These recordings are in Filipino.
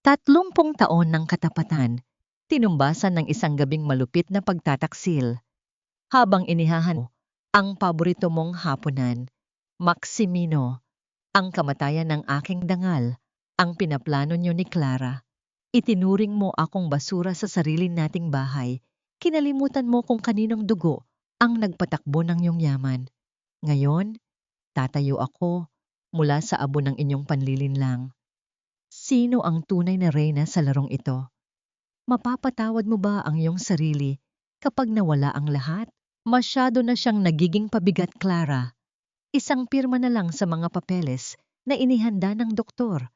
30 taon ng katapatan, tinumbasan ng isang gabing malupit na pagtataksil. Habang inihahan mo ang paborito mong hapunan, Maximino, ang kamatayan ng aking dangal, ang pinaplano niyo ni Clara. Itinuring mo akong basura sa sarili nating bahay. Kinalimutan mo kung kaninong dugo ang nagpatakbo ng iyong yaman. Ngayon, tatayo ako mula sa abo ng inyong panlilinlang. Sino ang tunay na reyna sa larong ito? Mapapatawad mo ba ang iyong sarili kapag nawala ang lahat? Masyado na siyang nagiging pabigat, Clara. Isang pirma na lang sa mga papeles na inihanda ng doktor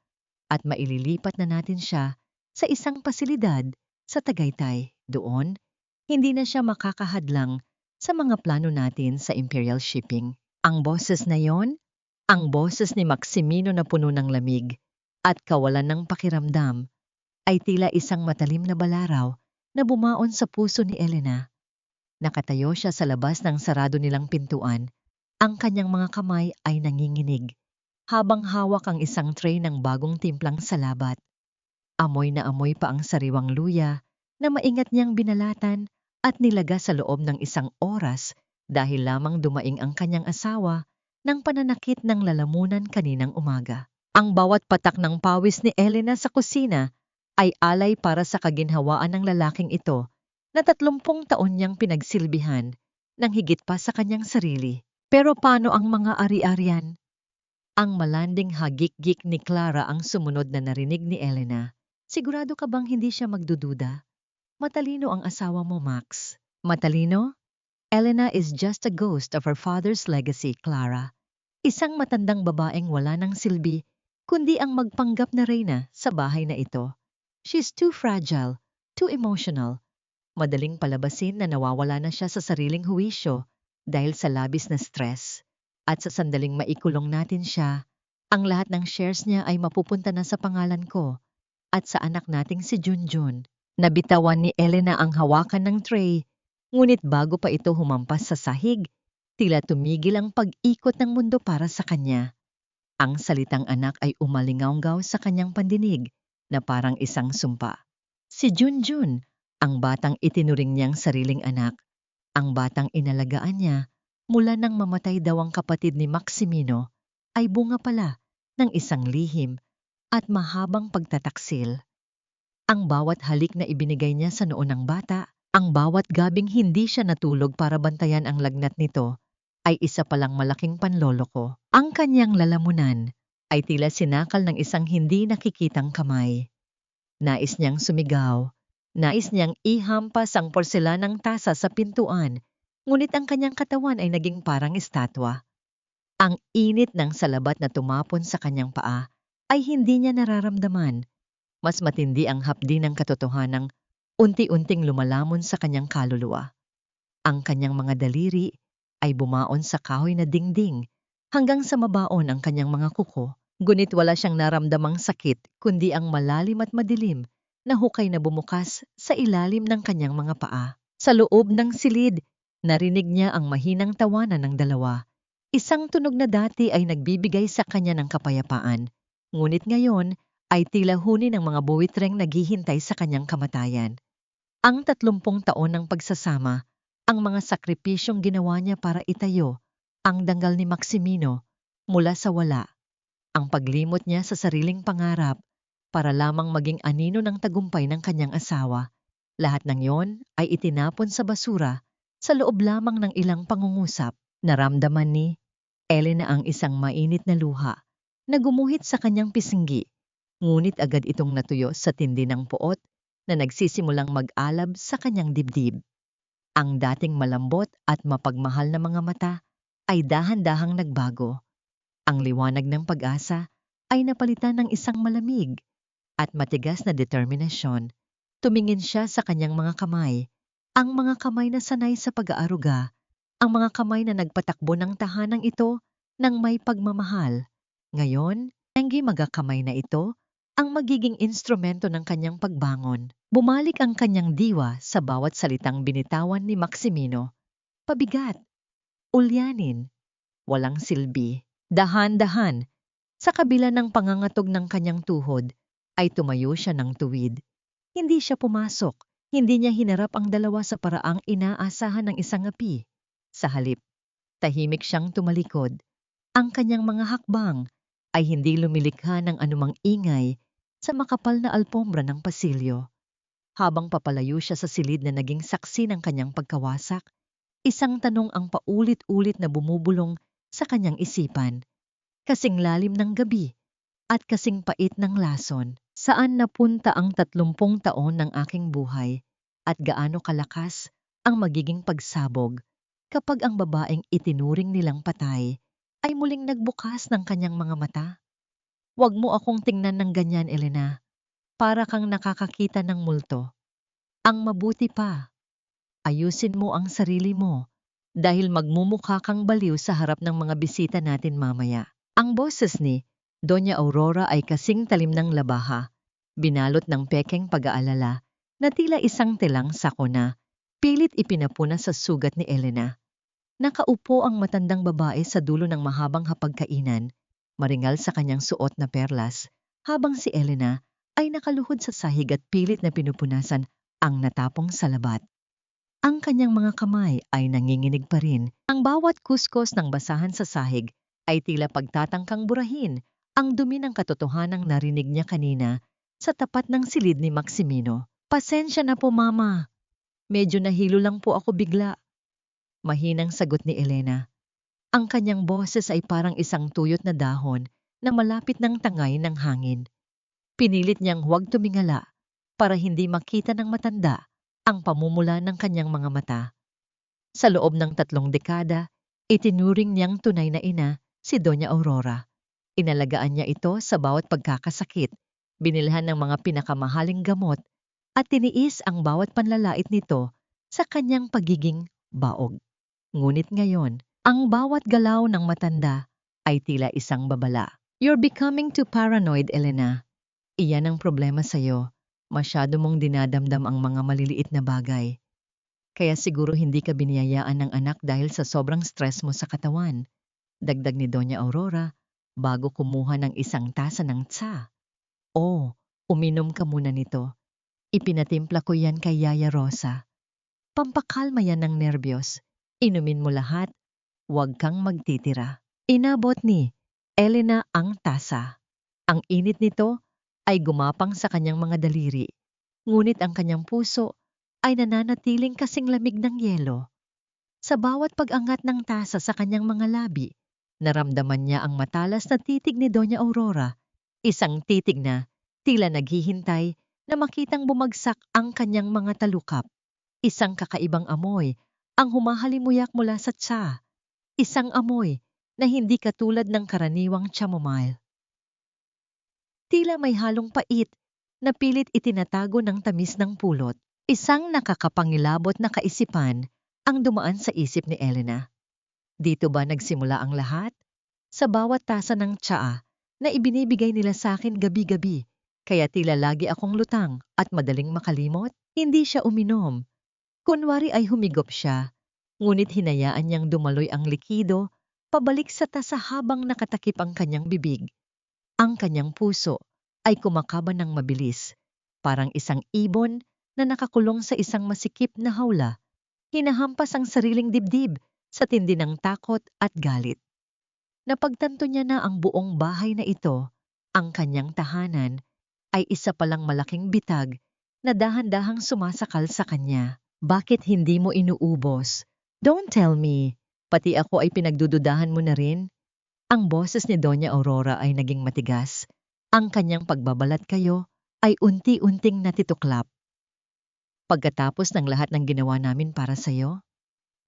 at maililipat na natin siya sa isang pasilidad sa Tagaytay. Doon, hindi na siya makakahadlang sa mga plano natin sa Imperial Shipping. Ang boses na yon, ang boses ni Maximino na puno ng lamig at kawalan ng pakiramdam, ay tila isang matalim na balaraw na bumaon sa puso ni Elena. Nakatayo siya sa labas ng sarado nilang pintuan. Ang kanyang mga kamay ay nanginginig habang hawak ang isang tray ng bagong timplang salabat. Amoy na amoy pa ang sariwang luya na maingat niyang binalatan at nilaga sa loob ng isang oras dahil lamang dumaing ang kanyang asawa ng pananakit ng lalamunan kaninang umaga. Ang bawat patak ng pawis ni Elena sa kusina ay alay para sa kaginhawaan ng lalaking ito na 30 taon niyang pinagsilbihan ng higit pa sa kanyang sarili. Pero paano ang mga ari-arian? Ang malanding hagik-gik ni Clara ang sumunod na narinig ni Elena. Sigurado ka bang hindi siya magdududa? Matalino ang asawa mo, Max. Matalino? Elena is just a ghost of her father's legacy, Clara. Isang matandang babaeng wala ng silbi, kundi ang magpanggap na reyna sa bahay na ito. She's too fragile, too emotional. Madaling palabasin na nawawala na siya sa sariling huwisyo dahil sa labis na stress. At sa sandaling maikulong natin siya, ang lahat ng shares niya ay mapupunta na sa pangalan ko at sa anak nating si Junjun. Nabitawan ni Elena ang hawakan ng tray, ngunit bago pa ito humampas sa sahig, tila tumigil ang pag-ikot ng mundo para sa kanya. Ang salitang anak ay umalingaw-ngaw sa kanyang pandinig na parang isang sumpa. Si Junjun, ang batang itinuring niyang sariling anak, ang batang inalagaan niya mula nang mamatay daw ang kapatid ni Maximino, ay bunga pala ng isang lihim at mahabang pagtataksil. Ang bawat halik na ibinigay niya sa noo ng bata, ang bawat gabing hindi siya natulog para bantayan ang lagnat nito, ay isa palang malaking panloloko. Ang kanyang lalamunan ay tila sinakal ng isang hindi nakikitang kamay. Nais niyang sumigaw, nais niyang ihampas ang porselanang tasa sa pintuan, ngunit ang kanyang katawan ay naging parang estatwa. Ang init ng salabat na tumapon sa kanyang paa ay hindi niya nararamdaman. Mas matindi ang hapdi ng katotohanang unti-unting lumalamon sa kanyang kaluluwa. Ang kanyang mga daliri ay bumaon sa kahoy na dingding hanggang sa mabaon ang kanyang mga kuko. Ngunit wala siyang naramdamang sakit kundi ang malalim at madilim na hukay na bumukas sa ilalim ng kanyang mga paa. Sa loob ng silid, narinig niya ang mahinang tawanan ng dalawa. Isang tunog na dati ay nagbibigay sa kanya ng kapayapaan, ngunit ngayon ay tila huni ng mga buwitreng naghihintay sa kanyang kamatayan. Ang 30 taon ng pagsasama, ang mga sakripisyong ginawa niya para itayo ang dangal ni Maximino mula sa wala, ang paglimot niya sa sariling pangarap para lamang maging anino ng tagumpay ng kanyang asawa. Lahat ng yon ay itinapon sa basura sa loob lamang ng ilang pangungusap. Naramdaman ni Elena ang isang mainit na luha na gumuhit sa kanyang pisngi. Ngunit agad itong natuyo sa tindi ng puot na nagsisimulang mag-alab sa kanyang dibdib. Ang dating malambot at mapagmahal na mga mata ay dahan-dahang nagbago. Ang liwanag ng pag-asa ay napalitan ng isang malamig at matigas na determinasyon. Tumingin siya sa kanyang mga kamay, ang mga kamay na sanay sa pag-aaruga, ang mga kamay na nagpatakbo ng tahanang ito ng may pagmamahal. Ngayon, ang magakamay na ito ang magiging instrumento ng kanyang pagbangon. Bumalik ang kanyang diwa sa bawat salitang binitawan ni Maximino. Pabigat, ulyanin, walang silbi. Dahan-dahan, sa kabila ng pangangatog ng kanyang tuhod, ay tumayo siya ng tuwid. Hindi siya pumasok. Hindi niya hinarap ang dalawa sa paraang inaasahan ng isang api. Sa halip, tahimik siyang tumalikod. Ang kanyang mga hakbang ay hindi lumilikha ng anumang ingay sa makapal na alpombra ng pasilyo. Habang papalayo siya sa silid na naging saksi ng kanyang pagkawasak, isang tanong ang paulit-ulit na bumubulong sa kanyang isipan. Kasing lalim ng gabi at kasing pait ng lason. Saan napunta ang 30 taon ng aking buhay at gaano kalakas ang magiging pagsabog kapag ang babaeng itinuring nilang patay ay muling nagbukas ng kanyang mga mata? Huwag mo akong tingnan ng ganyan, Elena. Para kang nakakakita ng multo. Ang mabuti pa, ayusin mo ang sarili mo dahil magmumukha kang baliw sa harap ng mga bisita natin mamaya. Ang boses ni Doña Aurora ay kasing talim ng labaha, binalot ng pekeng pag-aalala na tila isang telang sako na pilit ipinapuna sa sugat ni Elena. Nakaupo ang matandang babae sa dulo ng mahabang hapagkainan, maringal sa kanyang suot na perlas, habang si Elena ay nakaluhod sa sahig at pilit na pinupunasan ang natapong salabat. Ang kanyang mga kamay ay nanginginig pa rin. Ang bawat kuskos ng basahan sa sahig ay tila pagtatangkang burahin ang dumi ng katotohanang narinig niya kanina sa tapat ng silid ni Maximino. Pasensya na po, Mama. Medyo nahilo lang po ako bigla. Mahinang sagot ni Elena. Ang kanyang boses ay parang isang tuyot na dahon na malapit ng tangay ng hangin. Pinilit niyang huwag tumingala para hindi makita ng matanda ang pamumula ng kanyang mga mata. Sa loob ng 3 dekada, itinuring niyang tunay na ina si Doña Aurora. Inalagaan niya ito sa bawat pagkakasakit, binilhan ng mga pinakamahaling gamot, at tiniis ang bawat panlalait nito sa kanyang pagiging baog. Ngunit ngayon, ang bawat galaw ng matanda ay tila isang babala. You're becoming too paranoid, Elena. Iyan ang problema sa'yo. Masyado mong dinadamdam ang mga maliliit na bagay. Kaya siguro hindi ka biniyayaan ng anak dahil sa sobrang stress mo sa katawan. Dagdag ni Doña Aurora bago kumuha ng isang tasa ng tsa. Oh, uminom ka muna nito. Ipinatimpla ko yan kay Yaya Rosa. Pampakalma yan ng nerbiyos. Inumin mo lahat. Huwag kang magtitira. Inabot ni Elena ang tasa. Ang init nito ay gumapang sa kanyang mga daliri. Ngunit ang kanyang puso ay nananatiling kasing lamig ng yelo. Sa bawat pag-angat ng tasa sa kanyang mga labi, naramdaman niya ang matalas na titig ni Doña Aurora. Isang titig na tila naghihintay na makitang bumagsak ang kanyang mga talukap. Isang kakaibang amoy ang humahalimuyak mula sa tsa. Isang amoy na hindi katulad ng karaniwang chamomile. Tila may halong pait na pilit itinatago ng tamis ng pulot. Isang nakakapangilabot na kaisipan ang dumaan sa isip ni Elena. Dito ba nagsimula ang lahat? Sa bawat tasa ng tsaa na ibinibigay nila sa akin gabi-gabi, kaya tila lagi akong lutang at madaling makalimot? Hindi siya uminom. Kunwari ay humigop siya, ngunit hinayaan niyang dumaloy ang likido pabalik sa tasa habang nakatakip ang kanyang bibig. Ang kanyang puso ay kumakaban ng mabilis, parang isang ibon na nakakulong sa isang masikip na hawla. Hinahampas ang sariling dibdib sa tindi ng takot at galit. Napagtanto niya na ang buong bahay na ito, ang kanyang tahanan, ay isa palang malaking bitag na dahan-dahang sumasakal sa kanya. Bakit hindi mo inuubos? Don't tell me. Pati ako ay pinagdududahan mo na rin. Ang boses ni Doña Aurora ay naging matigas. Ang kanyang pagbabalat kayo ay unti-unting natituklap. Pagkatapos ng lahat ng ginawa namin para sa'yo,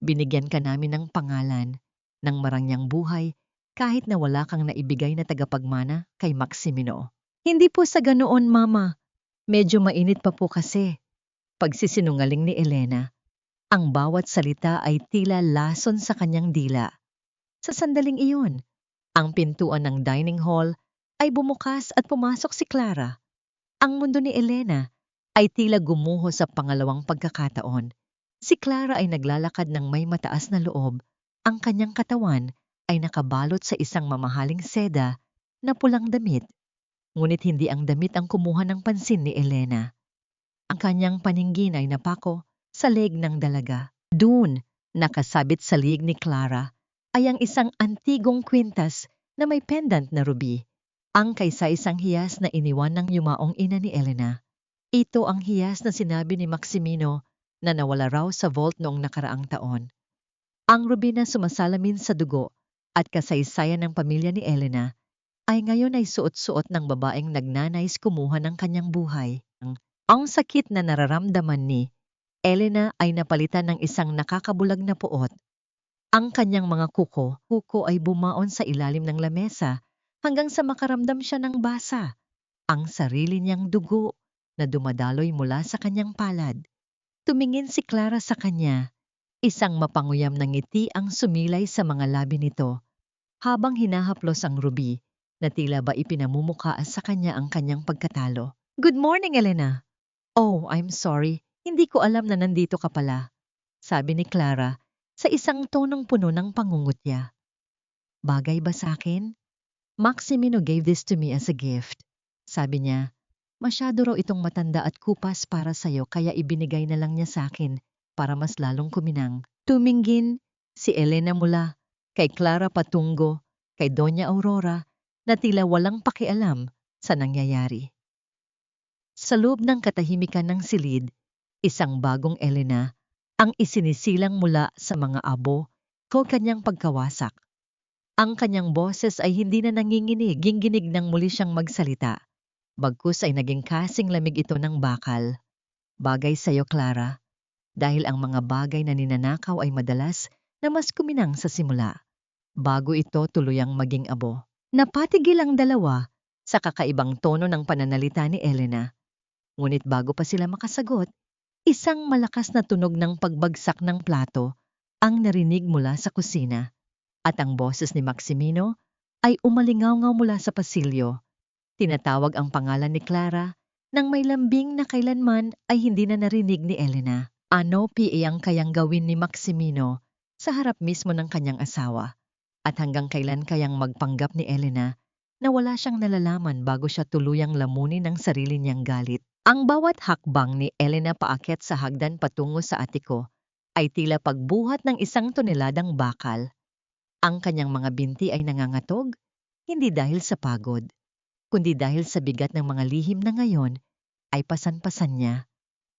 binigyan ka namin ng pangalan, ng marangyang buhay, kahit na wala kang naibigay na tagapagmana kay Maximino. Hindi po sa ganoon, Mama. Medyo mainit pa po kasi. Pagsisinungaling ni Elena. Ang bawat salita ay tila lason sa kanyang dila. Sa sandaling iyon, ang pintuan ng dining hall ay bumukas at pumasok si Clara. Ang mundo ni Elena ay tila gumuho sa pangalawang pagkakataon. Si Clara ay naglalakad ng may mataas na loob. Ang kanyang katawan ay nakabalot sa isang mamahaling seda na pulang damit. Ngunit hindi ang damit ang kumuha ng pansin ni Elena. Ang kanyang paningin ay napako sa leeg ng dalaga. Doon, nakasabit sa liig ni Clara, ay ang isang antigong kwintas na may pendant na ruby. Ang kaysa-isang hiyas na iniwan ng yumaong ina ni Elena. Ito ang hiyas na sinabi ni Maximino na nawala raw sa vault noong nakaraang taon. Ang ruby na sumasalamin sa dugo at kasaysayan ng pamilya ni Elena ay ngayon ay suot-suot ng babaeng nagnanais kumuha ng kanyang buhay. Ang sakit na nararamdaman ni Elena ay napalitan ng isang nakakabulag na puot. Ang kanyang mga kuko ay bumaon sa ilalim ng lamesa hanggang sa makaramdam siya ng basa. Ang sarili niyang dugo na dumadaloy mula sa kanyang palad. Tumingin si Clara sa kanya. Isang mapanguyam na ngiti ang sumilay sa mga labi nito habang hinahaplos ang ruby na tila ba ipinamumuka sa kanya ang kanyang pagkatalo. Good morning, Elena. Oh, I'm sorry. Hindi ko alam na nandito ka pala, sabi ni Clara sa isang tonong puno ng pangungutya. Bagay ba sa akin? Maximino gave this to me as a gift. Sabi niya, masyado raw itong matanda at kupas para sa'yo kaya ibinigay na lang niya sa akin para mas lalong kuminang. Tumingin si Elena mula kay Clara patungo kay Doña Aurora na tila walang pakialam sa nangyayari. Sa loob ng katahimikan ng silid, isang bagong Elena ang isinisilang mula sa mga abo ko kanyang pagkawasak. Ang kanyang boses ay hindi na nanginginig, ginginig nang muli siyang magsalita. Bagkus ay naging kasing lamig ito ng bakal. Bagay sa'yo, Clara, dahil ang mga bagay na ninanakaw ay madalas na mas kuminang sa simula. Bago ito tuluyang maging abo. Napatigil ang dalawa sa kakaibang tono ng pananalita ni Elena. Ngunit bago pa sila makasagot, isang malakas na tunog ng pagbagsak ng plato ang narinig mula sa kusina at ang boses ni Maximino ay umalingaw-ngaw mula sa pasilyo. Tinatawag ang pangalan ni Clara nang may lambing na kailanman ay hindi na narinig ni Elena. Ano ang kayang gawin ni Maximino sa harap mismo ng kanyang asawa at hanggang kailan kayang magpanggap ni Elena na wala siyang nalalaman bago siya tuluyang lamunin ng sarili niyang galit. Ang bawat hakbang ni Elena paakyat sa hagdan patungo sa atiko ay tila pagbuhat ng 1 toneladang bakal. Ang kanyang mga binti ay nangangatog, hindi dahil sa pagod, kundi dahil sa bigat ng mga lihim na ngayon ay pasan-pasan niya.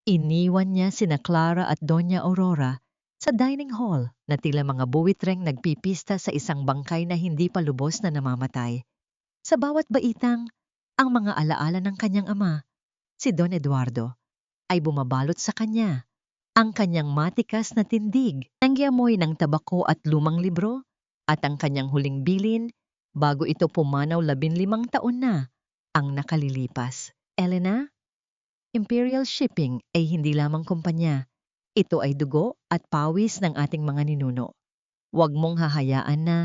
Iniwan niya sina Clara at Doña Aurora sa dining hall na tila mga buwitreng nagpipista sa isang bangkay na hindi pa lubos na namamatay. Sa bawat baitang, ang mga alaala ng kanyang ama, si Don Eduardo, ay bumabalot sa kanya. Ang kanyang matikas na tindig, nangyamoy ng tabako at lumang libro, at ang kanyang huling bilin bago ito pumanaw 15 taon na ang nakalilipas. Elena, Imperial Shipping ay hindi lamang kumpanya. Ito ay dugo at pawis ng ating mga ninuno. Huwag mong hahayaan na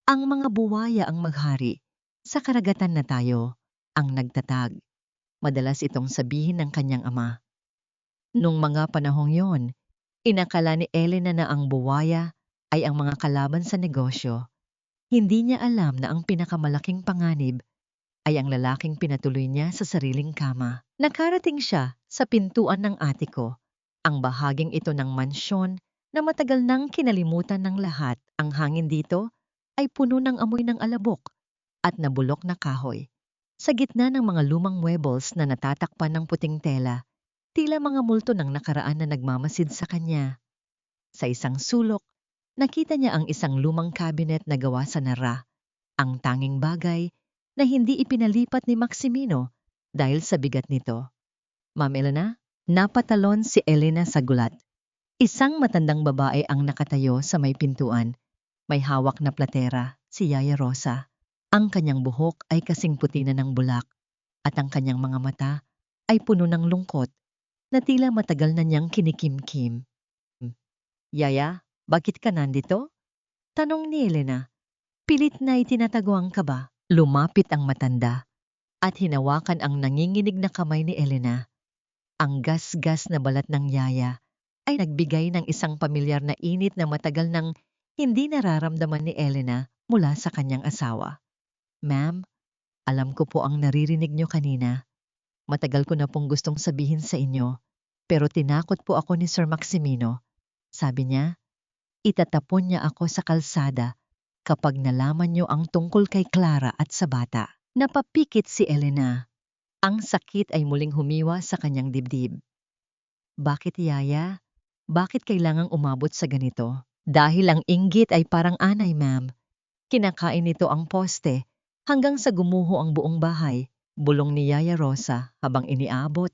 ang mga buwaya ang maghari. Sa karagatan na tayo ang nagtatag. Madalas itong sabihin ng kanyang ama. Nung mga panahong yon, inakala ni Elena na ang buwaya ay ang mga kalaban sa negosyo. Hindi niya alam na ang pinakamalaking panganib ay ang lalaking pinatuloy niya sa sariling kama. Nakarating siya sa pintuan ng atiko, ang bahaging ito ng mansyon na matagal nang kinalimutan ng lahat. Ang hangin dito ay puno ng amoy ng alabok at nabulok na kahoy. Sa gitna ng mga lumang muebles na natatakpan ng puting tela, tila mga multo ng nakaraan na nagmamasid sa kanya. Sa isang sulok, nakita niya ang isang lumang cabinet na gawa sa nara, ang tanging bagay na hindi ipinalipat ni Maximino dahil sa bigat nito. Ma'am Elena, napatalon si Elena sa gulat. Isang matandang babae ang nakatayo sa may pintuan. May hawak na platera, si Yaya Rosa. Ang kanyang buhok ay kasing puti na ng bulak at ang kanyang mga mata ay puno ng lungkot na tila matagal na niyang kinikimkim. Yaya, bakit ka nandito? Tanong ni Elena. Pilit na itinataguan ka ba? Lumapit ang matanda at hinawakan ang nanginginig na kamay ni Elena. Ang gas-gas na balat ng Yaya ay nagbigay ng isang pamilyar na init na matagal nang hindi nararamdaman ni Elena mula sa kanyang asawa. Ma'am, Alam ko po ang naririnig nyo kanina. Matagal ko na pong gustong sabihin sa inyo, pero tinakot po ako ni Sir Maximino. Sabi niya, itatapon niya ako sa kalsada kapag nalaman niyo ang tungkol kay Clara at sa bata. Napapikit si Elena. Ang sakit ay muling humiwa sa kanyang dibdib. Bakit, Yaya? Bakit kailangang umabot sa ganito? Dahil ang inggit ay parang anay, ma'am. Kinakain nito ang poste hanggang sa gumuho ang buong bahay. Bulong ni Yaya Rosa habang iniabot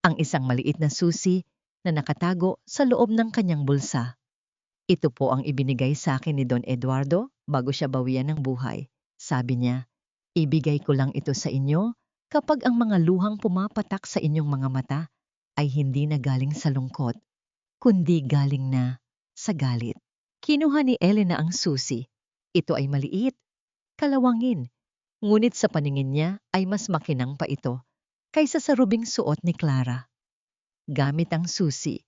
ang isang maliit na susi na nakatago sa loob ng kanyang bulsa. Ito po ang ibinigay sa akin ni Don Eduardo bago siya bawian ng buhay. Sabi niya, ibigay ko lang ito sa inyo kapag ang mga luhang pumapatak sa inyong mga mata ay hindi na galing sa lungkot, kundi galing na sa galit. Kinuha ni Elena ang susi. Ito ay maliit, kalawangin, ngunit sa paningin niya ay mas makinang pa ito kaysa sa rubing suot ni Clara. Gamit ang susi,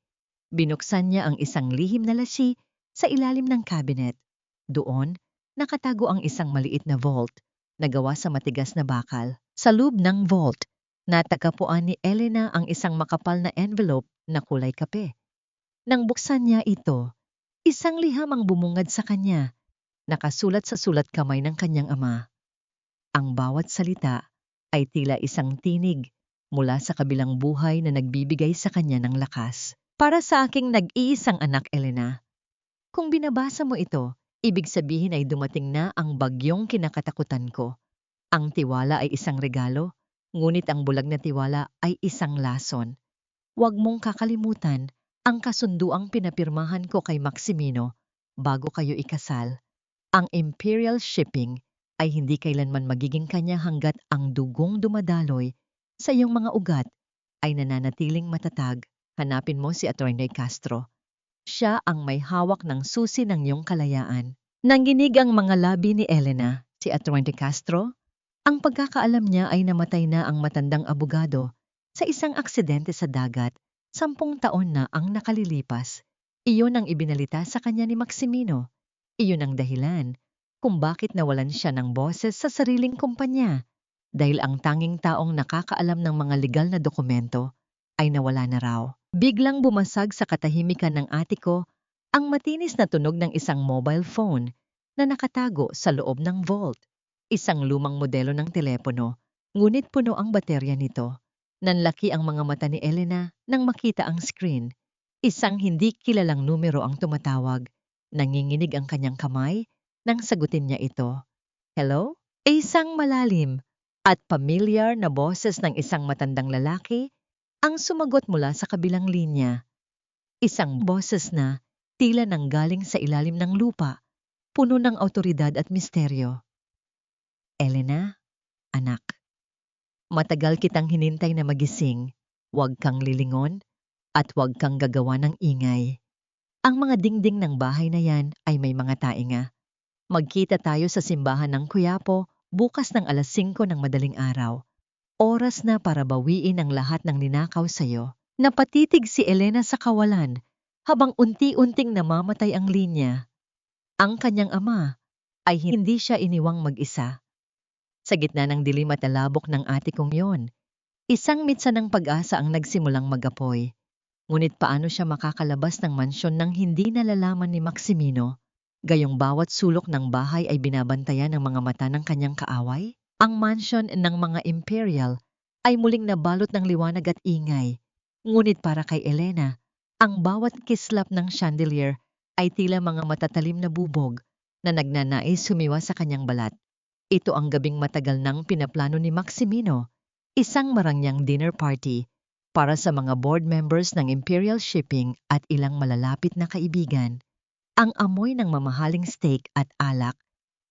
binuksan niya ang isang lihim na lasi sa ilalim ng cabinet. Doon, nakatago ang isang maliit na vault na gawa sa matigas na bakal. Sa loob ng vault, natagpuan ni Elena ang isang makapal na envelope na kulay kape. Nang buksan niya ito, isang liham ang bumungad sa kanya, nakasulat sa sulat kamay ng kanyang ama. Ang bawat salita ay tila isang tinig mula sa kabilang buhay na nagbibigay sa kanya ng lakas. Para sa aking nag-iisang anak, Elena, kung binabasa mo ito, ibig sabihin ay dumating na ang bagyong kinakatakutan ko. Ang tiwala ay isang regalo, ngunit ang bulag na tiwala ay isang lason. Huwag mong kakalimutan ang kasunduang pinapirmahan ko kay Maximino bago kayo ikasal. Ang Imperial Shipping ay hindi kailanman magiging kanya hanggat ang dugong dumadaloy sa iyong mga ugat ay nananatiling matatag. Hanapin mo si Atty. Castro. Siya ang may hawak ng susi ng iyong kalayaan. Nanginig ang mga labi ni Elena. Si Atty. Castro? Ang pagkakaalam niya ay namatay na ang matandang abogado sa isang aksidente sa dagat. 10 taon na ang nakalilipas. Iyon ang ibinalita sa kanya ni Maximino. Iyon ang dahilan kung bakit nawalan siya ng boses sa sariling kumpanya. Dahil ang tanging taong nakakaalam ng mga legal na dokumento ay nawala na raw. Biglang bumasag sa katahimikan ng atiko ang matinis na tunog ng isang mobile phone na nakatago sa loob ng vault. Isang lumang modelo ng telepono, ngunit puno ang baterya nito. Nanlaki ang mga mata ni Elena nang makita ang screen. Isang hindi kilalang numero ang tumatawag. Nanginginig ang kanyang kamay nang sagutin niya ito. Hello? Isang malalim at pamilyar na boses ng isang matandang lalaki ang sumagot mula sa kabilang linya. Isang boses na tila nanggaling sa ilalim ng lupa, puno ng awtoridad at misteryo. Elena, anak. Matagal kitang hinintay na magising. Huwag kang lilingon at huwag kang gagawa ng ingay. Ang mga dingding ng bahay na yan ay may mga tainga. Magkita tayo sa simbahan ng Quiapo bukas ng 5:00 ng madaling araw. Oras na para bawiin ang lahat ng ninakaw sa'yo. Napatitig si Elena sa kawalan habang unti-unting namamatay ang linya. Ang kanyang ama ay hindi siya iniwang mag-isa. Sa gitna ng dilim at alabok ng atikong yon, isang mitsa ng pag-asa ang nagsimulang magapoy. Ngunit paano siya makakalabas ng mansyon nang hindi nalalaman ni Maximino? Gayong bawat sulok ng bahay ay binabantayan ng mga mata ng kanyang kaaway? Ang mansyon ng mga Imperial ay muling nabalot ng liwanag at ingay. Ngunit para kay Elena, ang bawat kislap ng chandelier ay tila mga matatalim na bubog na nagnanais sumiwa sa kanyang balat. Ito ang gabing matagal nang pinaplano ni Maximino, isang marangyang dinner party para sa mga board members ng Imperial Shipping at ilang malalapit na kaibigan. Ang amoy ng mamahaling steak at alak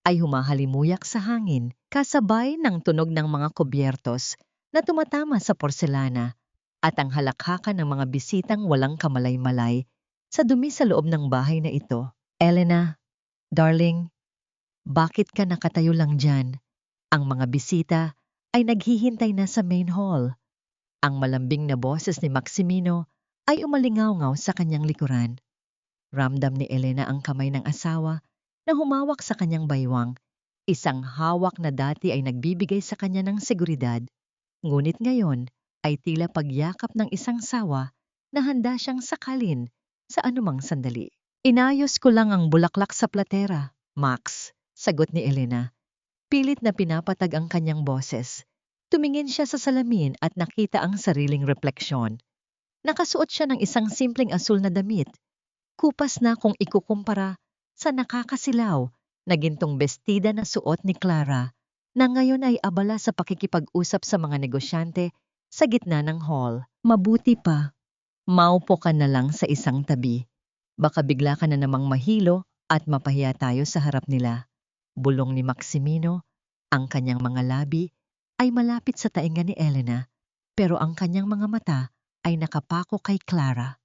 ay humahalimuyak sa hangin kasabay ng tunog ng mga kubyertos na tumatama sa porselana at ang halakhakan ng mga bisitang walang kamalay-malay sa dumi sa loob ng bahay na ito. Elena, darling, bakit ka nakatayo lang dyan? Ang mga bisita ay naghihintay na sa main hall. Ang malambing na boses ni Maximino ay umalingaw-ngaw sa kanyang likuran. Ramdam ni Elena ang kamay ng asawa na humawak sa kanyang baywang. Isang hawak na dati ay nagbibigay sa kanya ng seguridad, ngunit ngayon ay tila pagyakap ng isang sawa na handa siyang sakalin sa anumang sandali. Inayos ko lang ang bulaklak sa platera, Max, sagot ni Elena. Pilit na pinapatag ang kanyang boses. Tumingin siya sa salamin at nakita ang sariling refleksyon. Nakasuot siya ng isang simpleng asul na damit. Kupas na kung ikukumpara sa nakakasilaw na gintong bestida na suot ni Clara na ngayon ay abala sa pakikipag-usap sa mga negosyante sa gitna ng hall. Mabuti pa, maupo ka na lang sa isang tabi. Baka bigla ka na namang mahilo at mapahiya tayo sa harap nila. Bulong ni Maximino, ang kanyang mga labi ay malapit sa tainga ni Elena, pero ang kanyang mga mata ay nakapako kay Clara.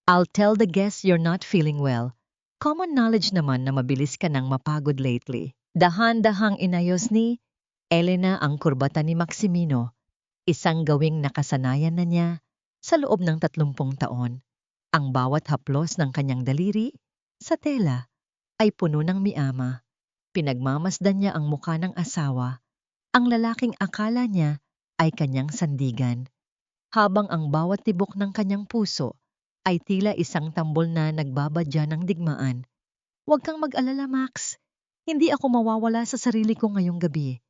I'll tell the guests you're not feeling well. Common knowledge naman na mabilis ka nang mapagod lately. Dahan-dahang inayos ni Elena ang kurbata ni Maximino, isang gawing nakasanayan na niya sa loob ng 30 taon. Ang bawat haplos ng kanyang daliri sa tela ay puno ng miama. Pinagmamasdan niya ang mukha ng asawa, ang lalaking akala niya ay kanyang sandigan, habang ang bawat tibok ng kanyang puso ay tila isang tambol na nagbabadya ng digmaan. Huwag kang mag-alala, Max. Hindi ako mawawala sa sarili ko ngayong gabi.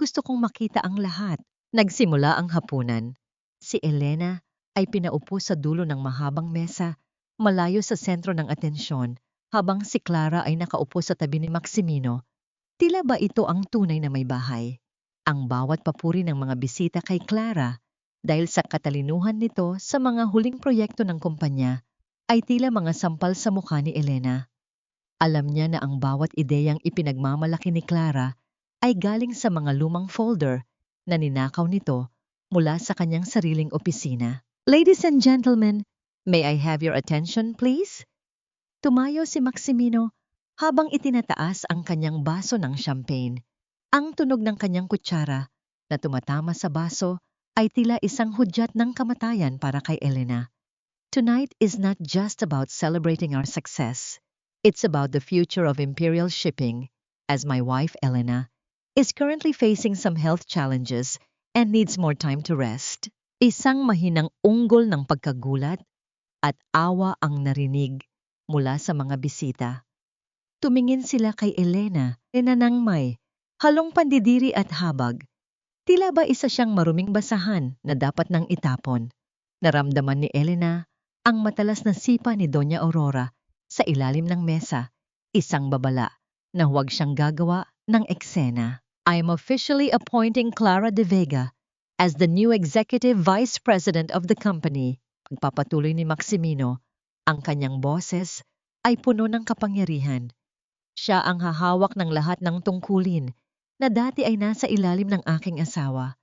Gusto kong makita ang lahat. Nagsimula ang hapunan. Si Elena ay pinaupo sa dulo ng mahabang mesa, malayo sa sentro ng atensyon, habang si Clara ay nakaupo sa tabi ni Maximino. Tila ba ito ang tunay na may bahay? Ang bawat papuri ng mga bisita kay Clara dahil sa katalinuhan nito sa mga huling proyekto ng kumpanya ay tila mga sampal sa mukha ni Elena. Alam niya na ang bawat ideyang ipinagmamalaki ni Clara ay galing sa mga lumang folder na ninakaw nito mula sa kanyang sariling opisina. Ladies and gentlemen, may I have your attention please? Tumayo si Maximino habang itinataas ang kanyang baso ng champagne. Ang tunog ng kanyang kutsara na tumatama sa baso ay tila isang hudyat ng kamatayan para kay Elena. Tonight is not just about celebrating our success. It's about the future of Imperial Shipping, as my wife Elena is currently facing some health challenges and needs more time to rest. Isang mahinang unggol ng pagkagulat at awa ang narinig mula sa mga bisita. Tumingin sila kay Elena na nang may halong pandidiri at habag. Tila ba isa siyang maruming basahan na dapat nang itapon. Naramdaman ni Elena ang matalas na sipa ni Doña Aurora sa ilalim ng mesa, isang babala na huwag siyang gagawa ng eksena. I am officially appointing Clara de Vega as the new Executive Vice President of the company. Pagpapatuloy ni Maximino, ang kanyang boses ay puno ng kapangyarihan. Siya ang hahawak ng lahat ng tungkulin na dati ay nasa ilalim ng aking asawa.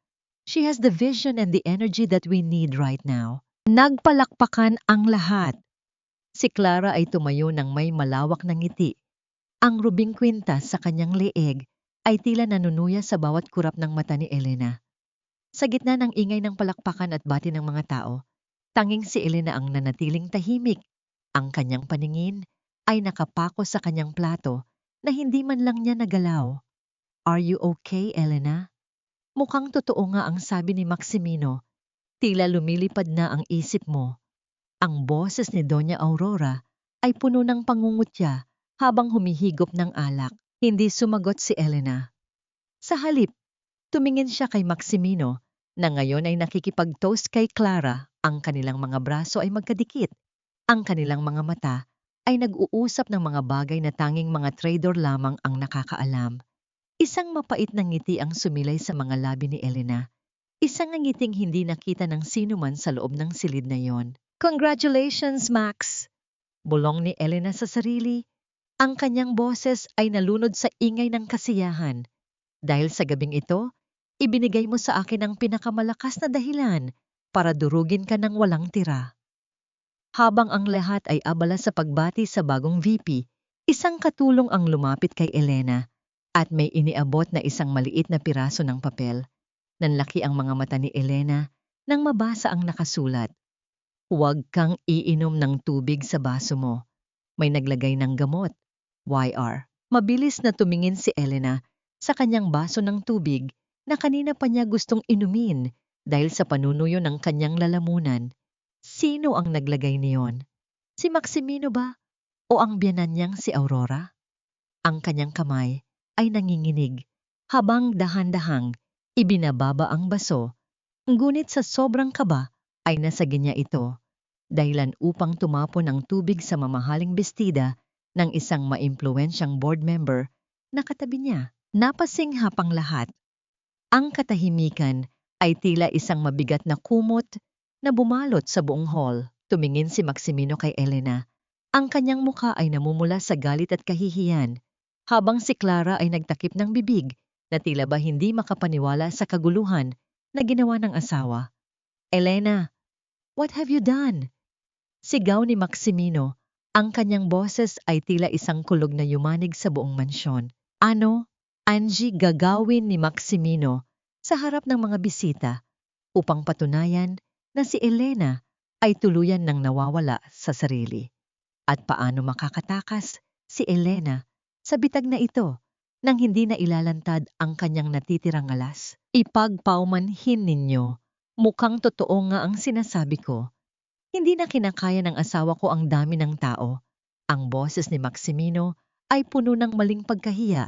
She has the vision and the energy that we need right now. Nagpalakpakan ang lahat. Si Clara ay tumayo ng may malawak na ngiti. Ang rubing kwintas sa kanyang leeg ay tila nanunuya sa bawat kurap ng mata ni Elena. Sa gitna ng ingay ng palakpakan at bati ng mga tao, tanging si Elena ang nanatiling tahimik. Ang kanyang paningin ay nakapako sa kanyang plato na hindi man lang niya nagalaw. Are you okay, Elena? Mukhang totoo nga ang sabi ni Maximino. Tila lumilipad na ang isip mo. Ang boses ni Doña Aurora ay puno ng pangungutya habang humihigop ng alak. Hindi sumagot si Elena. Sa halip, tumingin siya kay Maximino na ngayon ay nakikipag-toast kay Clara. Ang kanilang mga braso ay magkadikit. Ang kanilang mga mata ay nag-uusap ng mga bagay na tanging mga trader lamang ang nakakaalam. Isang mapait na ngiti ang sumilay sa mga labi ni Elena. Isang ngiting hindi nakita ng sino man sa loob ng silid na yon. Congratulations, Max! Bulong ni Elena sa sarili. Ang kanyang boses ay nalunod sa ingay ng kasiyahan. Dahil sa gabing ito, ibinigay mo sa akin ang pinakamalakas na dahilan para durugin ka ng walang tira. Habang ang lahat ay abala sa pagbati sa bagong VP, isang katulong ang lumapit kay Elena at may iniabot na isang maliit na piraso ng papel. Nanlaki ang mga mata ni Elena nang mabasa ang nakasulat. Huwag kang iinom ng tubig sa baso mo. May naglagay ng gamot. YR. Mabilis na tumingin si Elena sa kanyang baso ng tubig na kanina pa niya gustong inumin dahil sa panunuyo ng kanyang lalamunan. Sino ang naglagay niyon? Si Maximino ba? O ang biyanan niyang si Aurora? Ang kanyang kamay ay nanginginig habang dahan-dahang ibinababa ang baso, ngunit sa sobrang kaba ay nasagi niya ito, dahilan upang tumapon ng tubig sa mamahaling bestida ng isang maimpluwensyang board member na katabi niya. Napasinghap ang lahat. Ang katahimikan ay tila isang mabigat na kumot na bumalot sa buong hall. Tumingin si Maximino kay Elena. Ang kanyang mukha ay namumula sa galit at kahihiyan, habang si Clara ay nagtakip ng bibig na tila ba hindi makapaniwala sa kaguluhan na ginawa ng asawa. Elena, what have you done? Sigaw ni Maximino. Ang kanyang boses ay tila isang kulog na yumanig sa buong mansyon. Ano, Angie, gagawin ni Maximino sa harap ng mga bisita upang patunayan na si Elena ay tuluyan ng nawawala sa sarili? At paano makakatakas si Elena sa bitag na ito nang hindi na ilalantad ang kanyang natitirang alas? Ipagpaumanhin ninyo, mukhang totoo nga ang sinasabi ko. Hindi na kinakaya ng asawa ko ang dami ng tao. Ang boses ni Maximino ay puno ng maling pagkahiya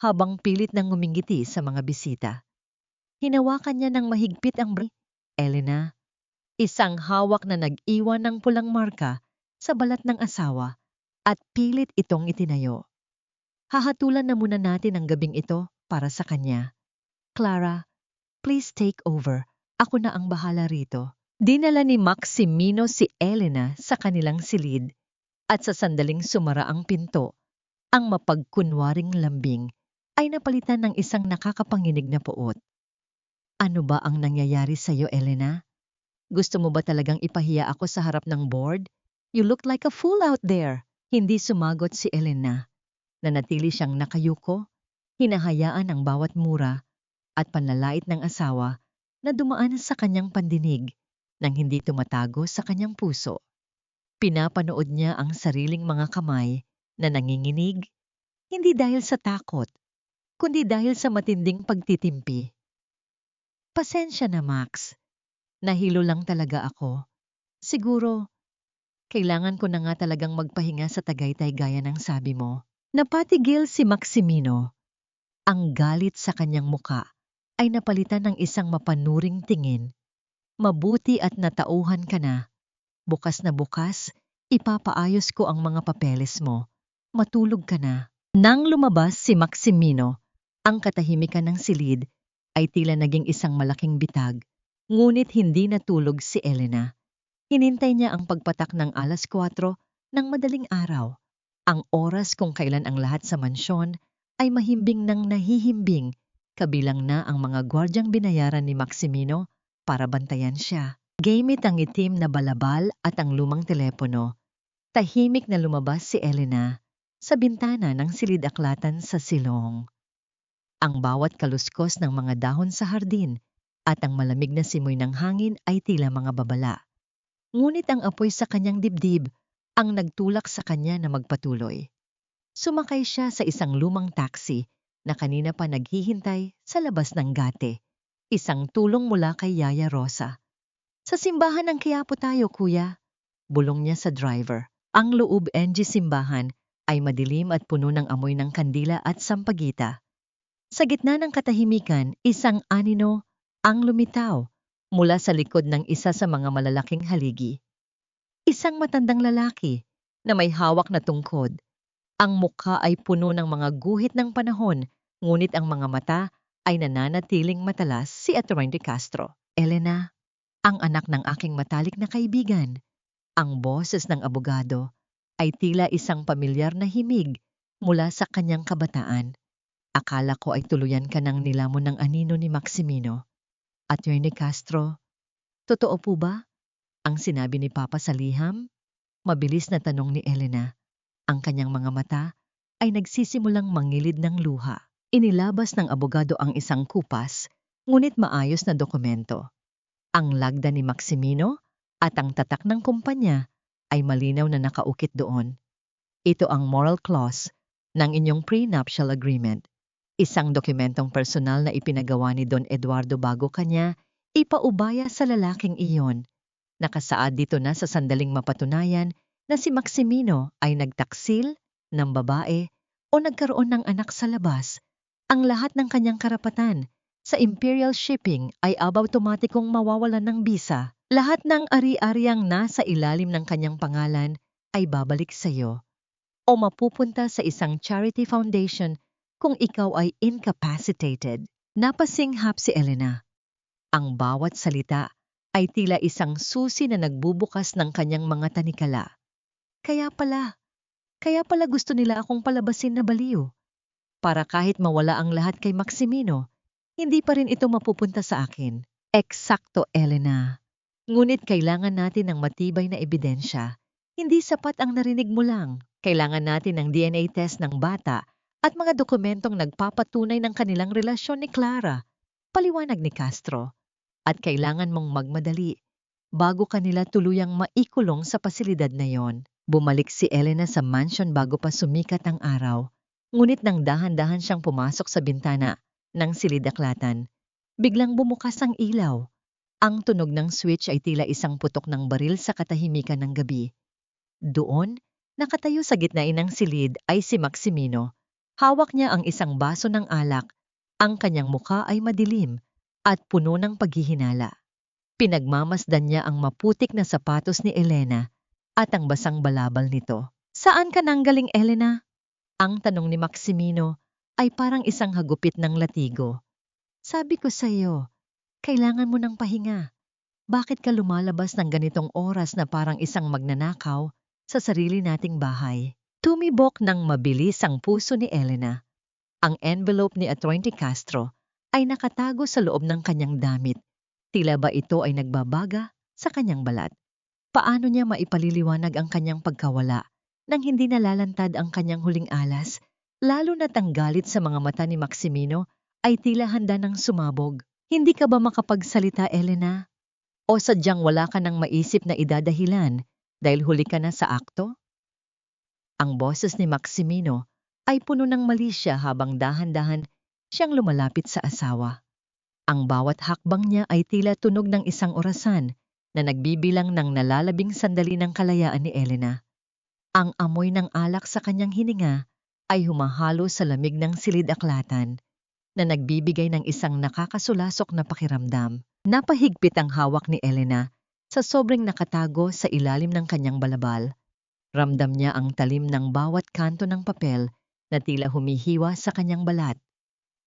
habang pilit nang ngumingiti sa mga bisita. Hinawakan niya ng mahigpit ang Elena, isang hawak na nag-iwan ng pulang marka sa balat ng asawa at pilit itong itinayo. Hahatulan na muna natin ang gabing ito para sa kanya. Clara, please take over. Ako na ang bahala rito. Dinala ni Maximino si Elena sa kanilang silid at sa sandaling sumara ang pinto, ang mapagkunwaring lambing ay napalitan ng isang nakakapanginig na puot. Ano ba ang nangyayari sa iyo, Elena? Gusto mo ba talagang ipahiya ako sa harap ng board? You look like a fool out there. Hindi sumagot si Elena. Nanatili siyang nakayuko, hinahayaan ang bawat mura at panlalait ng asawa na dumaan sa kanyang pandinig nang hindi tumatago sa kanyang puso. Pinapanood niya ang sariling mga kamay na nanginginig, hindi dahil sa takot, kundi dahil sa matinding pagtitimpi. Pasensya na, Max. Nahilo lang talaga ako. Siguro, kailangan ko na nga talagang magpahinga sa Tagaytay gaya ng sabi mo. Napatigil si Maximino. Ang galit sa kanyang muka ay napalitan ng isang mapanuring tingin. Mabuti at natauhan ka na. Bukas na bukas, ipapaayos ko ang mga papeles mo. Matulog ka na. Nang lumabas si Maximino, ang katahimikan ng silid ay tila naging isang malaking bitag, ngunit hindi natulog si Elena. Hinintay niya ang pagpatak ng 4:00 ng madaling araw, ang oras kung kailan ang lahat sa mansyon ay mahimbing ng nahihimbing, kabilang na ang mga gwardyang binayaran ni Maximino para bantayan siya. Gamit ang itim na balabal at ang lumang telepono, tahimik na lumabas si Elena sa bintana ng silid-aklatan sa silong. Ang bawat kaluskos ng mga dahon sa hardin at ang malamig na simoy ng hangin ay tila mga babala. Ngunit ang apoy sa kanyang dibdib ang nagtulak sa kanya na magpatuloy. Sumakay siya sa isang lumang taxi na kanina pa naghihintay sa labas ng gate, isang tulong mula kay Yaya Rosa. Sa simbahan ng Quiapo tayo, kuya. Bulong niya sa driver. Ang loob ng simbahan ay madilim at puno ng amoy ng kandila at sampagita. Sa gitna ng katahimikan, isang anino ang lumitaw mula sa likod ng isa sa mga malalaking haligi. Isang matandang lalaki na may hawak na tungkod. Ang mukha ay puno ng mga guhit ng panahon, ngunit ang mga mata ay nananatiling matalas. Si Atty. Castro. Elena, ang anak ng aking matalik na kaibigan. Ang boses ng abogado ay tila isang pamilyar na himig mula sa kanyang kabataan. Akala ko ay tuluyan ka ng nilamon ng anino ni Maximino. Atty. Castro, totoo po ba ang sinabi ni Papa sa liham? Mabilis na tanong ni Elena. Ang kanyang mga mata ay nagsisimulang mangilid ng luha. Inilabas ng abogado ang isang kupas, ngunit maayos na dokumento. Ang lagda ni Maximino at ang tatak ng kumpanya ay malinaw na nakaukit doon. Ito ang moral clause ng inyong prenuptial agreement. Isang dokumentong personal na ipinagawa ni Don Eduardo bago kanya ipaubaya sa lalaking iyon. Nakasaad dito na sa sandaling mapatunayan na si Maximino ay nagtaksil ng babae o nagkaroon ng anak sa labas. Ang lahat ng kanyang karapatan sa Imperial Shipping ay automatikong mawawalan ng bisa. Lahat ng ari-ariang nasa ilalim ng kanyang pangalan ay babalik sa iyo o mapupunta sa isang charity foundation kung ikaw ay incapacitated. Napasinghap si Elena. Ang bawat salita ay tila isang susi na nagbubukas ng kanyang mga tanikala. Kaya pala gusto nila akong palabasin na baliw. Para kahit mawala ang lahat kay Maximino, hindi pa rin ito mapupunta sa akin. Eksakto, Elena. Ngunit kailangan natin ng matibay na ebidensya. Hindi sapat ang narinig mo lang. Kailangan natin ng DNA test ng bata at mga dokumentong nagpapatunay ng kanilang relasyon ni Clara. Paliwanag ni Castro. At kailangan mong magmadali bago kanila tuluyang maikulong sa pasilidad na yon. Bumalik si Elena sa mansion bago pa sumikat ang araw. Ngunit nang dahan-dahan siyang pumasok sa bintana ng silid-aklatan, biglang bumukas ang ilaw. Ang tunog ng switch ay tila isang putok ng baril sa katahimikan ng gabi. Doon, nakatayo sa gitnain ng silid ay si Maximino. Hawak niya ang isang baso ng alak. Ang kanyang muka ay madilim at puno ng paghihinala. Pinagmamasdan niya ang maputik na sapatos ni Elena at ang basang balabal nito. Saan ka nanggaling, Elena? Ang tanong ni Maximino ay parang isang hagupit ng latigo. Sabi ko sa iyo, kailangan mo ng pahinga. Bakit ka lumalabas ng ganitong oras na parang isang magnanakaw sa sarili nating bahay? Tumibok ng mabilis ang puso ni Elena. Ang envelope ni Atty. Castro ay nakatago sa loob ng kanyang damit. Tila ba ito ay nagbabaga sa kanyang balat? Paano niya maipaliliwanag ang kanyang pagkawala nang hindi nalalantad ang kanyang huling alas, lalo na't ang galit sa mga mata ni Maximino ay tila handa ng sumabog? Hindi ka ba makapagsalita, Elena? O sadyang wala ka nang maisip na idadahilan dahil huli ka na sa akto? Ang boses ni Maximino ay puno ng malisya habang dahan-dahan siyang lumalapit sa asawa. Ang bawat hakbang niya ay tila tunog ng isang orasan na nagbibilang ng nalalabing sandali ng kalayaan ni Elena. Ang amoy ng alak sa kanyang hininga ay humahalo sa lamig ng silid-aklatan na nagbibigay ng isang nakakasulasok na pakiramdam. Napahigpit ang hawak ni Elena sa sobrang nakatago sa ilalim ng kanyang balabal. Ramdam niya ang talim ng bawat kanto ng papel na tila humihiwa sa kanyang balat.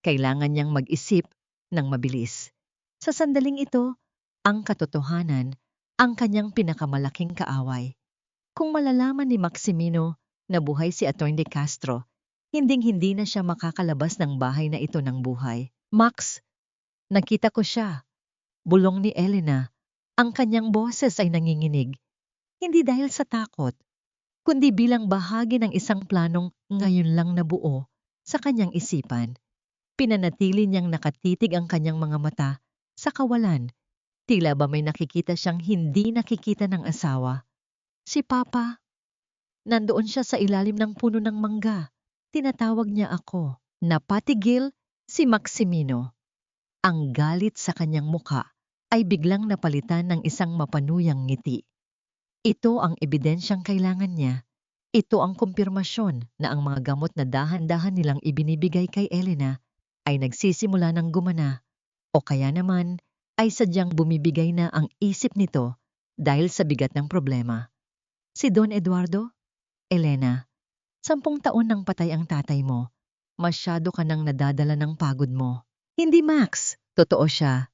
Kailangan niyang mag-isip ng mabilis. Sa sandaling ito, ang katotohanan ang kanyang pinakamalaking kaaway. Kung malalaman ni Maximino na buhay si Atty. Castro, hinding-hindi na siya makakalabas ng bahay na ito ng buhay. Max, nakita ko siya. Bulong ni Elena. Ang kanyang boses ay nanginginig. Hindi dahil sa takot, kundi bilang bahagi ng isang planong ngayon lang nabuo sa kanyang isipan. Pinanatili niyang nakatitig ang kanyang mga mata sa kawalan. Tila ba may nakikita siyang hindi nakikita ng asawa. Si Papa. Nandoon siya sa ilalim ng puno ng mangga. Tinatawag niya ako. Napatigil si Maximino. Ang galit sa kanyang muka ay biglang napalitan ng isang mapanuyang ngiti. Ito ang ebidensyang kailangan niya. Ito ang kumpirmasyon na ang mga gamot na dahan-dahan nilang ibinibigay kay Elena ay nagsisimula ng gumana o kaya naman ay sadyang bumibigay na ang isip nito dahil sa bigat ng problema. Si Don Eduardo? Elena, 10 taon nang patay ang tatay mo. Masyado ka nang nadadala ng pagod mo. Hindi, Max. Totoo siya.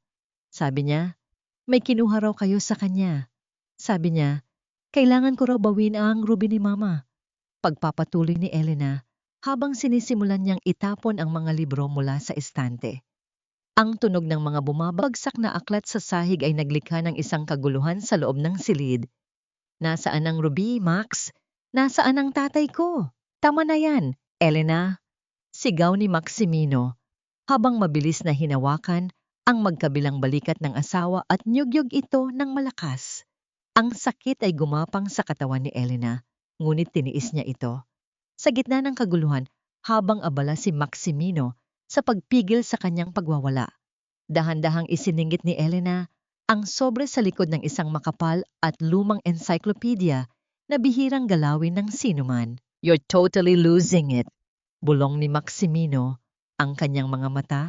Sabi niya, may kinuha raw kayo sa kanya. Sabi niya, kailangan ko raw bawin ang ruby ni Mama. Pagpapatuloy ni Elena habang sinisimulan niyang itapon ang mga libro mula sa estante. Ang tunog ng mga bumabagsak na aklat sa sahig ay naglikha ng isang kaguluhan sa loob ng silid. Nasaan ang ruby, Max? Nasaan ang tatay ko? Tama na yan, Elena. Sigaw ni Maximino habang mabilis na hinawakan ang magkabilang balikat ng asawa at nyugyog ito ng malakas. Ang sakit ay gumapang sa katawan ni Elena, ngunit tiniis niya ito. Sa gitna ng kaguluhan, habang abala si Maximino sa pagpigil sa kanyang pagwawala. Dahan-dahang isiningit ni Elena ang sobre sa likod ng isang makapal at lumang encyclopedia na bihirang galawin ng sinuman. "You're totally losing it," bulong ni Maximino. Ang kanyang mga mata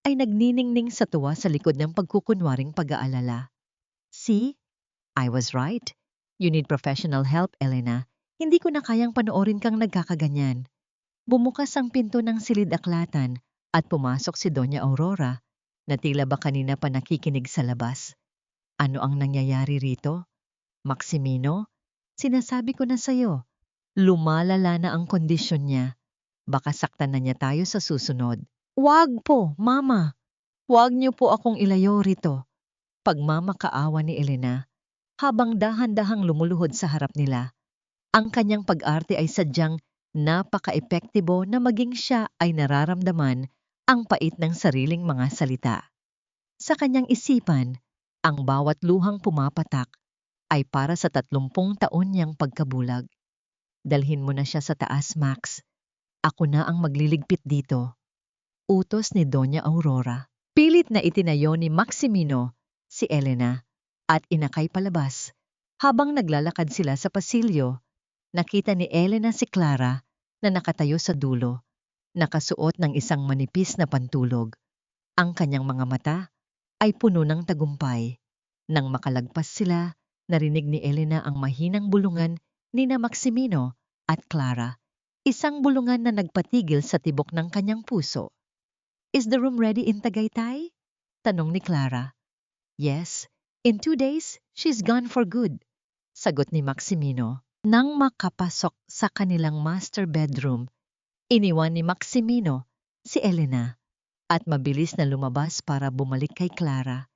ay nagniningning sa tuwa sa likod ng pagkukunwaring pag-aalala. "See? I was right. You need professional help, Elena. Hindi ko na kayang panoorin kang nagkakaganyan." Bumukas ang pinto ng silid-aklatan at pumasok si Doña Aurora na tila ba kanina pa nakikinig sa labas. "Ano ang nangyayari rito? Maximino, sinasabi ko na sa'yo, lumalala na ang kondisyon niya. Baka saktan na niya tayo sa susunod." "Wag po, Mama. Wag niyo po akong ilayo rito." Pagmamakaawa ni Elena habang dahan-dahang lumuluhod sa harap nila. Ang kanyang pag-arte ay sadyang napaka-epektibo na maging siya ay nararamdaman ang pait ng sariling mga salita. Sa kanyang isipan, ang bawat luhang pumapatak ay para sa 30 taon niyang pagkabulag. "Dalhin mo na siya sa taas, Max. Ako na ang magliligpit dito," utos ni Doña Aurora. Pilit na itinayo ni Maximino si Elena at inakay palabas. Habang naglalakad sila sa pasilyo, nakita ni Elena si Clara na nakatayo sa dulo, nakasuot ng isang manipis na pantulog. Ang kanyang mga mata ay puno ng tagumpay. Nang makalagpas sila, narinig ni Elena ang mahinang bulungan ni na Maximino at Clara. Isang bulungan na nagpatigil sa tibok ng kanyang puso. "Is the room ready in Tagaytay?" tanong ni Clara. "Yes, in 2 days, she's gone for good," sagot ni Maximino. Nang makapasok sa kanilang master bedroom, iniwan ni Maximino si Elena at mabilis na lumabas para bumalik kay Clara.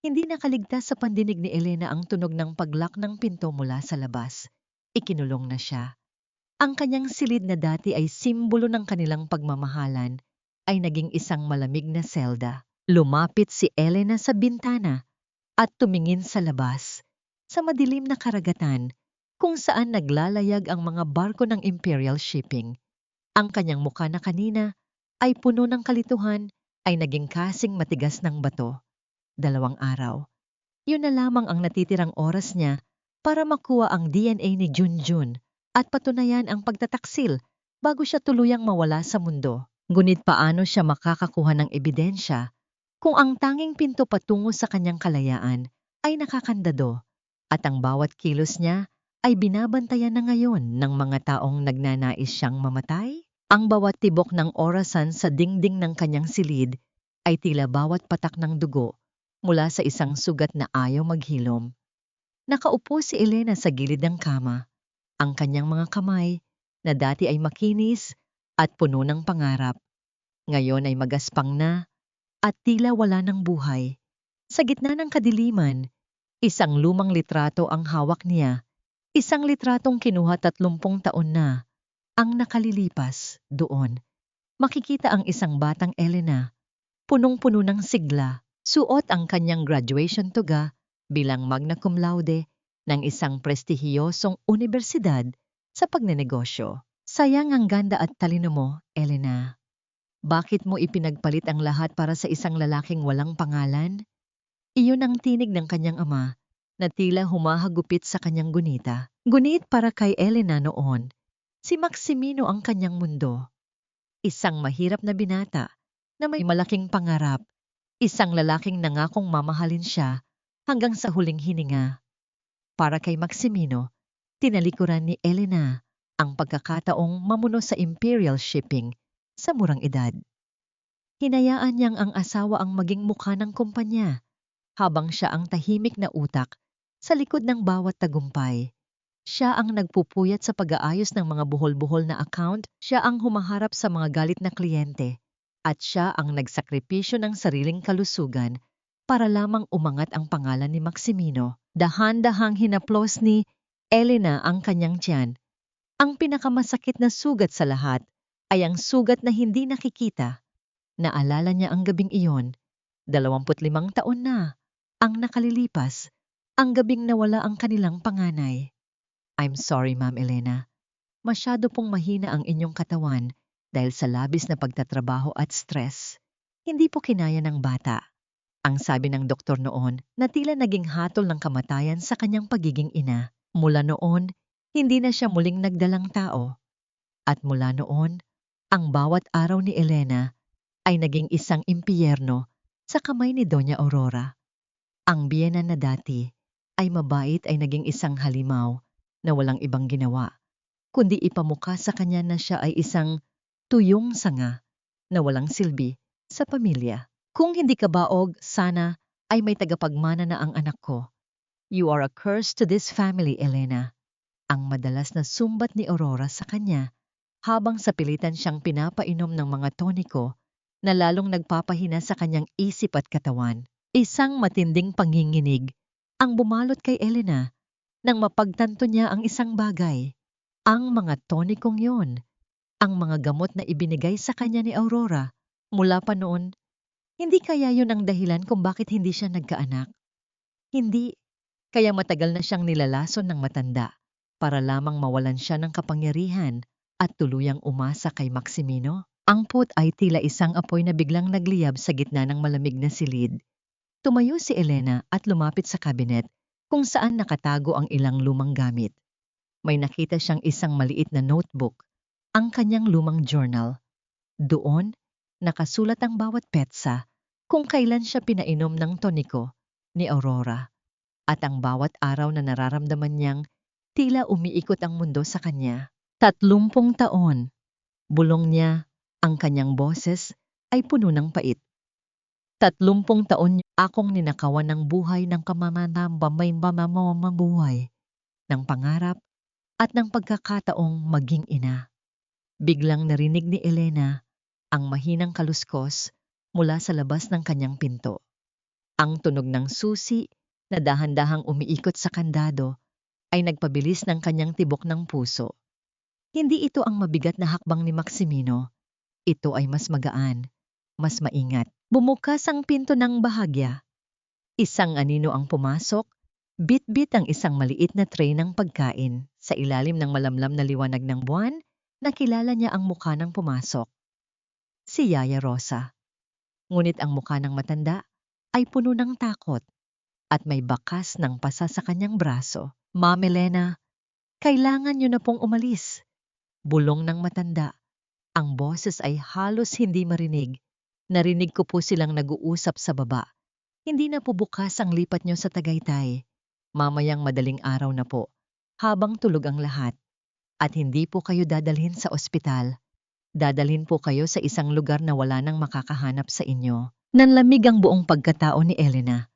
Hindi nakaligtas sa pandinig ni Elena ang tunog ng paglock ng pinto mula sa labas. Ikinulong na siya. Ang kanyang silid na dati ay simbolo ng kanilang pagmamahalan ay naging isang malamig na selda. Lumapit si Elena sa bintana at tumingin sa labas, sa madilim na karagatan kung saan naglalayag ang mga barko ng Imperial Shipping. Ang kanyang mukha na kanina ay puno ng kalituhan ay naging kasing matigas ng bato. 2 araw. Yun na lamang ang natitirang oras niya para makuha ang DNA ni Junjun at patunayan ang pagtataksil bago siya tuluyang mawala sa mundo. Ngunit paano siya makakakuha ng ebidensya kung ang tanging pinto patungo sa kanyang kalayaan ay nakakandado at ang bawat kilos niya ay binabantayan na ngayon ng mga taong nagnanais siyang mamatay? Ang bawat tibok ng orasan sa dingding ng kanyang silid ay tila bawat patak ng dugo mula sa isang sugat na ayaw maghilom. Nakaupo si Elena sa gilid ng kama. Ang kanyang mga kamay, na dati ay makinis at puno ng pangarap, ngayon ay magaspang na at tila wala ng buhay. Sa gitna ng kadiliman, isang lumang litrato ang hawak niya. Isang litratong kinuha 30 taon na ang nakalilipas doon. Makikita ang isang batang Elena, punong-puno ng sigla, suot ang kanyang graduation toga bilang magna cum laude ng isang prestihiyosong universidad sa pagnenegosyo. "Sayang ang ganda at talino mo, Elena. Bakit mo ipinagpalit ang lahat para sa isang lalaking walang pangalan?" Iyon ang tinig ng kanyang ama na tila humahagupit sa kanyang gunita. Gunit para kay Elena noon, si Maximino ang kanyang mundo. Isang mahirap na binata na may malaking pangarap. Isang lalaking nangakong mamahalin siya hanggang sa huling hininga. Para kay Maximino, tinalikuran ni Elena ang pagkakataong mamuno sa Imperial Shipping sa murang edad. Hinayaan niyang ang asawa ang maging mukha ng kumpanya habang siya ang tahimik na utak sa likod ng bawat tagumpay. Siya ang nagpupuyat sa pag-aayos ng mga buhol-buhol na account, siya ang humaharap sa mga galit na kliyente, at siya ang nagsakripisyo ng sariling kalusugan para lamang umangat ang pangalan ni Maximino. Dahan-dahang hinaplos ni Elena ang kanyang tiyan. Ang pinakamasakit na sugat sa lahat ay ang sugat na hindi nakikita. Naalala niya ang gabing iyon. 25 taon na ang nakalilipas, ang gabing nawala ang kanilang panganay. "I'm sorry, Ma'am Elena. Masyado pong mahina ang inyong katawan Dahil sa labis na pagtatrabaho at stress, hindi po kinaya ng bata. Ang sabi ng doktor noon na tila naging hatol ng kamatayan sa kanyang pagiging ina. Mula noon, hindi na siya muling nagdalang tao. At mula noon, ang bawat araw ni Elena ay naging isang impyerno sa kamay ni Doña Aurora. Ang biyena na dati ay mabait ay naging isang halimaw na walang ibang ginawa, kundi ipamukha sa kanya na siya ay isang tuyong sanga na walang silbi sa pamilya. Kung hindi ka baog, sana ay may tagapagmana na ang anak ko. You are a curse to this family, Elena. Ang madalas na sumbat ni Aurora sa kanya habang sa pilitan siyang pinapainom ng mga toniko na lalong nagpapahina sa kanyang isip at katawan. Isang matinding panginginig ang bumalot kay Elena nang mapagtanto niya ang isang bagay. Ang mga tonikong yon, ang mga gamot na ibinigay sa kanya ni Aurora mula pa noon, hindi kaya yun ang dahilan kung bakit hindi siya nagkaanak? Hindi, kaya matagal na siyang nilalason ng matanda para lamang mawalan siya ng kapangyarihan at tuluyang umasa kay Maximino. Ang pot ay tila isang apoy na biglang nagliyab sa gitna ng malamig na silid. Tumayo si Elena at lumapit sa kabinet kung saan nakatago ang ilang lumang gamit. May nakita siyang isang maliit na notebook, ang kanyang lumang journal. Doon, nakasulat ang bawat petsa kung kailan siya pinainom ng toniko ni Aurora at ang bawat araw na nararamdaman niyang tila umiikot ang mundo sa kanya. 30 taon. Bulong niya, ang kanyang boses ay puno ng pait. 30 taon akong ninakawan ng buhay ng mabuhay, ng pangarap at ng pagkakataong maging ina. Biglang narinig ni Elena ang mahinang kaluskos mula sa labas ng kanyang pinto. Ang tunog ng susi na dahan-dahang umiikot sa kandado ay nagpabilis ng kanyang tibok ng puso. Hindi ito ang mabigat na hakbang ni Maximino. Ito ay mas magaan, mas maingat. Bumukas ang pinto ng bahagya. Isang anino ang pumasok, bit-bit ang isang maliit na tray ng pagkain. Sa ilalim ng malamlam na liwanag ng buwan, nakilala niya ang mukha ng pumasok. Si Yaya Rosa. Ngunit ang mukha ng matanda ay puno ng takot at may bakas ng pasa sa kanyang braso. Ma'am Elena, kailangan niyo na pong umalis. Bulong ng matanda. Ang boses ay halos hindi marinig. Narinig ko po silang nag-uusap sa baba. Hindi na po bukas ang lipat niyo sa Tagaytay. Mamayang madaling araw na po, habang tulog ang lahat. At hindi po kayo dadalhin sa ospital. Dadalhin po kayo sa isang lugar na wala nang makakahanap sa inyo. Nanlamig ang buong pagkatao ni Elena.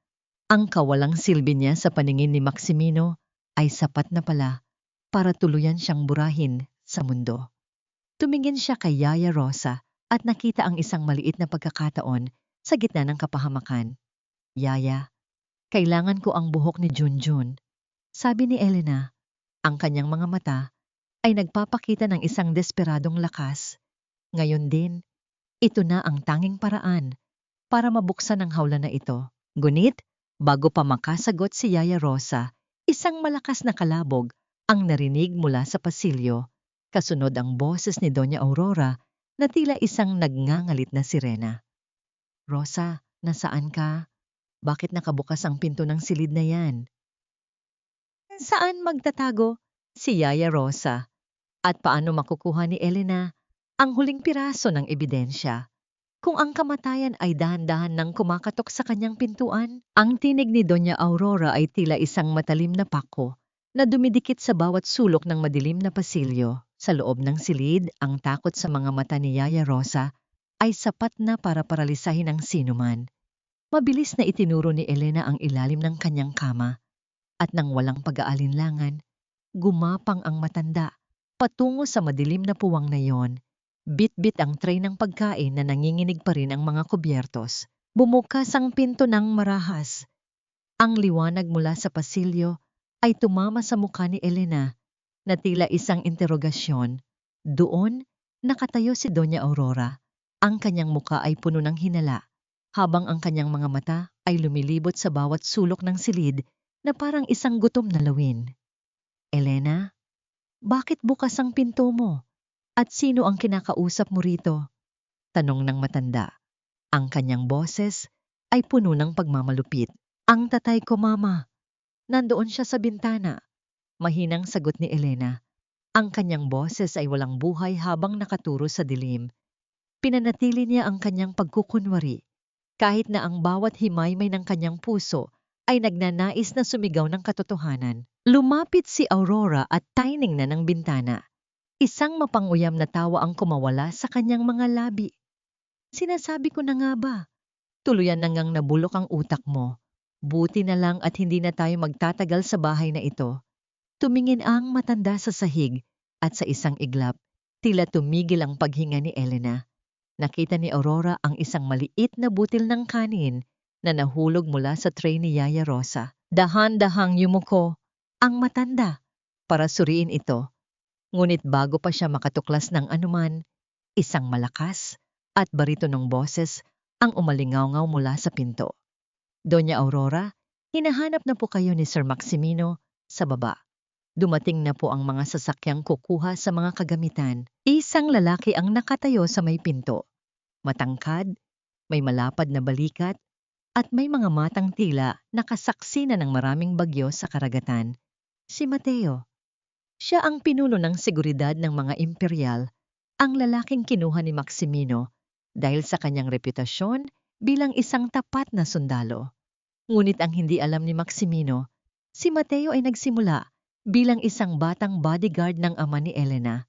Ang kawalang silbi niya sa paningin ni Maximino ay sapat na pala para tuluyan siyang burahin sa mundo. Tumingin siya kay Yaya Rosa at nakita ang isang maliit na pagkakataon sa gitna ng kapahamakan. Yaya, kailangan ko ang buhok ni Junjun. Sabi ni Elena, ang kanyang mga mata ay nagpapakita ng isang desperadong lakas. Ngayon din, ito na ang tanging paraan para mabuksan ang hawla na ito. Ngunit, bago pa makasagot si Yaya Rosa, isang malakas na kalabog ang narinig mula sa pasilyo. Kasunod ang boses ni Doña Aurora na tila isang nagngangalit na sirena. Rosa, nasaan ka? Bakit nakabukas ang pinto ng silid na yan? Saan magtatago? Si Yaya Rosa. At paano makukuha ni Elena ang huling piraso ng ebidensya? Kung ang kamatayan ay dahan-dahan nang kumakatok sa kanyang pintuan, ang tinig ni Doña Aurora ay tila isang matalim na pako na dumidikit sa bawat sulok ng madilim na pasilyo. Sa loob ng silid, ang takot sa mga mata ni Yaya Rosa ay sapat na para paralisahin ang sinuman. Mabilis na itinuro ni Elena ang ilalim ng kanyang kama at nang walang pag-aalinlangan, gumapang ang matanda patungo sa madilim na puwang na yon. Bit-bit ang tray ng pagkain na nanginginig pa rin ang mga kubyertos. Bumukas ang pinto ng marahas. Ang liwanag mula sa pasilyo ay tumama sa mukha ni Elena na tila isang interogasyon. Doon, nakatayo si Doña Aurora. Ang kanyang mukha ay puno ng hinala, habang ang kanyang mga mata ay lumilibot sa bawat sulok ng silid na parang isang gutom na lawin. Elena, bakit bukas ang pinto mo? At sino ang kinakausap mo rito? Tanong ng matanda. Ang kanyang boses ay puno ng pagmamalupit. Ang tatay ko, mama. Nandoon siya sa bintana. Mahinang sagot ni Elena. Ang kanyang boses ay walang buhay habang nakaturo sa dilim. Pinanatili niya ang kanyang pagkukunwari. Kahit na ang bawat himay-may ng kanyang puso ay nagnanais na sumigaw ng katotohanan. Lumapit si Aurora at tining na ng bintana. Isang mapanguyam na tawa ang kumawala sa kanyang mga labi. Sinasabi ko na nga ba? Tuluyan na ngang nabulok ang utak mo. Buti na lang at hindi na tayo magtatagal sa bahay na ito. Tumingin ang matanda sa sahig at sa isang iglap, tila tumigil ang paghinga ni Elena. Nakita ni Aurora ang isang maliit na butil ng kanin na nahulog mula sa tray ni Yaya Rosa. Dahan-dahang yumuko ang matanda para suriin ito. Ngunit bago pa siya makatuklas ng anuman, isang malakas at baritonong boses ang umalingaw mula sa pinto. Doña Aurora, hinahanap na po kayo ni Sir Maximino sa baba. Dumating na po ang mga sasakyang kukuha sa mga kagamitan. Isang lalaki ang nakatayo sa may pinto. Matangkad, may malapad na balikat, at may mga matang tila nakasaksi na ng maraming bagyo sa karagatan. Si Mateo. Siya ang pinuno ng seguridad ng mga imperial, ang lalaking kinuha ni Maximino dahil sa kanyang reputasyon bilang isang tapat na sundalo. Ngunit ang hindi alam ni Maximino, si Mateo ay nagsimula bilang isang batang bodyguard ng ama ni Elena,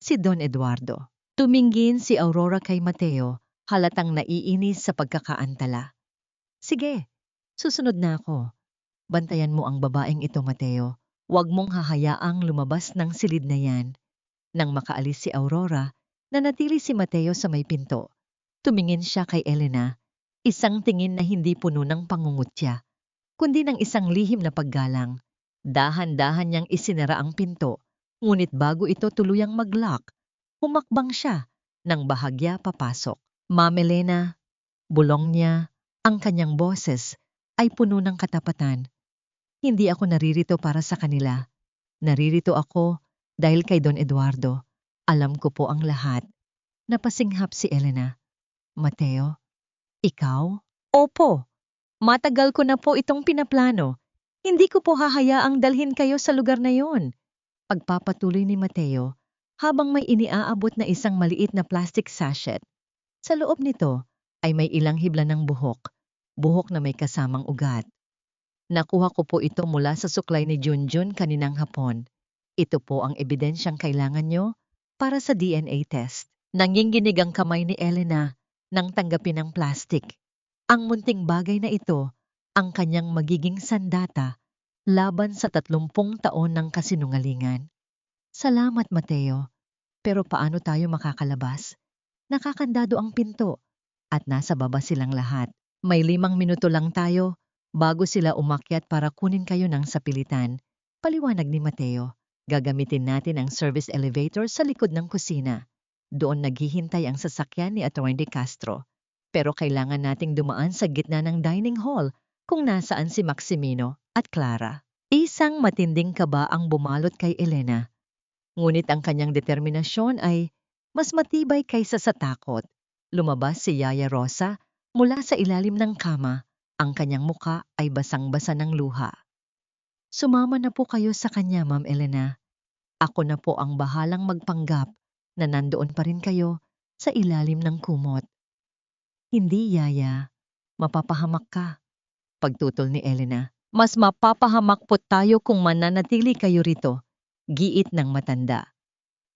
si Don Eduardo. Tumingin si Aurora kay Mateo, halatang naiinis sa pagkakaantala. Sige, susunod na ako. Bantayan mo ang babaeng ito, Mateo. Huwag mong hahayaang lumabas ng silid na yan. Nang makaalis si Aurora, nanatili si Mateo sa may pinto. Tumingin siya kay Elena, isang tingin na hindi puno ng pangungutya, kundi ng isang lihim na paggalang. Dahan-dahan niyang isinara ang pinto, ngunit bago ito tuluyang mag-lock, humakbang siya nang bahagya papasok. Ma'am Elena, bulong niya, ang kanyang boses ay puno ng katapatan. Hindi ako naririto para sa kanila. Naririto ako dahil kay Don Eduardo. Alam ko po ang lahat. Napasinghap si Elena. Mateo, ikaw? Opo, matagal ko na po itong pinaplano. Hindi ko po hahayaang dalhin kayo sa lugar na yon. Pagpapatuloy ni Mateo habang may iniaabot na isang maliit na plastic sachet. Sa loob nito ay may ilang hibla ng buhok na may kasamang ugat. Nakuha ko po ito mula sa suklay ni Junjun kaninang hapon. Ito po ang ebidensyang kailangan nyo para sa DNA test. Nanginginig ang kamay ni Elena nang tanggapin ang plastic. Ang munting bagay na ito ang kanyang magiging sandata laban sa 30 taon ng kasinungalingan. Salamat, Mateo. Pero paano tayo makakalabas? Nakakandado ang pinto at nasa baba silang lahat. May 5 minuto lang tayo bago sila umakyat para kunin kayo ng sapilitan. Paliwanag ni Mateo. Gagamitin natin ang service elevator sa likod ng kusina. Doon naghihintay ang sasakyan ni Atty. Castro. Pero kailangan nating dumaan sa gitna ng dining hall kung nasaan si Maximino at Clara. Isang matinding kaba ang bumalot kay Elena. Ngunit ang kanyang determinasyon ay mas matibay kaysa sa takot. Lumabas si Yaya Rosa mula sa ilalim ng kama. Ang kanyang muka ay basang-basa ng luha. Sumama na po kayo sa kanya, Ma'am Elena. Ako na po ang bahalang magpanggap na nandoon pa rin kayo sa ilalim ng kumot. Hindi, Yaya. Mapapahamak ka. Pagtutol ni Elena. Mas mapapahamak po tayo kung mananatili kayo rito. Giit ng matanda.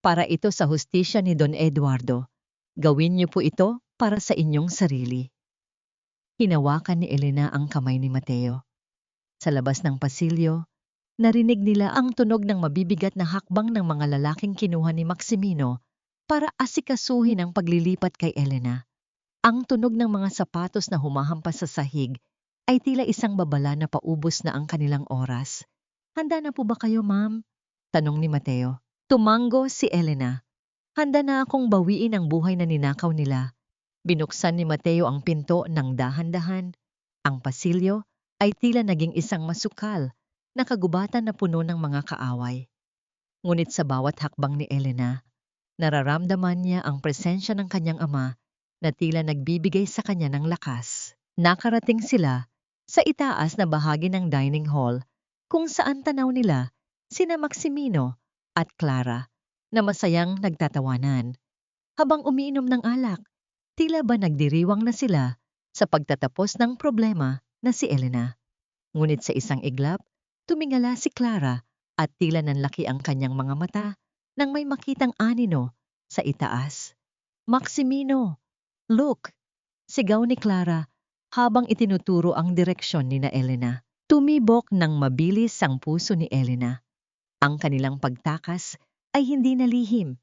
Para ito sa hustisya ni Don Eduardo. Gawin niyo po ito para sa inyong sarili. Hinawakan ni Elena ang kamay ni Mateo. Sa labas ng pasilyo, narinig nila ang tunog ng mabibigat na hakbang ng mga lalaking kinuha ni Maximino para asikasuhin ang paglilipat kay Elena. Ang tunog ng mga sapatos na humahampas sa sahig ay tila isang babala na paubos na ang kanilang oras. Handa na po ba kayo, ma'am? Tanong ni Mateo. Tumango si Elena. Handa na akong bawiin ang buhay na ninakaw nila. Binuksan ni Mateo ang pinto ng dahan-dahan. Ang pasilyo ay tila naging isang masukal na kagubatan na puno ng mga kaaway. Ngunit sa bawat hakbang ni Elena, Nararamdaman niya ang presensya ng kanyang ama na tila nagbibigay sa kanya ng lakas. Nakarating sila sa itaas na bahagi ng dining hall kung saan tanaw nila sina Maximino at Clara na masayang nagtatawanan. Habang umiinom ng alak, tila ba nagdiriwang na sila sa pagtatapos ng problema na si Elena. Ngunit sa isang iglap, tumingala si Clara at tila nanlaki ang kanyang mga mata nang may makitang anino sa itaas. Maximino, look! Sigaw ni Clara habang itinuturo ang direksyon ni na Elena. Tumibok ng mabilis ang puso ni Elena. Ang kanilang pagtakas ay hindi nalihim.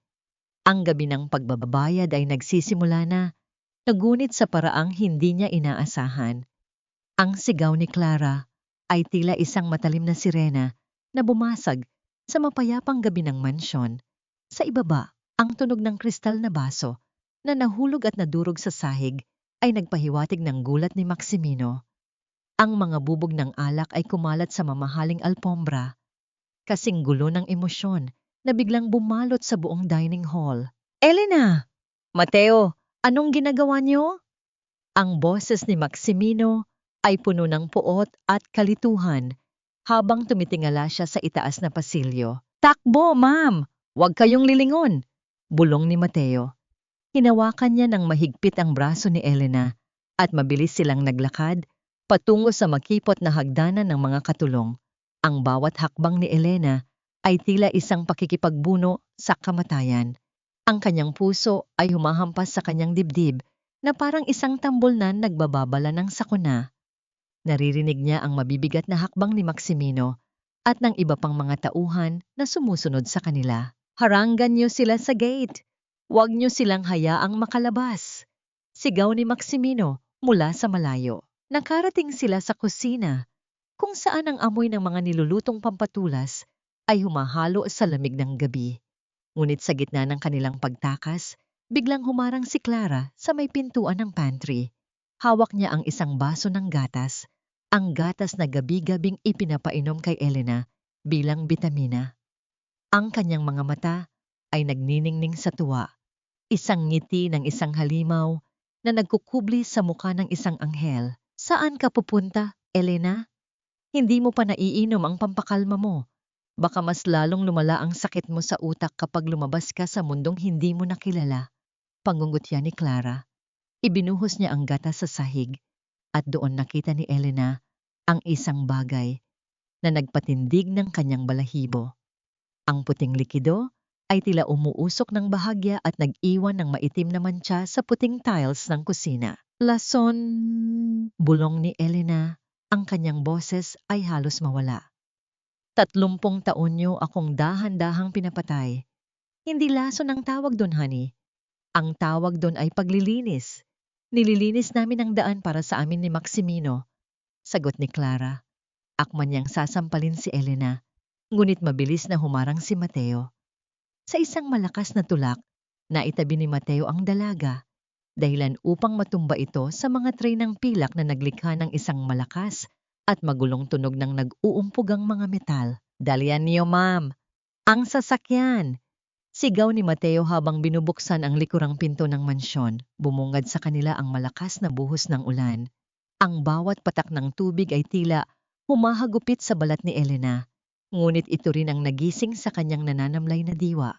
Ang gabi ng pagbabayad ay nagsisimula na, nagunit sa paraang hindi niya inaasahan. Ang sigaw ni Clara ay tila isang matalim na sirena na bumasag sa mapayapang gabi ng mansyon. Sa ibaba, ang tunog ng kristal na baso na nahulog at nadurog sa sahig ay nagpahiwatig ng gulat ni Maximino. Ang mga bubog ng alak ay kumalat sa mamahaling alpombra. Kasing gulo ng emosyon na biglang bumalot sa buong dining hall. Elena! Mateo, anong ginagawa niyo? Ang boses ni Maximino ay puno ng puot at kalituhan habang tumitingala siya sa itaas na pasilyo. Takbo, ma'am! Huwag kayong lilingon! Bulong ni Mateo. Hinawakan niya ng mahigpit ang braso ni Elena at mabilis silang naglakad patungo sa makipot na hagdanan ng mga katulong. Ang bawat hakbang ni Elena ay tila isang pakikipagbuno sa kamatayan. Ang kanyang puso ay humahampas sa kanyang dibdib na parang isang tambol na nagbababala ng sakuna. Naririnig niya ang mabibigat na hakbang ni Maximino at ng iba pang mga tauhan na sumusunod sa kanila. Harangan niyo sila sa gate! Huwag niyo silang hayaang makalabas! Sigaw ni Maximino mula sa malayo. Nakarating sila sa kusina, kung saan ang amoy ng mga nilulutong pampatulas ay humahalo sa lamig ng gabi. Ngunit sa gitna ng kanilang pagtakas, biglang humarang si Clara sa may pintuan ng pantry. Hawak niya ang isang baso ng gatas, ang gatas na gabi-gabing ipinapainom kay Elena bilang bitamina. Ang kanyang mga mata ay nagniningning sa tuwa, isang ngiti ng isang halimaw na nagkukubli sa mukha ng isang anghel. Saan ka pupunta, Elena? Hindi mo pa naiinom ang pampakalma mo. Baka mas lalong lumala ang sakit mo sa utak kapag lumabas ka sa mundong hindi mo nakilala. Pangungutya ni Clara. Ibinuhos niya ang gatas sa sahig at doon nakita ni Elena ang isang bagay na nagpatindig ng kanyang balahibo. Ang puting likido ay tila umuusok ng bahagya at nag-iwan ng maitim na mantsa sa puting tiles ng kusina. Lason! Bulong ni Elena, ang kanyang boses ay halos mawala. 30 taon niyo akong dahan-dahang pinapatay. Hindi lason ang tawag doon, honey. Ang tawag doon ay paglilinis. Nililinis namin ang daan para sa amin ni Maximino. Sagot ni Clara. Akman niyang sasampalin si Elena, ngunit mabilis na humarang si Mateo. Sa isang malakas na tulak, naitabi ni Mateo ang dalaga, dahilan upang matumba ito sa mga tray ng pilak na naglikha ng isang malakas at magulong tunog ng nag-uumpugang mga metal. Dalian niyo, ma'am! Ang sasakyan! Sigaw ni Mateo habang binubuksan ang likurang pinto ng mansyon. Bumungad sa kanila ang malakas na buhos ng ulan. Ang bawat patak ng tubig ay tila humahagupit sa balat ni Elena, ngunit ito rin ang nagising sa kanyang nananamlay na diwa.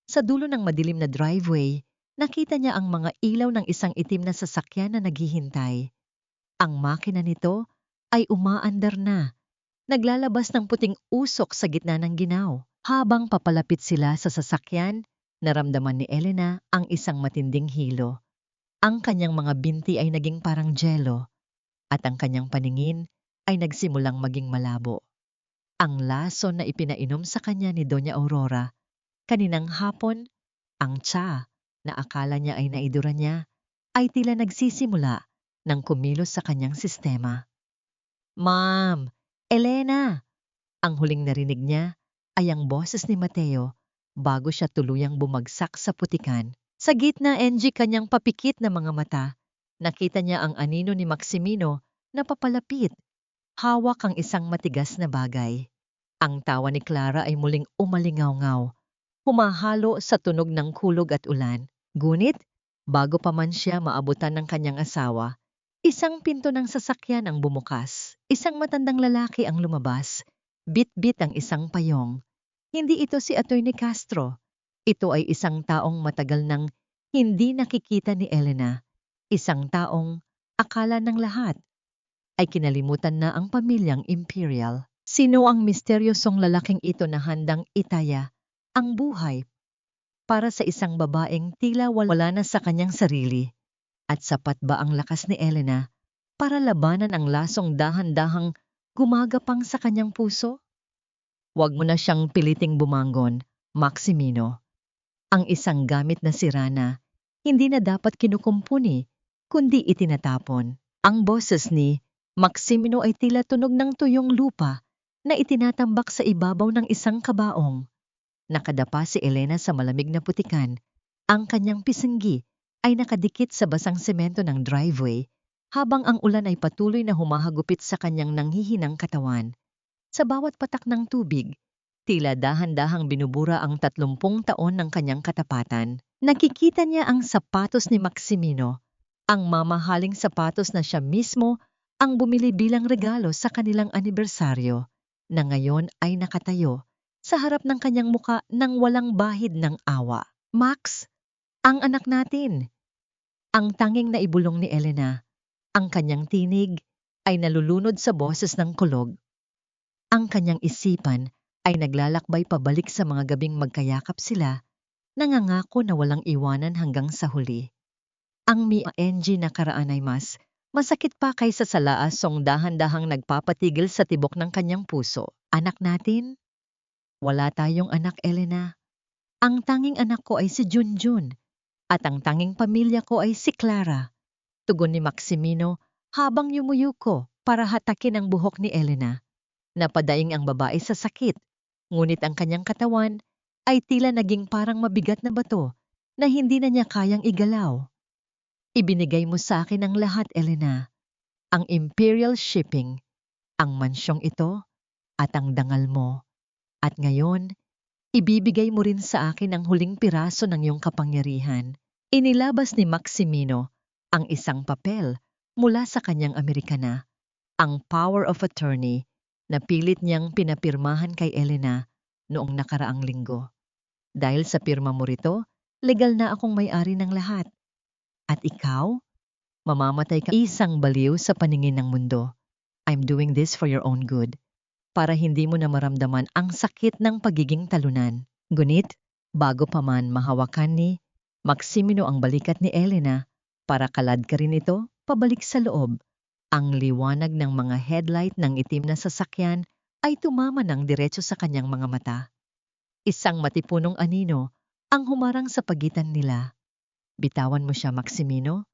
Sa dulo ng madilim na driveway, nakita niya ang mga ilaw ng isang itim na sasakyan na naghihintay. Ang makina nito ay umaandar na, naglalabas ng puting usok sa gitna ng ginaw. Habang papalapit sila sa sasakyan, naramdaman ni Elena ang isang matinding hilo. Ang kanyang mga binti ay naging parang jelo, at ang kanyang paningin ay nagsimulang maging malabo. Ang lason na ipinainom sa kanya ni Doña Aurora kaninang hapon, ang tsa na akala niya ay naidura niya, ay tila nagsisimula ng kumilos sa kanyang sistema. Ma'am! Elena! Ang huling narinig niya ay ang boses ni Mateo bago siya tuluyang bumagsak sa putikan. Sa gitna kanyang papikit na mga mata, nakita niya ang anino ni Maximino na papalapit. Hawak ang isang matigas na bagay. Ang tawa ni Clara ay muling umalingaw-ngaw humahalo sa tunog ng kulog at ulan. Ngunit, bago pa man siya maabutan ng kanyang asawa, isang pinto ng sasakyan ang bumukas. Isang matandang lalaki ang lumabas. Bit-bit ang isang payong. Hindi ito si Attorney Castro. Ito ay isang taong matagal nang hindi nakikita ni Elena. Isang taong akala ng lahat ay kinalimutan na ang pamilyang Imperial. Sino ang misteryosong lalaking ito na handang itaya ang buhay para sa isang babaeng tila wala na sa kanyang sarili? At sapat ba ang lakas ni Elena para labanan ang lasong dahan-dahang gumagapang sa kanyang puso? Huwag mo na siyang piliting bumangon, Maximino. Ang isang gamit na sirana, hindi na dapat kinukumpuni, kundi itinatapon. Ang boses ni Maximino ay tila tunog ng tuyong lupa na itinatambak sa ibabaw ng isang kabaong. Nakadapa si Elena sa malamig na putikan. Ang kanyang pisinggi ay nakadikit sa basang semento ng driveway habang ang ulan ay patuloy na humahagupit sa kanyang nanghihinang katawan. Sa bawat patak ng tubig, tila dahan-dahang binubura ang 30 taon ng kanyang katapatan. Nakikita niya ang sapatos ni Maximino, ang mamahaling sapatos na siya mismo ang bumili bilang regalo sa kanilang anibersaryo, na ngayon ay nakatayo sa harap ng kanyang muka nang walang bahid ng awa. Max, ang anak natin. Ang tanging naibulong ni Elena, ang kanyang tinig ay nalulunod sa boses ng kulog. Ang kanyang isipan ay naglalakbay pabalik sa mga gabing magkayakap sila, nangangako na walang iwanan hanggang sa huli. Ang mi-NG na karaan ay mas masakit pa kaysa sa laasong dahan-dahang nagpapatigil sa tibok ng kanyang puso. Anak natin? Wala tayong anak, Elena. Ang tanging anak ko ay si Junjun at ang tanging pamilya ko ay si Clara. Tugon ni Maximino habang yumuyuko para hatakin ang buhok ni Elena. Napadaing ang babae sa sakit, ngunit ang kanyang katawan ay tila naging parang mabigat na bato na hindi na niya kayang igalaw. Ibinigay mo sa akin ang lahat, Elena. Ang Imperial Shipping, ang mansyong ito, at ang dangal mo. At ngayon, ibibigay mo rin sa akin ang huling piraso ng iyong kapangyarihan. Inilabas ni Maximino ang isang papel mula sa kanyang Amerikana, ang Power of Attorney na pilit niyang pinapirmahan kay Elena noong nakaraang linggo. Dahil sa pirma mo rito, legal na akong may-ari ng lahat. At ikaw, mamamatay ka isang baliw sa paningin ng mundo. I'm doing this for your own good, para hindi mo na maramdaman ang sakit ng pagiging talunan. Ngunit, bago pa man mahawakan ni Maximino ang balikat ni Elena, para kalad ka rin ito pabalik sa loob. Ang liwanag ng mga headlight ng itim na sasakyan ay tumama ng diretso sa kanyang mga mata. Isang matipunong anino ang humarang sa pagitan nila. Bitawan mo siya, Maximino.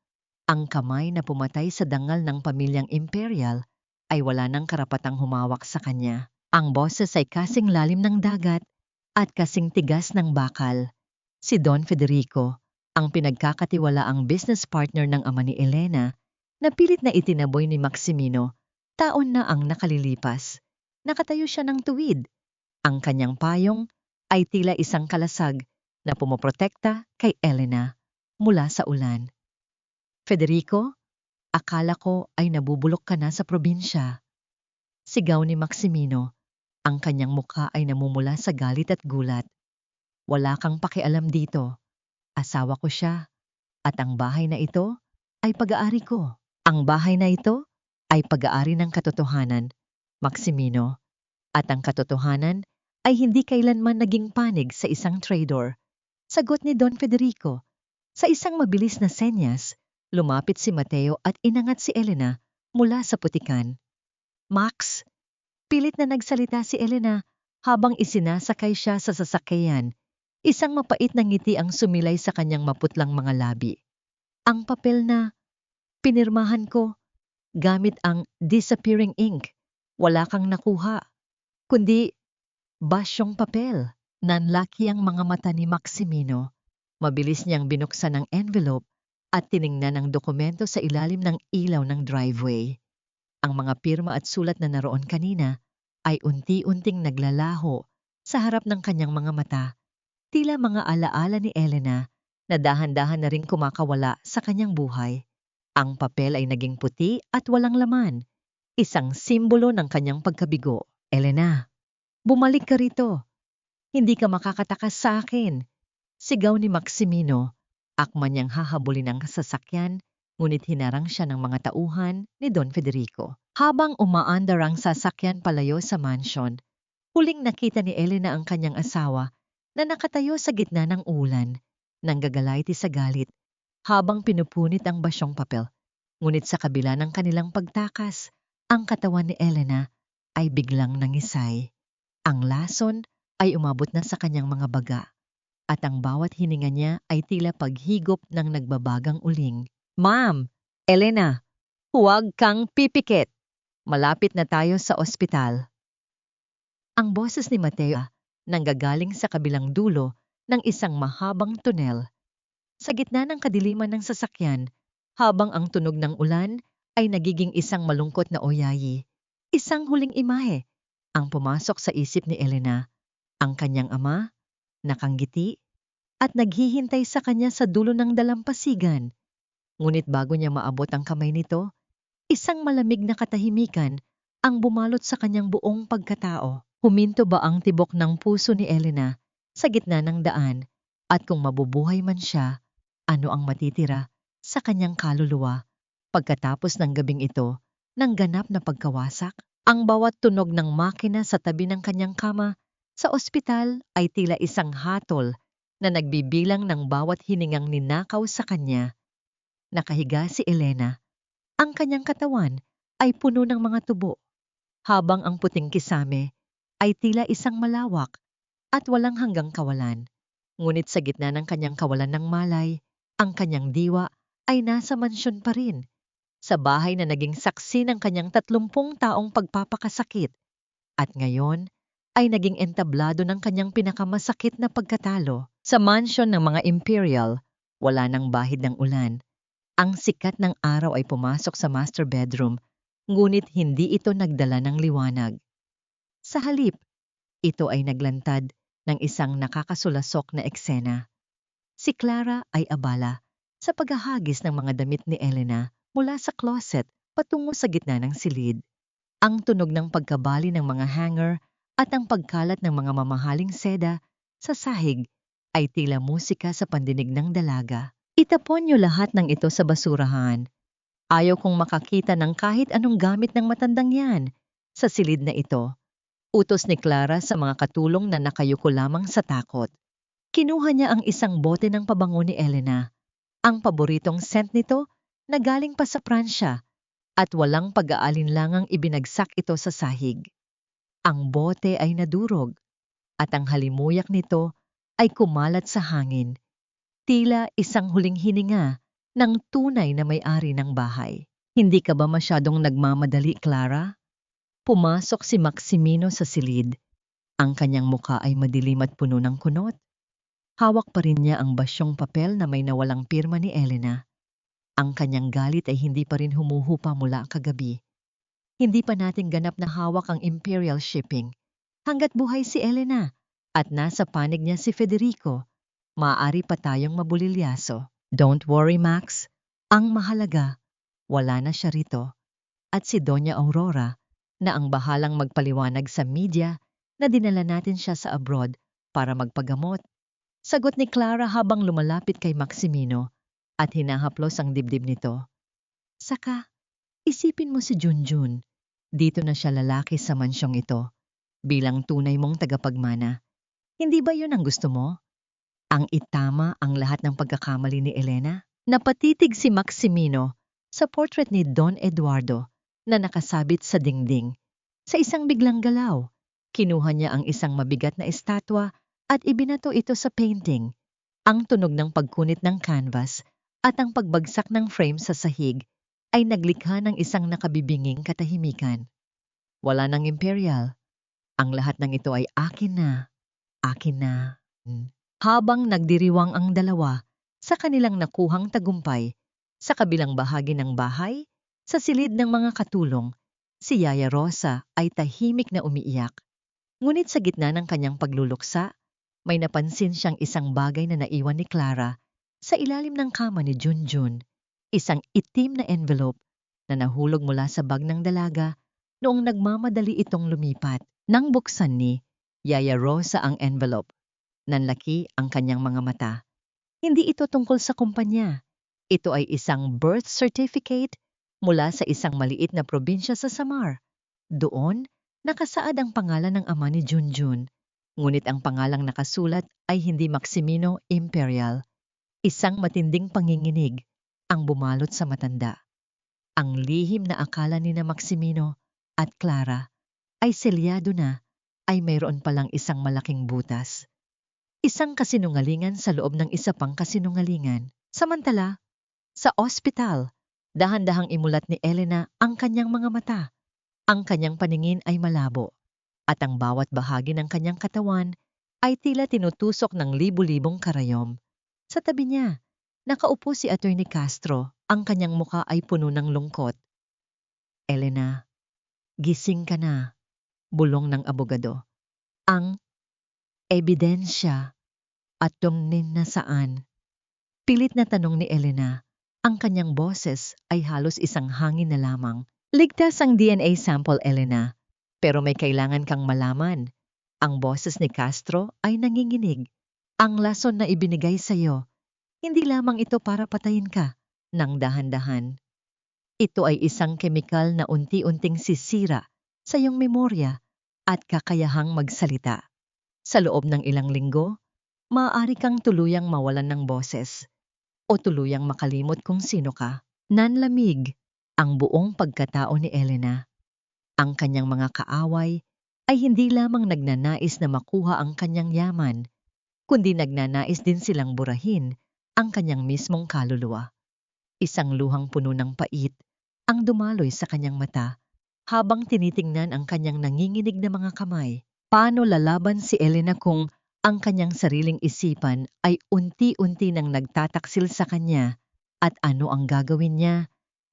Ang kamay na pumatay sa dangal ng pamilyang Imperial ay wala nang karapatang humawak sa kanya. Ang boses ay kasing lalim ng dagat at kasing tigas ng bakal. Si Don Federico, ang pinagkakatiwalaang business partner ng ama ni Elena, na pilit na itinaboy ni Maximino, taon na ang nakalilipas. Nakatayo siya ng tuwid. Ang kanyang payong ay tila isang kalasag na pumoprotekta kay Elena mula sa ulan. Federico, akala ko ay nabubulok ka na sa probinsya. Sigaw ni Maximino, ang kanyang mukha ay namumula sa galit at gulat. Wala kang pakialam dito. Asawa ko siya, at ang bahay na ito ay pag-aari ko. Ang bahay na ito ay pag-aari ng katotohanan, Maximino, at ang katotohanan ay hindi kailanman naging panig sa isang traitor. Sagot ni Don Federico. Sa isang mabilis na senyas, lumapit si Mateo at inangat si Elena mula sa putikan. Max, pilit na nagsalita si Elena habang isinasakay siya sa sasakyan. Isang mapait na ngiti ang sumilay sa kanyang maputlang mga labi. Ang papel na pinirmahan ko gamit ang disappearing ink. Wala kang nakuha, kundi basyong papel. Nanlaki ang mga mata ni Maximino. Mabilis niyang binuksan ang envelope at tiningnan ang dokumento sa ilalim ng ilaw ng driveway. Ang mga pirma at sulat na naroon kanina ay unti-unting naglalaho sa harap ng kanyang mga mata. tila mga alaala ni Elena na dahan-dahan na ring kumakawala sa kanyang buhay. Ang papel ay naging puti at walang laman, isang simbolo ng kanyang pagkabigo. Elena, bumalik ka rito. Hindi ka makakatakas sa akin. Sigaw ni Maximino. Akma niyang hahabulin ang sasakyan, ngunit hinarang siya ng mga tauhan ni Don Federico. Habang umaandar ang sasakyan palayo sa mansyon, huling nakita ni Elena ang kanyang asawa na nakatayo sa gitna ng ulan, nanggagalayti sa galit, habang pinupunit ang basyong papel. Ngunit sa kabila ng kanilang pagtakas, ang katawan ni Elena ay biglang nangisay. Ang lason ay umabot na sa kanyang mga baga, at ang bawat hininga niya ay tila paghigop ng nagbabagang uling. Ma'am, Elena, huwag kang pipikit. Malapit na tayo sa ospital. Ang boses ni Mateo nanggagaling sa kabilang dulo ng isang mahabang tunel. Sa gitna ng kadiliman ng sasakyan, habang ang tunog ng ulan ay nagiging isang malungkot na oyayi, isang huling imahe ang pumasok sa isip ni Elena. Ang kanyang ama, nakangiti, at naghihintay sa kanya sa dulo ng dalampasigan. Ngunit bago niya maabot ang kamay nito, isang malamig na katahimikan ang bumalot sa kanyang buong pagkatao. Huminto ba ang tibok ng puso ni Elena sa gitna ng daan, at kung mabubuhay man siya, ano ang matitira sa kanyang kaluluwa pagkatapos ng gabing ito ng ganap na pagkawasak? Ang bawat tunog ng makina sa tabi ng kanyang kama sa ospital ay tila isang hatol na nagbibilang ng bawat hiningang ninakaw sa kanya. Nakahiga si Elena. Ang kanyang katawan ay puno ng mga tubo, habang ang puting kisame ay tila isang malawak at walang hanggang kawalan. Ngunit sa gitna ng kanyang kawalan ng malay, ang kanyang diwa ay nasa mansyon pa rin, sa bahay na naging saksi ng kanyang 30 taong pagpapakasakit, at ngayon ay naging entablado ng kanyang pinakamasakit na pagkatalo. Sa mansyon ng mga Imperial, wala nang bahid ng ulan. Ang sikat ng araw ay pumasok sa master bedroom, ngunit hindi ito nagdala ng liwanag. Sa halip, ito ay naglantad ng isang nakakasulasok na eksena. Si Clara ay abala sa paghahagis ng mga damit ni Elena mula sa closet patungo sa gitna ng silid. Ang tunog ng pagkabali ng mga hanger at ang pagkalat ng mga mamahaling seda sa sahig ay tila musika sa pandinig ng dalaga. Itapon niyo lahat ng ito sa basurahan. Ayaw kong makakita ng kahit anong gamit ng matandang yan sa silid na ito. Utos ni Clara sa mga katulong na nakayuko lamang sa takot. Kinuha niya ang isang bote ng pabango ni Elena, ang paboritong scent nito na galing pa sa Pransya, at walang pag-aalinlangang ibinagsak ito sa sahig. Ang bote ay nadurog, at ang halimuyak nito ay kumalat sa hangin. Tila isang huling hininga ng tunay na may-ari ng bahay. Hindi ka ba masyadong nagmamadali, Clara? Pumasok si Maximino sa silid. Ang kanyang muka ay madilim at puno ng kunot. Hawak pa rin niya ang basyong papel na may nawalang pirma ni Elena. Ang kanyang galit ay hindi pa rin humuhupa mula kagabi. Hindi pa natin ganap na hawak ang Imperial Shipping. Hanggat buhay si Elena at nasa panig niya si Federico, maaari pa tayong mabulilyaso. Don't worry, Max. Ang mahalaga, wala na siya rito. At si Doña Aurora, na ang bahalang magpaliwanag sa media na dinala natin siya sa abroad para magpagamot. Sagot ni Clara habang lumalapit kay Maximino at hinahaplos ang dibdib nito. Saka, isipin mo si Junjun. Dito na siya lalaki sa mansyong ito, bilang tunay mong tagapagmana. Hindi ba yun ang gusto mo? Ang itama ang lahat ng pagkakamali ni Elena? Napatitig si Maximino sa portrait ni Don Eduardo na nakasabit sa dingding. Sa isang biglang galaw, kinuha niya ang isang mabigat na estatwa at ibinato ito sa painting. Ang tunog ng pagkunit ng canvas at ang pagbagsak ng frame sa sahig ay naglikha ng isang nakabibinging katahimikan. Wala nang Imperial. Ang lahat ng ito ay akin na. Akin na. Habang nagdiriwang ang dalawa sa kanilang nakuhang tagumpay, sa kabilang bahagi ng bahay, sa silid ng mga katulong, si Yaya Rosa ay tahimik na umiiyak. Ngunit sa gitna ng kanyang pagluluksa, may napansin siyang isang bagay na naiwan ni Clara sa ilalim ng kama ni Junjun. Isang itim na envelope na nahulog mula sa bag ng dalaga noong nagmamadali itong lumipat. Nang buksan ni Yaya Rosa ang envelope, nanlaki ang kanyang mga mata. Hindi ito tungkol sa kumpanya. Ito ay isang birth certificate mula sa isang maliit na probinsya sa Samar. Doon, nakasaad ang pangalan ng ama ni Junjun. Ngunit ang pangalang nakasulat ay hindi Maximino Imperial. Isang matinding panginginig ang bumalot sa matanda. Ang lihim na akala ni na Maximino at Clara ay selyado na ay mayroon palang isang malaking butas. Isang kasinungalingan sa loob ng isa pang kasinungalingan. Samantala, sa ospital, dahan-dahang imulat ni Elena ang kanyang mga mata. Ang kanyang paningin ay malabo, at ang bawat bahagi ng kanyang katawan ay tila tinutusok ng libu-libong karayom. Sa tabi niya, nakaupo si Attorney Castro, ang kanyang muka ay puno ng lungkot. Elena, gising ka na, bulong ng abogado. Ang ebidensya at tungnin na saan? Pilit na tanong ni Elena. Ang kanyang boses ay halos isang hangin na lamang. Ligtas ang DNA sample, Elena. Pero may kailangan kang malaman. Ang boses ni Castro ay nanginginig. Ang lason na ibinigay sa iyo, hindi lamang ito para patayin ka ng dahan-dahan. Ito ay isang kemikal na unti-unting sisira sa iyong memorya at kakayahang magsalita. Sa loob ng ilang linggo, maaari kang tuluyang mawalan ng boses o tuluyang makalimot kung sino ka. Nanlamig ang buong pagkatao ni Elena. Ang kanyang mga kaaway ay hindi lamang nagnanais na makuha ang kanyang yaman, kundi nagnanais din silang burahin ang kanyang mismong kaluluwa. Isang luhang puno ng pait ang dumaloy sa kanyang mata habang tinitingnan ang kanyang nanginginig na mga kamay. Paano lalaban si Elena kung ang kanyang sariling isipan ay unti-unti nang nagtataksil sa kanya, at ano ang gagawin niya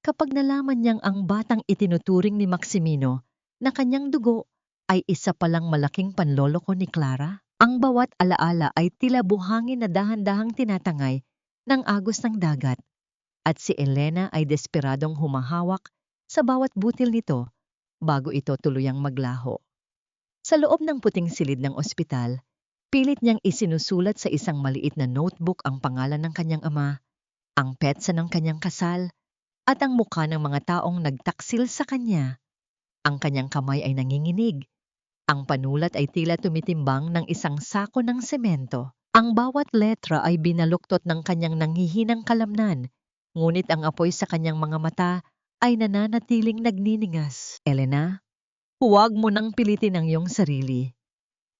kapag nalaman niyang ang batang itinuturing ni Maximino na kanyang dugo ay isa palang malaking panloloko ni Clara? Ang bawat alaala ay tila buhangin na dahan-dahang tinatangay ng agos ng dagat, at si Elena ay desperadong humahawak sa bawat butil nito bago ito tuluyang maglaho. Sa loob ng puting silid ng ospital, pilit niyang isinusulat sa isang maliit na notebook ang pangalan ng kanyang ama, ang petsa ng kanyang kasal, at ang mukha ng mga taong nagtaksil sa kanya. Ang kanyang kamay ay nanginginig. Ang panulat ay tila tumitimbang ng isang sako ng semento. Ang bawat letra ay binaluktot ng kanyang nanghihinang kalamnan, ngunit ang apoy sa kanyang mga mata ay nananatiling nagniningas. Elena, huwag mo nang pilitin ang iyong sarili.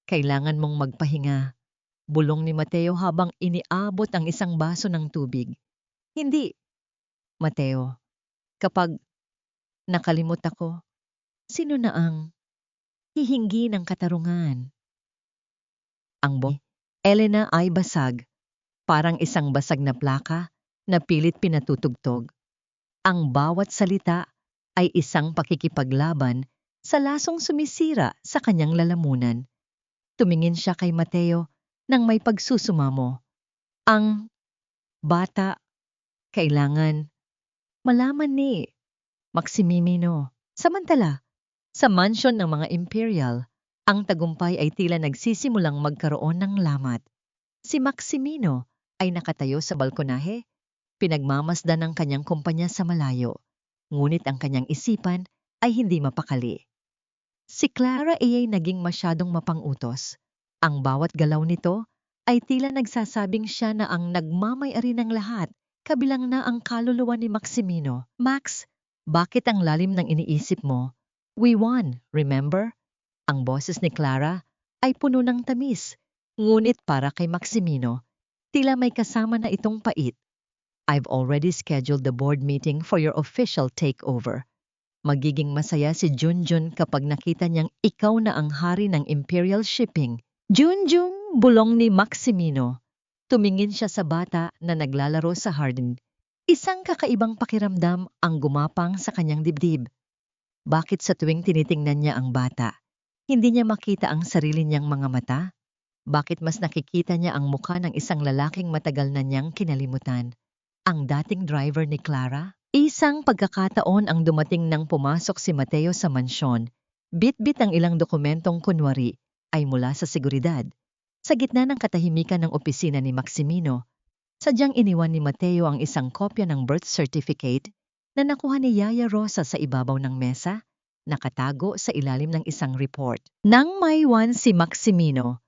Kailangan mong magpahinga, bulong ni Mateo habang iniabot ang isang baso ng tubig. Hindi, Mateo. Kapag nakalimot ako, sino na ang hihingi ng katarungan? Ang Elena ay basag, parang isang basag na plaka na pilit pinatutugtog. Ang bawat salita ay isang pakikipaglaban sa lasong sumisira sa kanyang lalamunan. Tumingin siya kay Mateo nang may pagsusumamo. Ang bata kailangan malaman ni Maximino. Samantala, sa mansyon ng mga Imperial, ang tagumpay ay tila nagsisimulang magkaroon ng lamat. Si Maximino ay nakatayo sa balkonahe, pinagmamasdan ng kanyang kumpanya sa malayo, ngunit ang kanyang isipan ay hindi mapakali. Si Clara ay naging masyadong mapang-utos. Ang bawat galaw nito ay tila nagsasabing siya na ang nagmamay-ari ng lahat, kabilang na ang kaluluwa ni Maximino. Max, bakit ang lalim ng iniisip mo? We won, remember? Ang boses ni Clara ay puno ng tamis, ngunit para kay Maximino, tila may kasama na itong pait. I've already scheduled the board meeting for your official takeover. Magiging masaya si Junjun kapag nakita niyang ikaw na ang hari ng Imperial Shipping. Junjun, bulong ni Maximino. Tumingin siya sa bata na naglalaro sa hardin. Isang kakaibang pakiramdam ang gumapang sa kanyang dibdib. Bakit sa tuwing tinitingnan niya ang bata, hindi niya makita ang sarili niyang mga mata? Bakit mas nakikita niya ang mukha ng isang lalaking matagal na niyang kinalimutan? Ang dating driver ni Clara? Isang pagkakataon ang dumating nang pumasok si Mateo sa mansyon. Bit-bit ang ilang dokumentong kunwari ay mula sa seguridad. Sa gitna ng katahimikan ng opisina ni Maximino, sadyang iniwan ni Mateo ang isang kopya ng birth certificate na nakuha ni Yaya Rosa sa ibabaw ng mesa, nakatago sa ilalim ng isang report. Nang maiwan si Maximino,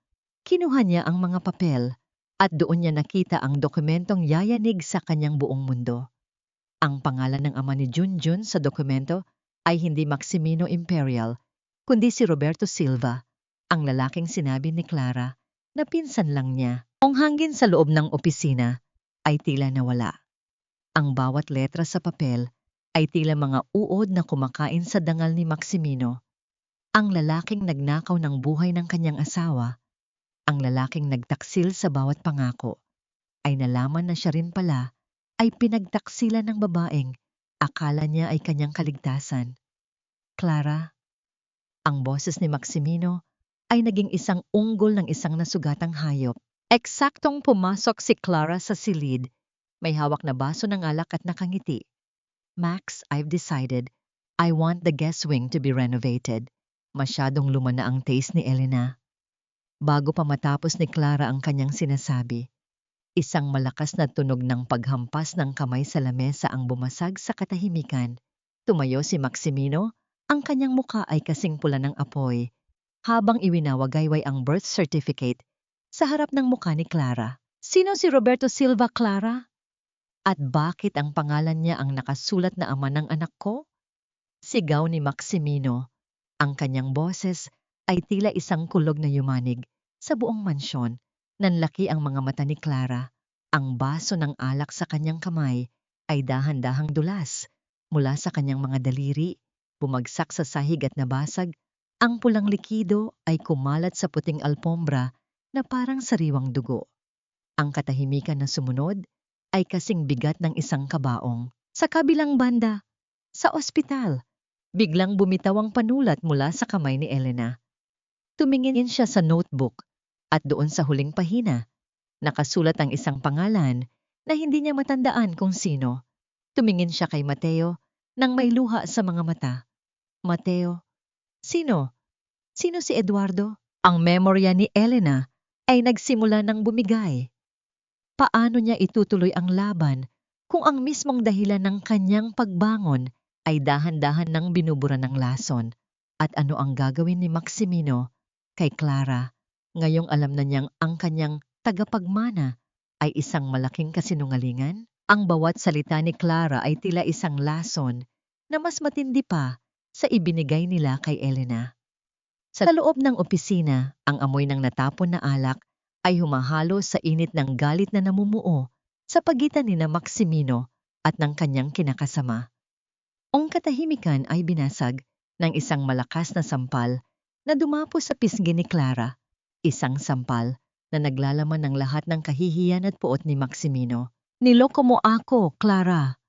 kinuha niya ang mga papel at doon niya nakita ang dokumentong yayanig sa kanyang buong mundo. Ang pangalan ng ama ni Junjun sa dokumento ay hindi Maximino Imperial, kundi si Roberto Silva, ang lalaking sinabi ni Clara na pinsan lang niya. Ang hangin sa loob ng opisina ay tila nawala. Ang bawat letra sa papel ay tila mga uod na kumakain sa dangal ni Maximino. Ang lalaking nagnakaw ng buhay ng kanyang asawa, ang lalaking nagtaksil sa bawat pangako, ay nalaman na siya rin pala ay pinagtaksilan ng babaeng akala niya ay kanyang kaligtasan. Clara, ang boses ni Maximino ay naging isang unggol ng isang nasugatang hayop. Eksaktong pumasok si Clara sa silid, may hawak na baso ng alak at nakangiti. Max, I've decided I want the guest wing to be renovated. Masyadong luma na ang taste ni Elena. Bago pa matapos ni Clara ang kanyang sinasabi, isang malakas na tunog ng paghampas ng kamay sa lamesa ang bumasag sa katahimikan. Tumayo si Maximino, ang kanyang muka ay kasing pula ng apoy, habang iwinawagayway ang birth certificate sa harap ng muka ni Clara. Sino si Roberto Silva, Clara? At bakit ang pangalan niya ang nakasulat na ama ng anak ko? Sigaw ni Maximino. Ang kanyang boses ay tila isang kulog na yumanig sa buong mansyon. Nanlaki ang mga mata ni Clara. Ang baso ng alak sa kanyang kamay ay dahan-dahang dulas. Mula sa kanyang mga daliri, bumagsak sa sahig at nabasag. Ang pulang likido ay kumalat sa puting alpombra na parang sariwang dugo. Ang katahimikan na sumunod ay kasing bigat ng isang kabaong. Sa kabilang banda, sa ospital, biglang bumitaw ang panulat mula sa kamay ni Elena. Tumingin siya sa notebook at doon sa huling pahina, nakasulat ang isang pangalan na hindi niya matandaan kung sino. Tumingin siya kay Mateo nang may luha sa mga mata. Mateo, sino? Sino si Eduardo? Ang memorya ni Elena ay nagsimula ng bumigay. Paano niya itutuloy ang laban kung ang mismong dahilan ng kanyang pagbangon ay dahan-dahan nang binubura ng lason? At ano ang gagawin ni Maximino kay Clara ngayong alam na niyang ang kanyang tagapagmana ay isang malaking kasinungalingan? Ang bawat salita ni Clara ay tila isang lason na mas matindi pa sa ibinigay nila kay Elena. Sa loob ng opisina, ang amoy ng natapon na alak ay humahalo sa init ng galit na namumuo sa pagitan ni na Maximino at ng kanyang kinakasama. Ang katahimikan ay binasag ng isang malakas na sampal na dumapo sa pisngi ni Clara, isang sampal na naglalaman ng lahat ng kahihiyan at puot ni Maximino. Niloko mo ako, Clara.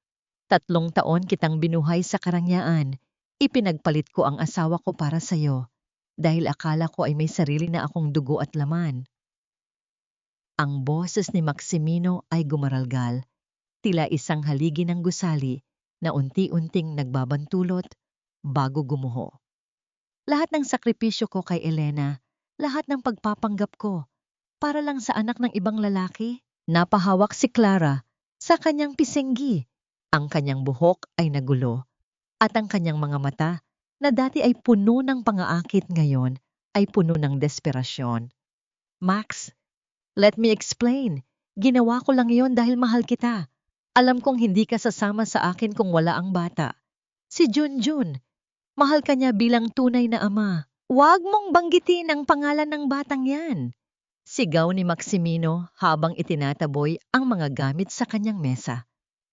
3 taon kitang binuhay sa karangyaan. Ipinagpalit ko ang asawa ko para sa'yo dahil akala ko ay may sarili na akong dugo at laman. Ang boses ni Maximino ay gumaralgal, tila isang haligi ng gusali na unti-unting nagbabantulot bago gumuho. Lahat ng sakripisyo ko kay Elena, lahat ng pagpapanggap ko, para lang sa anak ng ibang lalaki. Napahawak si Clara sa kanyang pisenggi. Ang kanyang buhok ay nagulo at ang kanyang mga mata na dati ay puno ng pangaakit ngayon ay puno ng desperasyon. Max, let me explain. Ginawa ko lang yon dahil mahal kita. Alam kong hindi ka sasama sa akin kung wala ang bata. Si Junjun, mahal ka niya bilang tunay na ama. Huwag mong banggitin ang pangalan ng batang yan. Sigaw ni Maximino habang itinataboy ang mga gamit sa kanyang mesa.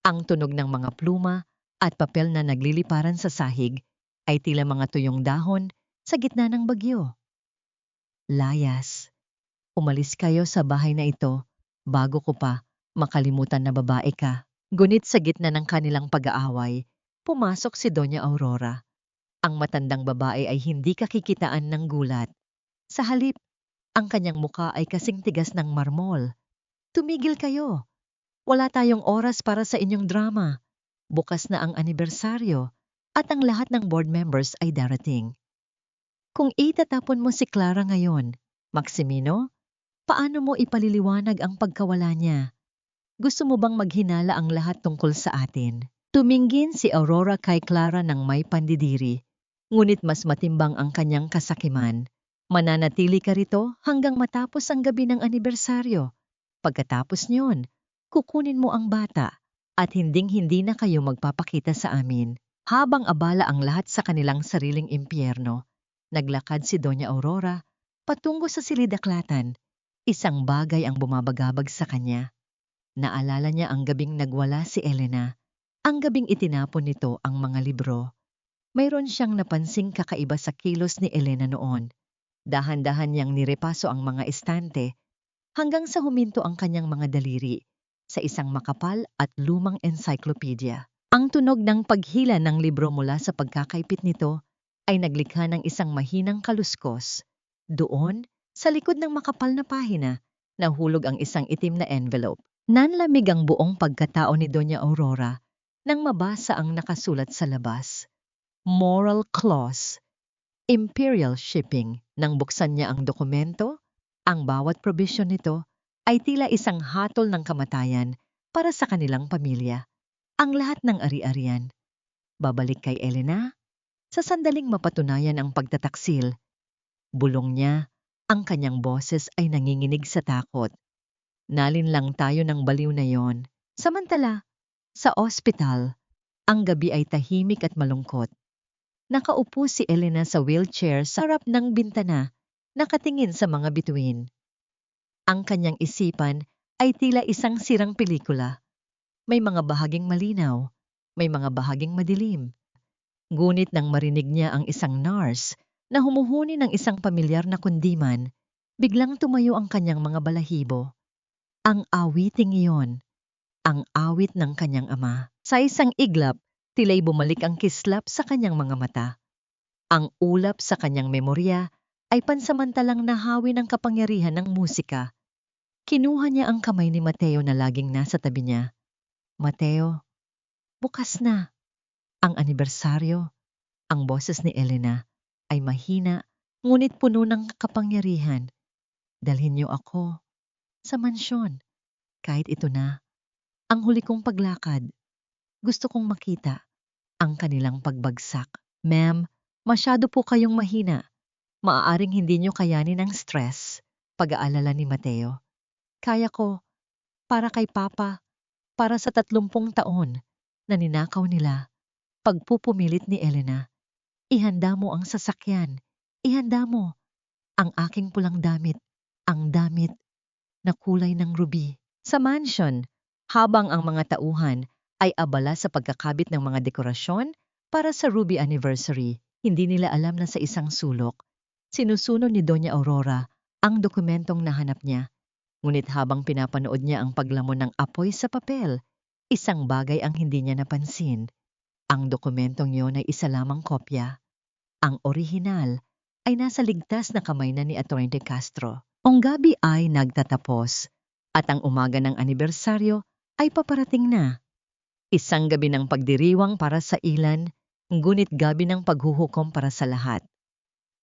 Ang tunog ng mga pluma at papel na nagliliparan sa sahig ay tila mga tuyong dahon sa gitna ng bagyo. Layas, umalis kayo sa bahay na ito bago ko pa makalimutan na babae ka. Gunit sa gitna ng kanilang pag-aaway, pumasok si Doña Aurora. Ang matandang babae ay hindi kakikitaan ng gulat. Sa halip, Ang kanyang muka ay kasing tigas ng marmol. Tumigil kayo. Wala tayong oras para sa inyong drama. Bukas na ang anibersaryo at ang lahat ng board members ay darating. Kung itatapon mo si Clara ngayon, Maximino, paano mo ipaliliwanag ang pagkawala niya? Gusto mo bang maghinala ang lahat tungkol sa atin? Tumingin si Aurora kay Clara ng may pandidiri, ngunit mas matimbang ang kanyang kasakiman. Mananatili ka rito hanggang matapos ang gabi ng anibersaryo. Pagkatapos niyon, kukunin mo ang bata at hinding-hindi na kayo magpapakita sa amin. Habang abala ang lahat sa kanilang sariling impyerno, naglakad si Doña Aurora patungo sa silid-aklatan. Isang bagay ang bumabagabag sa kanya. Naalala niya ang gabing nagwala si Elena, ang gabing itinapon nito ang mga libro. Mayroon siyang napansing kakaiba sa kilos ni Elena noon. Dahan-dahan niyang nirepaso ang mga estante hanggang sa huminto ang kanyang mga daliri sa isang makapal at lumang encyclopedia. Ang tunog ng paghila ng libro mula sa pagkakaipit nito ay naglikha ng isang mahinang kaluskos. Doon, sa likod ng makapal na pahina, nahulog ang isang itim na envelope. Nanlamig ang buong pagkatao ni Doña Aurora nang mabasa ang nakasulat sa labas. Moral Clause. Imperial Shipping. Nang buksan niya ang dokumento, ang bawat provision nito ay tila isang hatol ng kamatayan para sa kanilang pamilya. Ang lahat ng ari-arian. Babalik kay Elena, sa sandaling mapatunayan ang pagtataksil. Bulong niya, ang kanyang boses ay nanginginig sa takot. Nalinlang tayo ng baliw na yon. Samantala, sa ospital, ang gabi ay tahimik at malungkot. Nakaupo si Elena sa wheelchair sa harap ng bintana, nakatingin sa mga bituin. Ang kanyang isipan ay tila isang sirang pelikula. May mga bahaging malinaw, may mga bahaging madilim. Ngunit nang marinig niya ang isang nurse na humuhuni ng isang pamilyar na kundiman, biglang tumayo ang kanyang mga balahibo. Ang awiting iyon, ang awit ng kanyang ama. Sa isang iglap, tila'y bumalik ang kislap sa kanyang mga mata. Ang ulap sa kanyang memorya ay pansamantalang nahawi ng kapangyarihan ng musika. Kinuha niya ang kamay ni Mateo na laging nasa tabi niya. Mateo, bukas na. Ang anibersaryo, ang boses ni Elena ay mahina ngunit puno ng kapangyarihan. Dalhin niyo ako sa mansyon. Kahit ito na, ang huli kong paglakad. Gusto kong makita ang kanilang pagbagsak. Ma'am, masyado po kayong mahina. Maaaring hindi niyo kayanin ang stress, pag-aalala ni Mateo. Kaya ko, para kay Papa, para sa 30 taon na ninakaw nila. Pagpupumilit ni Elena, ihanda mo ang sasakyan, ihanda mo ang aking pulang damit, ang damit na kulay ng ruby. Sa mansion, habang ang mga tauhan ay abala sa pagkakabit ng mga dekorasyon para sa Ruby Anniversary, hindi nila alam na sa isang sulok, sinusunog ni Doña Aurora ang dokumentong nahanap niya. Ngunit habang pinapanood niya ang paglamon ng apoy sa papel, isang bagay ang hindi niya napansin. Ang dokumentong yon ay isa lamang kopya. Ang orihinal ay nasa ligtas na kamay na ni Atty. Castro. Ang gabi ay nagtatapos at ang umaga ng anibersaryo ay paparating na. Isang gabi ng pagdiriwang para sa ilan, ngunit gabi ng paghuhukom para sa lahat.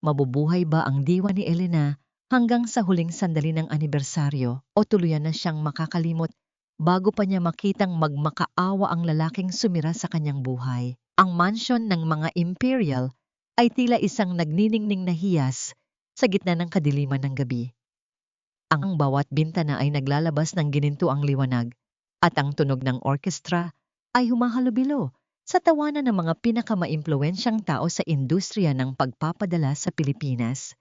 Mabubuhay ba ang diwa ni Elena hanggang sa huling sandali ng anibersaryo o tuluyan na siyang makakalimot bago pa niya makitang magmakaawa ang lalaking sumira sa kanyang buhay? Ang mansyon ng mga Imperial ay tila isang nagniningning na hiyas sa gitna ng kadiliman ng gabi. Ang bawat bintana ay naglalabas ng ginintuang liwanag at ang tunog ng orkestra ay humahalubilo sa tawanan ng mga pinakamaimpluwensyang tao sa industriya ng pagpapadala sa Pilipinas.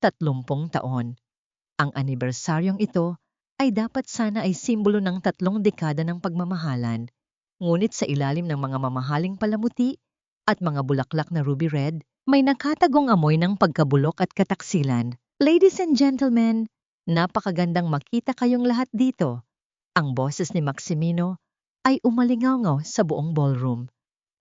30 taon. Ang anibersaryong ito ay dapat sana ay simbolo ng 3 dekada ng pagmamahalan, ngunit sa ilalim ng mga mamahaling palamuti at mga bulaklak na ruby red, may nakatagong amoy ng pagkabulok at kataksilan. Ladies and gentlemen, napakagandang makita kayong lahat dito. Ang boses ni Maximino ay umalingaw sa buong ballroom.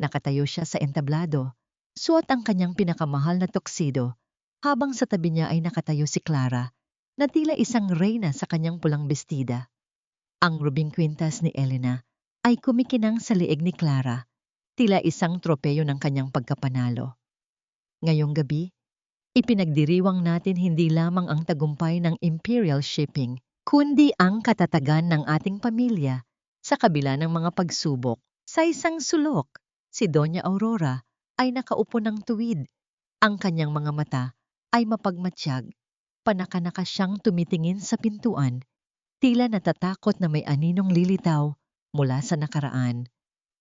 Nakatayo siya sa entablado, suot ang kanyang pinakamahal na tuxedo, habang sa tabi niya ay nakatayo si Clara, na tila isang reyna sa kanyang pulang bestida. Ang rubing kwintas ni Elena ay kumikinang sa liig ni Clara, tila isang tropeyo ng kanyang pagkapanalo. Ngayong gabi, ipinagdiriwang natin hindi lamang ang tagumpay ng Imperial Shipping, kundi ang katatagan ng ating pamilya sa kabila ng mga pagsubok. Sa isang sulok, si Doña Aurora ay nakaupo ng tuwid. Ang kanyang mga mata ay mapagmatsyag. Panaka-naka siyang tumitingin sa pintuan, tila natatakot na may aninong lilitaw mula sa nakaraan.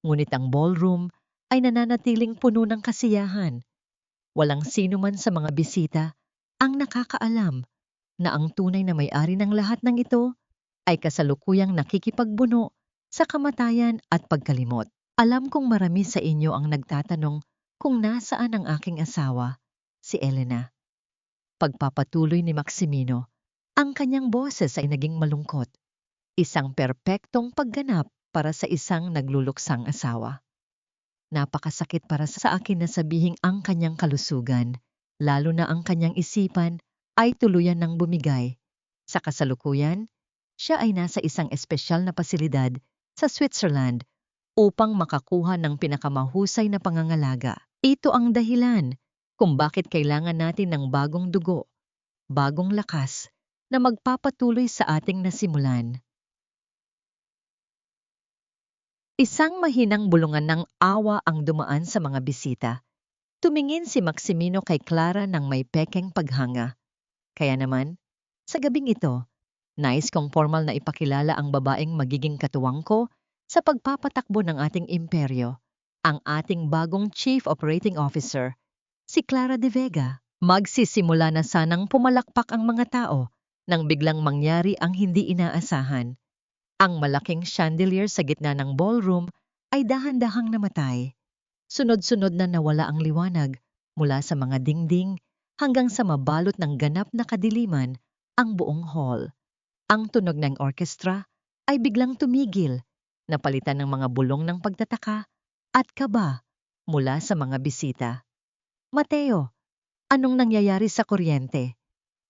Ngunit ang ballroom ay nananatiling puno ng kasiyahan. Walang sino man sa mga bisita ang nakakaalam na ang tunay na may-ari ng lahat ng ito ay kasalukuyang nakikipagbuno sa kamatayan at pagkalimot. Alam kong marami sa inyo ang nagtatanong kung nasaan ang aking asawa, si Elena. Pagpapatuloy ni Maximino, ang kanyang boses ay naging malungkot. Isang perpektong pagganap para sa isang nagluluksang asawa. Napakasakit para sa akin na sabihing ang kanyang kalusugan, lalo na ang kanyang isipan, ay tuluyan ng bumigay. Sa kasalukuyan, siya ay nasa isang espesyal na pasilidad sa Switzerland upang makakuha ng pinakamahusay na pangangalaga. Ito ang dahilan kung bakit kailangan natin ng bagong dugo, bagong lakas na magpapatuloy sa ating nasimulan. Isang mahinang bulungan ng awa ang dumaan sa mga bisita. Tumingin si Maximino kay Clara ng may pekeng paghanga. Kaya naman, sa gabing ito, nais kong formal na ipakilala ang babaeng magiging katuwang ko sa pagpapatakbo ng ating imperyo, ang ating bagong Chief Operating Officer, si Clara de Vega. Magsisimula na sanang pumalakpak ang mga tao nang biglang mangyari ang hindi inaasahan. Ang malaking chandelier sa gitna ng ballroom ay dahan-dahang namatay. Sunod-sunod na nawala ang liwanag mula sa mga dingding hanggang sa mabalot ng ganap na kadiliman ang buong hall. Ang tunog ng orkestra ay biglang tumigil, napalitan ng mga bulong ng pagtataka at kaba mula sa mga bisita. Mateo, anong nangyayari sa kuryente?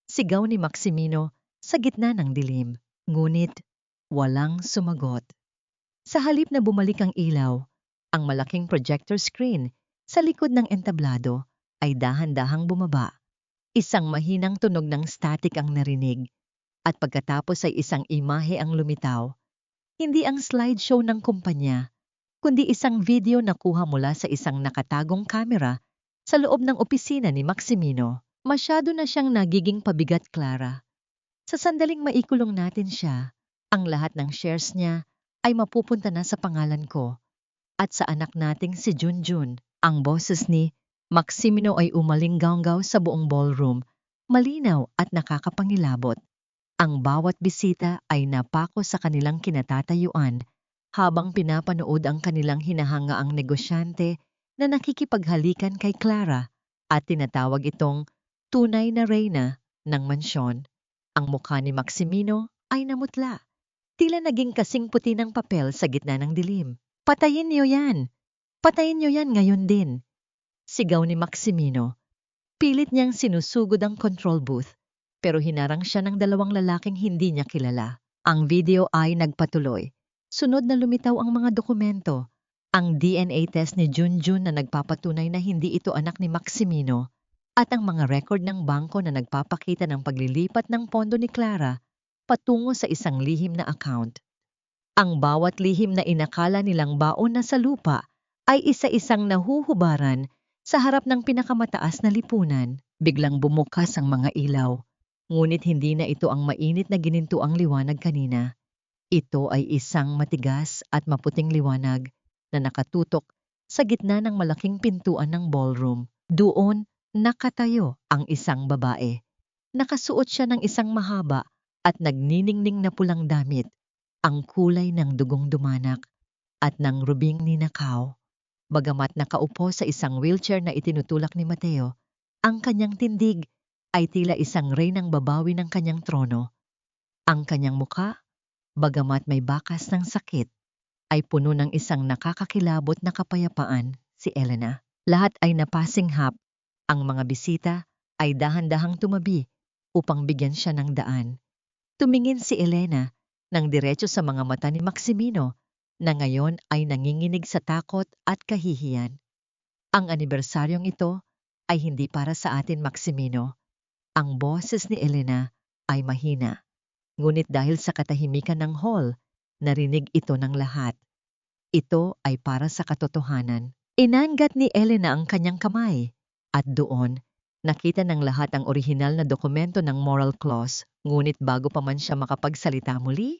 Sigaw ni Maximino sa gitna ng dilim. Ngunit walang sumagot. Sa halip na bumalik ang ilaw, ang malaking projector screen sa likod ng entablado ay dahan-dahang bumaba. Isang mahinang tunog ng static ang narinig at pagkatapos ay isang imahe ang lumitaw. Hindi ang slideshow ng kumpanya, kundi isang video na kuha mula sa isang nakatagong kamera sa loob ng opisina ni Maximino. Masyado na siyang nagiging pabigat, Clara. Sa sandaling maikulong natin siya, ang lahat ng shares niya ay mapupunta na sa pangalan ko at sa anak nating si Junjun. Ang boses ni Maximino ay umalingganggaw sa buong ballroom, malinaw at nakakapangilabot. Ang bawat bisita ay napako sa kanilang kinatatayuan habang pinapanood ang kanilang hinahangaang negosyante na nakikipaghalikan kay Clara at tinatawag itong tunay na reyna ng mansyon. Ang mukha ni Maximino ay namutla. Tila naging kasing puti ng papel sa gitna ng dilim. Patayin niyo yan! Patayin niyo yan ngayon din! Sigaw ni Maximino. Pilit niyang sinusugod ang control booth, pero hinarang siya ng dalawang lalaking hindi niya kilala. Ang video ay nagpatuloy. Sunod na lumitaw ang mga dokumento. Ang DNA test ni Junjun na nagpapatunay na hindi ito anak ni Maximino at ang mga record ng bangko na nagpapakita ng paglilipat ng pondo ni Clara patungo sa isang lihim na account. Ang bawat lihim na inakala nilang baon na sa lupa ay isa-isang nahuhubaran sa harap ng pinakamataas na lipunan. Biglang bumukas ang mga ilaw, ngunit hindi na ito ang mainit na ginintuang liwanag kanina. Ito ay isang matigas at maputing liwanag na nakatutok sa gitna ng malaking pintuan ng ballroom. Doon, nakatayo ang isang babae. Nakasuot siya ng isang mahaba at nagniningning na pulang damit, ang kulay ng dugong dumanak at ng rubing ninakaw. Bagamat nakaupo sa isang wheelchair na itinutulak ni Mateo, ang kanyang tindig ay tila isang reynang babawi ng kanyang trono. Ang kanyang mukha, bagamat may bakas ng sakit, ay puno ng isang nakakakilabot na kapayapaan, si Elena. Lahat ay napasinghap. Ang mga bisita ay dahan-dahang tumabi upang bigyan siya ng daan. Tumingin si Elena nang diretso sa mga mata ni Maximino na ngayon ay nanginginig sa takot at kahihiyan. Ang anibersaryong ito ay hindi para sa atin, Maximino. Ang boses ni Elena ay mahina. Ngunit dahil sa katahimikan ng hall, narinig ito ng lahat. Ito ay para sa katotohanan. Inangat ni Elena ang kanyang kamay at doon nakita ng lahat ang orihinal na dokumento ng moral clause. Ngunit bago pa man siya makapagsalita muli,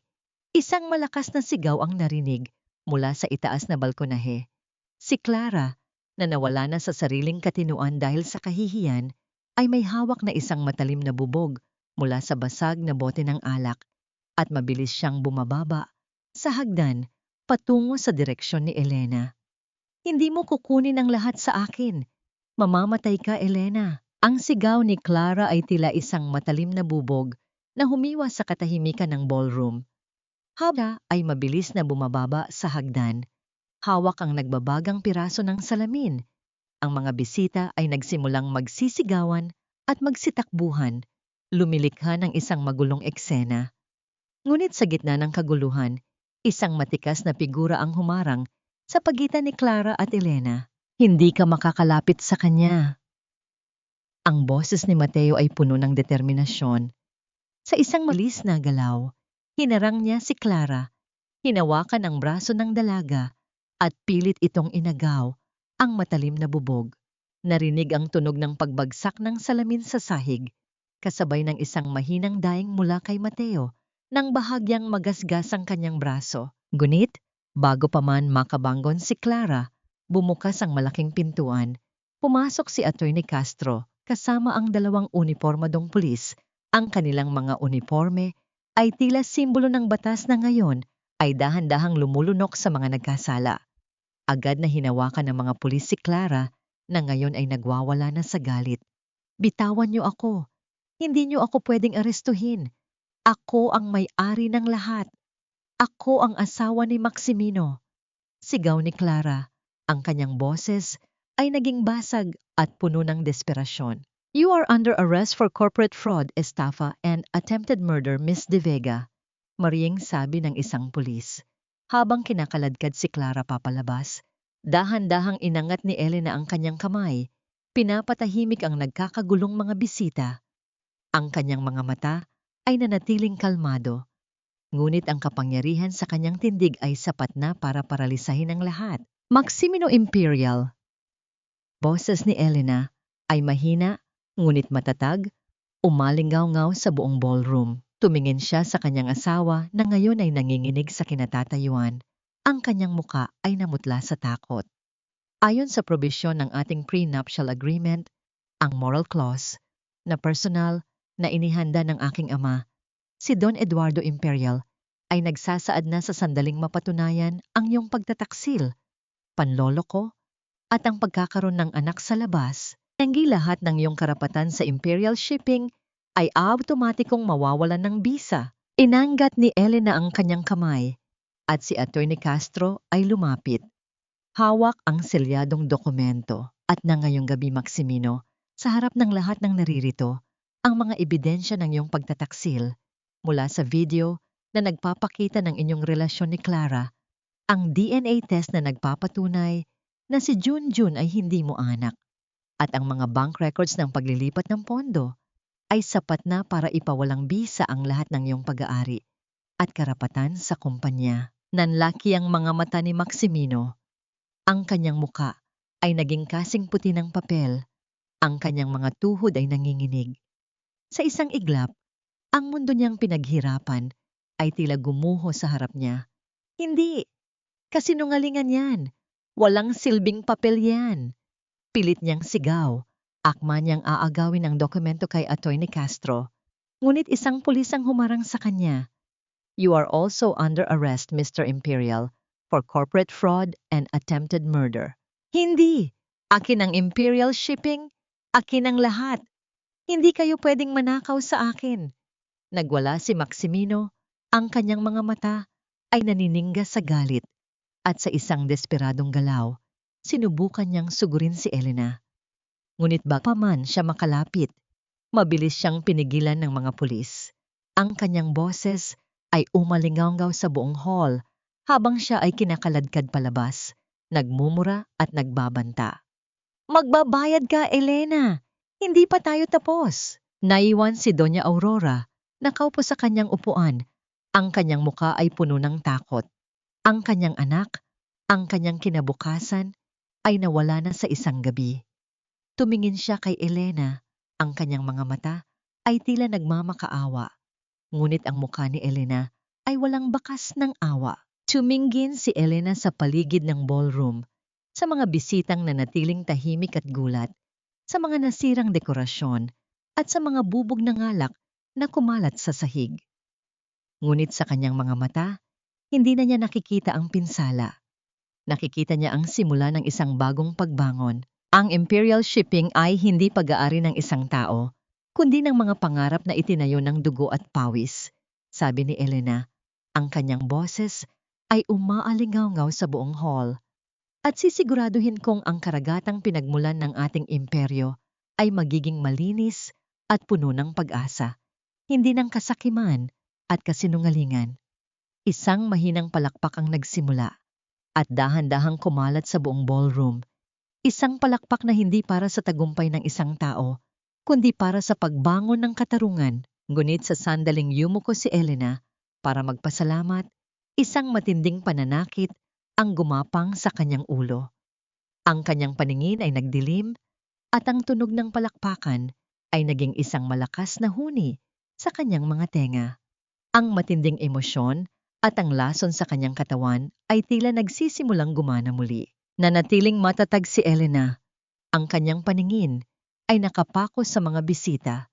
isang malakas na sigaw ang narinig mula sa itaas na balkonahe. Si Clara, na nawala na sa sariling katinuan dahil sa kahihiyan, ay may hawak na isang matalim na bubog mula sa basag na bote ng alak at mabilis siyang bumababa sa hagdan patungo sa direksyon ni Elena. Hindi mo kukunin ang lahat sa akin. Mamamatay ka, Elena. Ang sigaw ni Clara ay tila isang matalim na bubog na humiwa sa katahimikan ng ballroom. Haba ay mabilis na bumababa sa hagdan. Hawak ang nagbabagang piraso ng salamin. Ang mga bisita ay nagsimulang magsisigawan at magsitakbuhan, lumilikha ng isang magulong eksena. Ngunit sa gitna ng kaguluhan, isang matikas na figura ang humarang sa pagitan ni Clara at Elena. Hindi ka makakalapit sa kanya. Ang boses ni Mateo ay puno ng determinasyon. Sa isang malis na galaw, hinarang niya si Clara, hinawakan ang braso ng dalaga at pilit itong inagaw ang matalim na bubog. Narinig ang tunog ng pagbagsak ng salamin sa sahig, kasabay ng isang mahinang daing mula kay Mateo nang bahagyang magasgas ang kanyang braso. Ngunit, bago pa man makabangon si Clara, bumukas ang malaking pintuan. Pumasok si Atty. Castro kasama ang dalawang unipormadong pulis. Ang kanilang mga uniforme ay tila simbolo ng batas na ngayon ay dahan-dahang lumulunok sa mga nagkasala. Agad na hinawakan ng mga pulis si Clara na ngayon ay nagwawala na sa galit. Bitawan niyo ako. Hindi niyo ako pwedeng arestuhin. Ako ang may-ari ng lahat. Ako ang asawa ni Maximino. Sigaw ni Clara. Ang kanyang boses ay naging basag at puno ng desperasyon. You are under arrest for corporate fraud, estafa, and attempted murder, Miss De Vega. Mariying sabi ng isang pulis. Habang kinakaladkad si Clara papalabas, dahan-dahang inangat ni Elena ang kanyang kamay. Pinapatahimik ang nagkakagulong mga bisita. Ang kanyang mga mata ay nanatiling kalmado. Ngunit ang kapangyarihan sa kanyang tindig ay sapat na para paralisahin ang lahat. Maximino Imperial. Boses ni Elena ay mahina ngunit matatag, umalingaw-ngaw sa buong ballroom. Tumingin siya sa kanyang asawa na ngayon ay nanginginig sa kinatatayuan. Ang kanyang muka ay namutla sa takot. Ayon sa probisyon ng ating prenuptial agreement, ang moral clause, na personal na inihanda ng aking ama, si Don Eduardo Imperial, ay nagsasaad na sa sandaling mapatunayan ang iyong pagtataksil, panloloko, at ang pagkakaroon ng anak sa labas. Tanggi lahat ng iyong karapatan sa Imperial Shipping ay automatikong mawawalan ng bisa. Inangat ni Elena ang kanyang kamay at si Atty. Castro ay lumapit. Hawak ang selyadong dokumento at na ngayong gabi, Maximino, sa harap ng lahat ng naririto, ang mga ebidensya ng iyong pagtataksil mula sa video na nagpapakita ng inyong relasyon ni Clara, ang DNA test na nagpapatunay na si Junjun ay hindi mo anak, at ang mga bank records ng paglilipat ng pondo ay sapat na para ipawalang bisa ang lahat ng iyong pag-aari at karapatan sa kumpanya. Nanlaki ang mga mata ni Maximino. Ang kanyang muka ay naging kasing puti ng papel. Ang kanyang mga tuhod ay nanginginig. Sa isang iglap, ang mundo niyang pinaghirapan ay tila gumuho sa harap niya. Hindi, kasinungalingan yan. Walang silbing papel yan. Pilit niyang sigaw. Akma niyang aagawin ang dokumento kay Atty. Castro. Ngunit isang pulis ang humarang sa kanya. You are also under arrest, Mr. Imperial, for corporate fraud and attempted murder. Hindi! Akin ang Imperial Shipping. Akin ang lahat. Hindi kayo pwedeng manakaw sa akin. Nagwala si Maximino. Ang kanyang mga mata ay nanininga sa galit. At sa isang desperadong galaw, sinubukan niyang sugurin si Elena. Ngunit baka pa man siya makalapit, Mabilis siyang pinigilan ng mga pulis. Ang kanyang boses ay umalingaw sa buong hall habang siya ay kinakaladkad palabas, nagmumura at nagbabanta. Magbabayad ka, Elena! Hindi pa tayo tapos! Naiwan si Doña Aurora, nakaupo sa kanyang upuan. Ang kanyang muka ay puno ng takot. Ang kanyang anak, ang kanyang kinabukasan, ay nawala na sa isang gabi. Tumingin siya kay Elena. Ang kanyang mga mata ay tila nagmamakaawa. Ngunit ang mukha ni Elena ay walang bakas ng awa. Tumingin si Elena sa paligid ng ballroom, sa mga bisitang nanatiling tahimik at gulat, sa mga nasirang dekorasyon, at sa mga bubog ng alak na kumalat sa sahig. Ngunit sa kanyang mga mata, hindi na niya nakikita ang pinsala. Nakikita niya ang simula ng isang bagong pagbangon. Ang Imperial Shipping ay hindi pag-aari ng isang tao, kundi ng mga pangarap na itinayo ng dugo at pawis. Sabi ni Elena, ang kanyang boses ay umaalingaw sa buong hall. At sisiguraduhin kong ang karagatang pinagmulan ng ating imperyo ay magiging malinis at puno ng pag-asa, hindi ng kasakiman at kasinungalingan. Isang mahinang palakpak ang nagsimula at dahan-dahang kumalat sa buong ballroom. Isang palakpak na hindi para sa tagumpay ng isang tao, kundi para sa pagbangon ng katarungan. Ngunit sa sandaling yumuko si Elena para magpasalamat, isang matinding pananakit ang gumapang sa kanyang ulo. Ang kanyang paningin ay nagdilim at ang tunog ng palakpakan ay naging isang malakas na huni sa kanyang mga tenga. Ang matinding emosyon at ang lason sa kanyang katawan ay tila nagsisimulang gumana muli. Nanatiling matatag si Elena. Ang kanyang paningin ay nakapako sa mga bisita.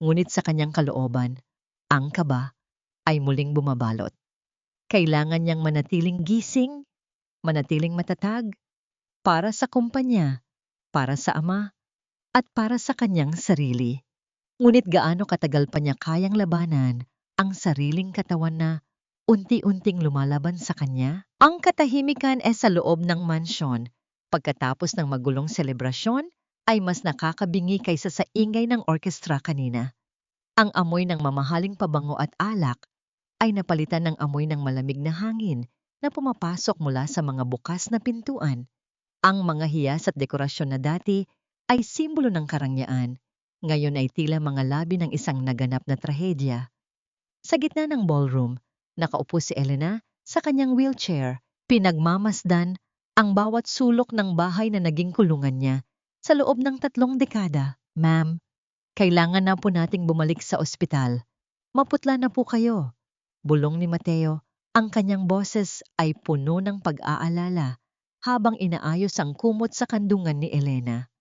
Ngunit sa kanyang kalooban, ang kaba ay muling bumabalot. Kailangan niyang manatiling gising, manatiling matatag, para sa kumpanya, para sa ama, at para sa kanyang sarili. Ngunit gaano katagal pa niya kayang labanan ang sariling katawan na unti-unting lumalaban sa kanya? Ang katahimikan sa loob ng mansyon pagkatapos ng magulong selebrasyon ay mas nakakabingi kaysa sa ingay ng orkestra kanina. Ang amoy ng mamahaling pabango at alak ay napalitan ng amoy ng malamig na hangin na pumapasok mula sa mga bukas na pintuan. Ang mga hiyas at dekorasyon na dati ay simbolo ng karangyaan, ngayon ay tila mga labi ng isang naganap na trahedya. Sa gitna ng ballroom, nakaupo si Elena sa kanyang wheelchair, pinagmamasdan ang bawat sulok ng bahay na naging kulungan niya sa loob ng 3 dekada. Ma'am, kailangan na po nating bumalik sa ospital. Maputla na po kayo. Bulong ni Mateo, ang kanyang boses ay puno ng pag-aalala habang inaayos ang kumot sa kandungan ni Elena.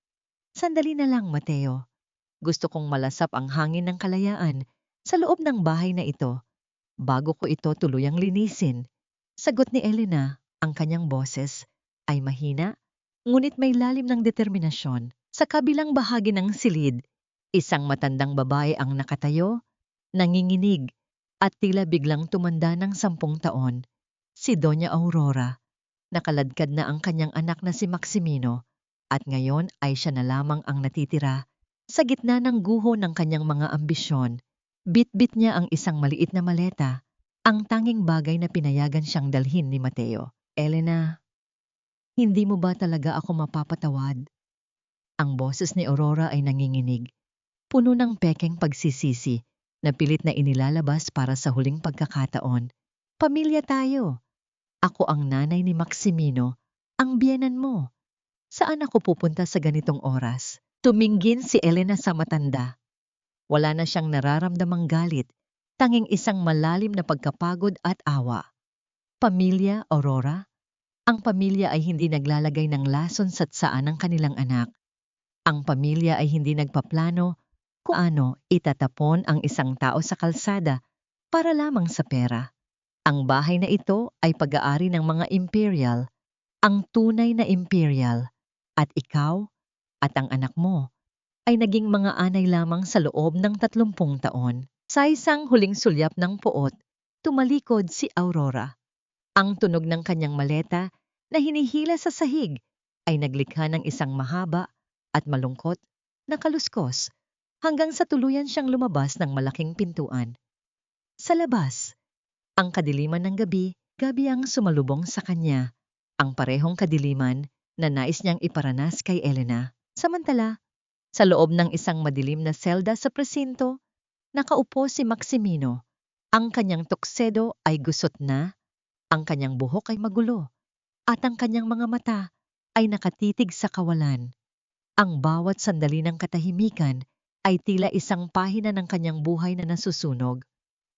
Sandali na lang, Mateo. Gusto kong malasap ang hangin ng kalayaan sa loob ng bahay na ito bago ko ito tuluyang linisin. Sagot ni Elena, ang kanyang boses ay mahina, ngunit may lalim ng determinasyon. Sa kabilang bahagi ng silid, isang matandang babae ang nakatayo, nanginginig, at tila biglang tumanda ng 10 taon. Si Doña Aurora. Nakaladkad na ang kanyang anak na si Maximino, at ngayon ay siya na lamang ang natitira. Sa gitna ng guho ng kanyang mga ambisyon, bit-bit niya ang isang maliit na maleta, ang tanging bagay na pinayagan siyang dalhin ni Mateo. Elena, hindi mo ba talaga ako mapapatawad? Ang boses ni Aurora ay nanginginig, puno ng pekeng pagsisisi, na pilit na inilalabas para sa huling pagkakataon. Pamilya tayo. Ako ang nanay ni Maximino, ang biyenan mo. Saan ako pupunta sa ganitong oras? Tumingin si Elena sa matanda. Wala na siyang nararamdamang galit, tanging isang malalim na pagkapagod at awa. Pamilya, Aurora? Ang pamilya ay hindi naglalagay ng lason sa tsaan ng kanilang anak. Ang pamilya ay hindi nagpaplano kung ano itatapon ang isang tao sa kalsada para lamang sa pera. Ang bahay na ito ay pag-aari ng mga imperial, ang tunay na imperial, at ikaw at ang anak mo ay naging mga anay lamang sa loob ng 30 taon. Sa isang huling sulyap ng puot, tumalikod si Aurora. Ang tunog ng kanyang maleta na hinihila sa sahig ay naglikha ng isang mahaba at malungkot na kaluskos. hanggang sa tuluyan siyang lumabas ng malaking pintuan. Sa labas, ang kadiliman ng gabi ang sumalubong sa kanya, ang parehong kadiliman na nais niyang iparanas kay Elena. Samantala, sa loob ng isang madilim na selda sa presinto, nakaupo si Maximino. Ang kanyang tuksedo ay gusot na, ang kanyang buhok ay magulo, at ang kanyang mga mata ay nakatitig sa kawalan. Ang bawat sandali ng katahimikan ay tila isang pahina ng kanyang buhay na nasusunog.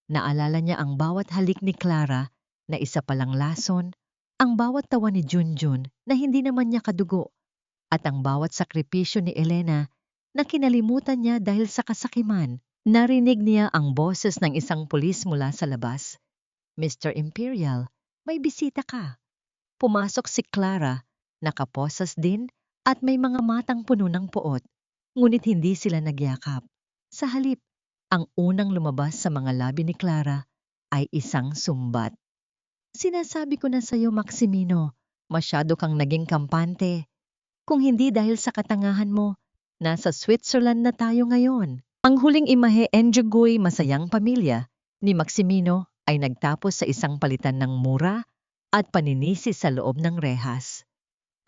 Naalala niya ang bawat halik ni Clara na isa palang lason, ang bawat tawa ni Junjun na hindi naman niya kadugo, at ang bawat sakripisyo ni Elena na kinalimutan niya dahil sa kasakiman. Narinig niya ang boses ng isang pulis mula sa labas. "Mr. Imperial, may bisita ka." Pumasok si Clara, nakaposas din at may mga matang puno ng poot, ngunit hindi sila nagyakap. Sa halip, ang unang lumabas sa mga labi ni Clara ay isang sumbat. "Sinasabi ko na sa'yo, Maximino, masyado kang naging kampante. Kung hindi dahil sa katangahan mo, nasa Switzerland na tayo ngayon." Ang huling imahe enjoy masayang pamilya ni Maximino ay nagtapos sa isang palitan ng mura at paninisi sa loob ng rehas.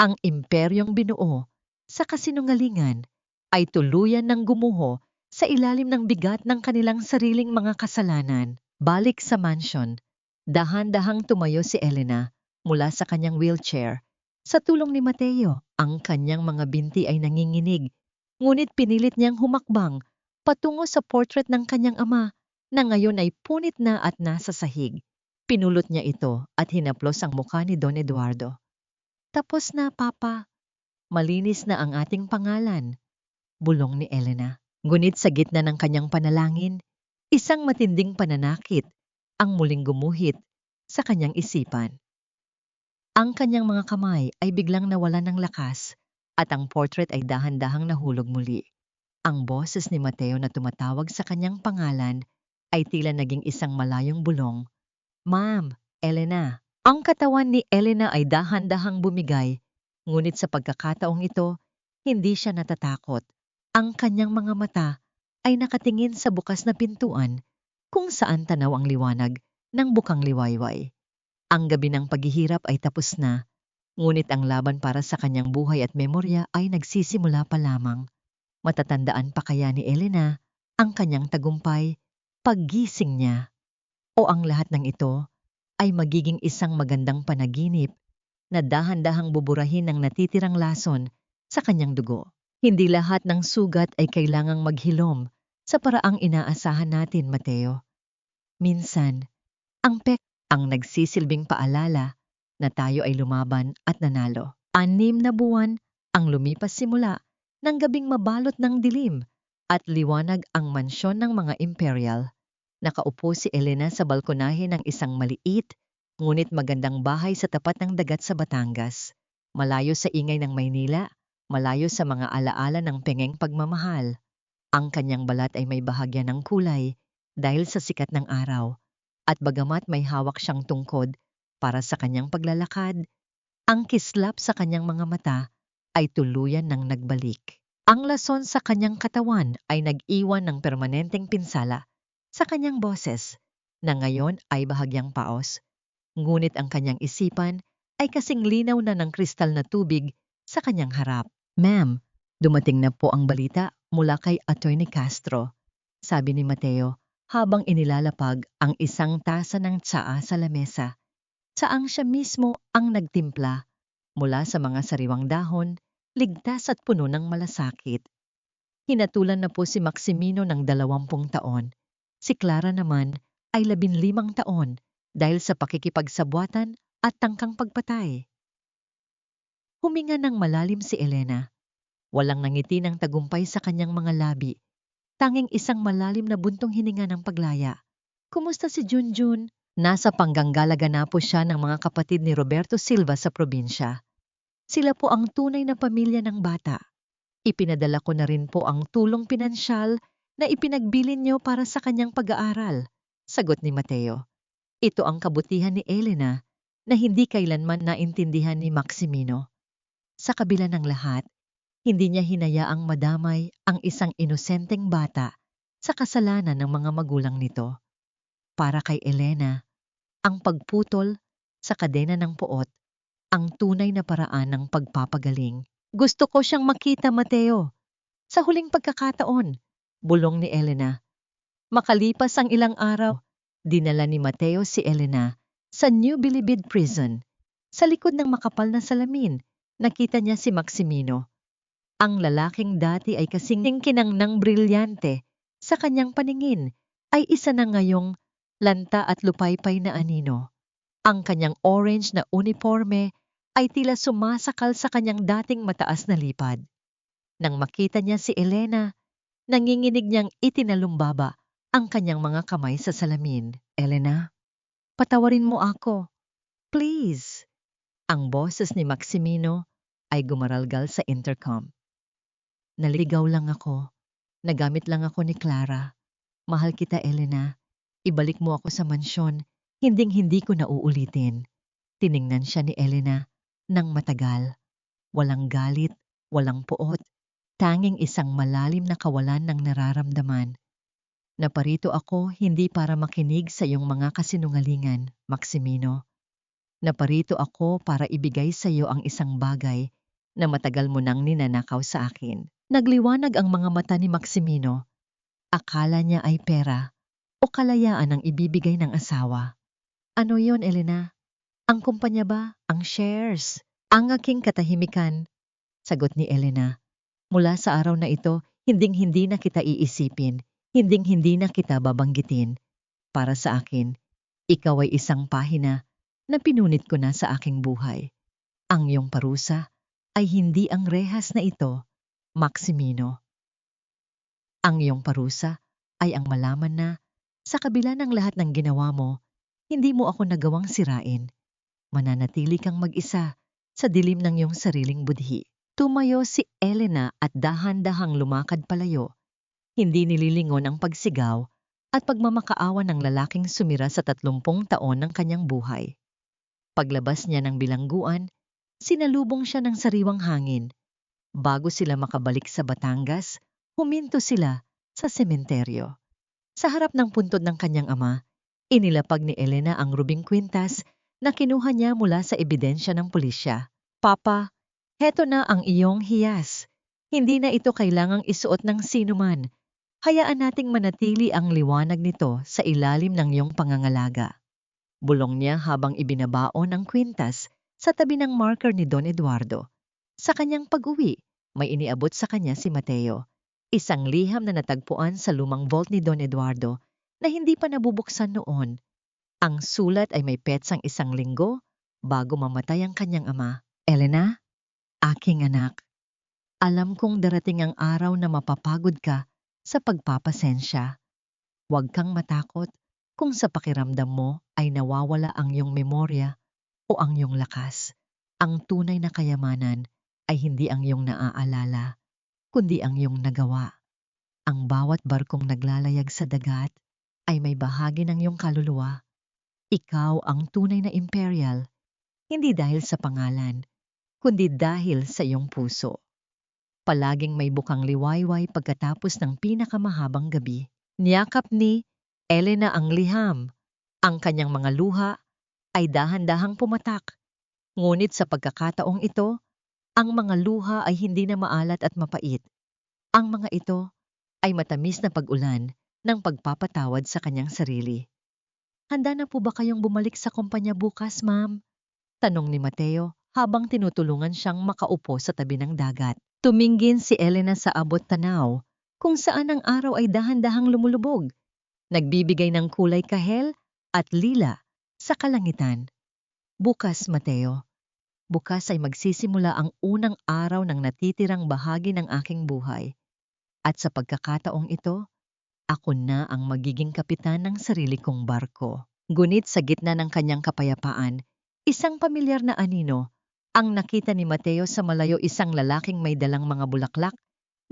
Ang imperyong binuo sa kasinungalingan ay tuluyan ng gumuho sa ilalim ng bigat ng kanilang sariling mga kasalanan. Balik sa mansion, dahan-dahang tumayo si Elena mula sa kanyang wheelchair. Sa tulong ni Mateo, ang kanyang mga binti ay nanginginig, ngunit pinilit niyang humakbang patungo sa portrait ng kanyang ama na ngayon ay punit na at nasa sahig. Pinulot niya ito at hinaplos ang mukha ni Don Eduardo. "Tapos na, Papa. Malinis na ang ating pangalan," bulong ni Elena. Ngunit sa gitna ng kanyang panalangin, isang matinding pananakit ang muling gumuhit sa kanyang isipan. Ang kanyang mga kamay ay biglang nawalan ng lakas at ang portrait ay dahan-dahang nahulog muli. Ang boses ni Mateo na tumatawag sa kanyang pangalan ay tila naging isang malayong bulong. "Ma'am, Elena." Ang katawan ni Elena ay dahan-dahang bumigay, ngunit sa pagkakataong ito, hindi siya natatakot. Ang kanyang mga mata ay nakatingin sa bukas na pintuan kung saan tanaw ang liwanag ng bukang liwayway. Ang gabi ng paghihirap ay tapos na, ngunit ang laban para sa kanyang buhay at memorya ay nagsisimula pa lamang. Matatandaan pa kaya ni Elena ang kanyang tagumpay paggising niya? O ang lahat ng ito ay magiging isang magandang panaginip na dahan-dahang buburahin ng natitirang lason sa kanyang dugo? Hindi lahat ng sugat ay kailangang maghilom sa paraang inaasahan natin, Mateo. Minsan, ang ang nagsisilbing paalala na tayo ay lumaban at nanalo. 6 na buwan ang lumipas simula ng gabing mabalot ng dilim at liwanag ang mansyon ng mga Imperial. Nakaupo si Elena sa balkonahe ng isang maliit, ngunit magandang bahay sa tapat ng dagat sa Batangas. Malayo sa ingay ng Maynila, malayo sa mga alaala ng pengeng pagmamahal. Ang kanyang balat ay may bahagya ng kulay dahil sa sikat ng araw, at bagamat may hawak siyang tungkod para sa kanyang paglalakad, ang kislap sa kanyang mga mata ay tuluyan ng nagbalik. Ang lason sa kanyang katawan ay nag-iwan ng permanenteng pinsala sa kanyang boses na ngayon ay bahagyang paos, ngunit ang kanyang isipan ay kasing linaw na ng kristal na tubig sa kanyang harap. "Ma'am, dumating na po ang balita mula kay Attorney Castro," sabi ni Mateo habang inilalapag ang isang tasa ng tsaa sa lamesa. Saang siya mismo ang nagtimpla mula sa mga sariwang dahon, ligtas at puno ng malasakit. Hinatulan na po si Maximino ng 20 taon. Si Clara naman ay 15 taon dahil sa pakikipagsabwatan at tangkang pagpatay. Huminga ng malalim si Elena. Walang nangiti ng tagumpay sa kanyang mga labi. Tanging isang malalim na buntong hininga ng paglaya. "Kumusta si Junjun?" Nasa Pangganggalaga na po siya ng mga kapatid ni Roberto Silva sa probinsya. Sila po ang tunay na pamilya ng bata. Ipinadala ko na rin po ang tulong pinansyal na ipinagbilin niyo para sa kanyang pag-aaral, sagot ni Mateo. Ito ang kabutihan ni Elena na hindi kailanman naintindihan ni Maximino. Sa kabila ng lahat, Hindi niya hinayaang madamay ang isang inosenteng bata sa kasalanan ng mga magulang nito. Para kay Elena, ang pagputol sa kadena ng puot ang tunay na paraan ng pagpapagaling. Gusto ko siyang makita, Mateo. Sa huling pagkakataon, bulong ni Elena. Makalipas ang ilang araw, dinala ni Mateo si Elena sa New Bilibid Prison. Sa likod ng makapal na salamin, nakita niya si Maximino. Ang lalaking dati ay kasing kinangnang brilyante sa kanyang paningin ay isa na ngayong lanta at lupaypay na anino. Ang kanyang orange na uniforme ay tila sumasakal sa kanyang dating mataas na lipad. Nang makita niya si Elena, nanginginig niyang itinalumbaba ang kanyang mga kamay sa salamin. Elena, patawarin mo ako. Please. Ang boses ni Maximino ay gumaralgal sa intercom. Naligaw lang ako. Nagamit lang ako ni Clara. Mahal kita, Elena. Ibalik mo ako sa mansyon. Hinding-hindi ko na uulitin. Tiningnan siya ni Elena nang matagal. Walang galit, walang puot. Tanging isang malalim na kawalan ng nararamdaman. Naparito ako hindi para makinig sa iyong mga kasinungalingan, Maximino. Naparito ako para ibigay sa iyo ang isang bagay na matagal mo nang ninanakaw sa akin. Nagliwanag ang mga mata ni Maximino. Akala niya ay pera o kalayaan ang ibibigay ng asawa. Ano yon, Elena? Ang kumpanya ba? Ang shares? Ang aking katahimikan, sagot ni Elena. Mula sa araw na ito, hinding-hindi na kita iisipin. Hinding-hindi na kita babanggitin. Para sa akin, ikaw ay isang pahina na pinunit ko na sa aking buhay. Ang iyong parusa ay hindi ang rehas na ito, Maximino. Ang iyong parusa ay ang malaman na sa kabila ng lahat ng ginawa mo, hindi mo ako nagawang sirain. Mananatili kang mag-isa sa dilim ng iyong sariling budhi. Tumayo si Elena at dahan-dahang lumakad palayo. Hindi nililingon ang pagsigaw at pagmamakaawa ng lalaking sumira sa 30 taon ng kanyang buhay. Paglabas niya ng bilangguan, sinalubong siya ng sariwang hangin. Bago sila makabalik sa Batangas, huminto sila sa sementeryo. Sa harap ng puntod ng kanyang ama, inilapag ni Elena ang rubing kwintas na kinuha niya mula sa ebidensya ng pulisya. Papa, heto na ang iyong hiyas. Hindi na ito kailangang isuot ng sinuman. Hayaan nating manatili ang liwanag nito sa ilalim ng iyong pangangalaga. Bulong niya habang ibinabaon ang kwintas sa tabi ng marker ni Don Eduardo. Sa kanyang pag-uwi, may iniabot sa kanya si Mateo. Isang liham na natagpuan sa lumang vault ni Don Eduardo na hindi pa nabubuksan noon. Ang sulat ay may petsang 1 linggo bago mamatay ang kanyang ama. Elena, aking anak, alam kong darating ang araw na mapapagod ka sa pagpapasensya. Huwag kang matakot kung sa pakiramdam mo ay nawawala ang iyong memorya o ang iyong lakas. Ang tunay na kayamanan ay hindi ang iyong naaalala, kundi ang iyong nagawa. Ang bawat barkong naglalayag sa dagat ay may bahagi ng iyong kaluluwa. Ikaw ang tunay na imperial, hindi dahil sa pangalan, kundi dahil sa iyong puso. Palaging may bukang liwayway pagkatapos ng pinakamahabang gabi. Niyakap ni Elena ang liham. Ang kanyang mga luha ay dahan-dahang pumatak. Ngunit sa pagkakataong ito, ang mga luha ay hindi na maalat at mapait. Ang mga ito ay matamis na pag-ulan ng pagpapatawad sa kanyang sarili. Handa na po ba kayong bumalik sa kumpanya bukas, ma'am? Tanong ni Mateo habang tinutulungan siyang makaupo sa tabi ng dagat. Tumingin si Elena sa abot tanaw kung saan ang araw ay dahan-dahang lumulubog, nagbibigay ng kulay kahel at lila sa kalangitan. Bukas, Mateo, bukas ay magsisimula ang unang araw ng natitirang bahagi ng aking buhay. At sa pagkakataong ito, ako na ang magiging kapitan ng sarili kong barko. Ngunit sa gitna ng kanyang kapayapaan, isang pamilyar na anino ang nakita ni Mateo sa malayo, isang lalaking may dalang mga bulaklak,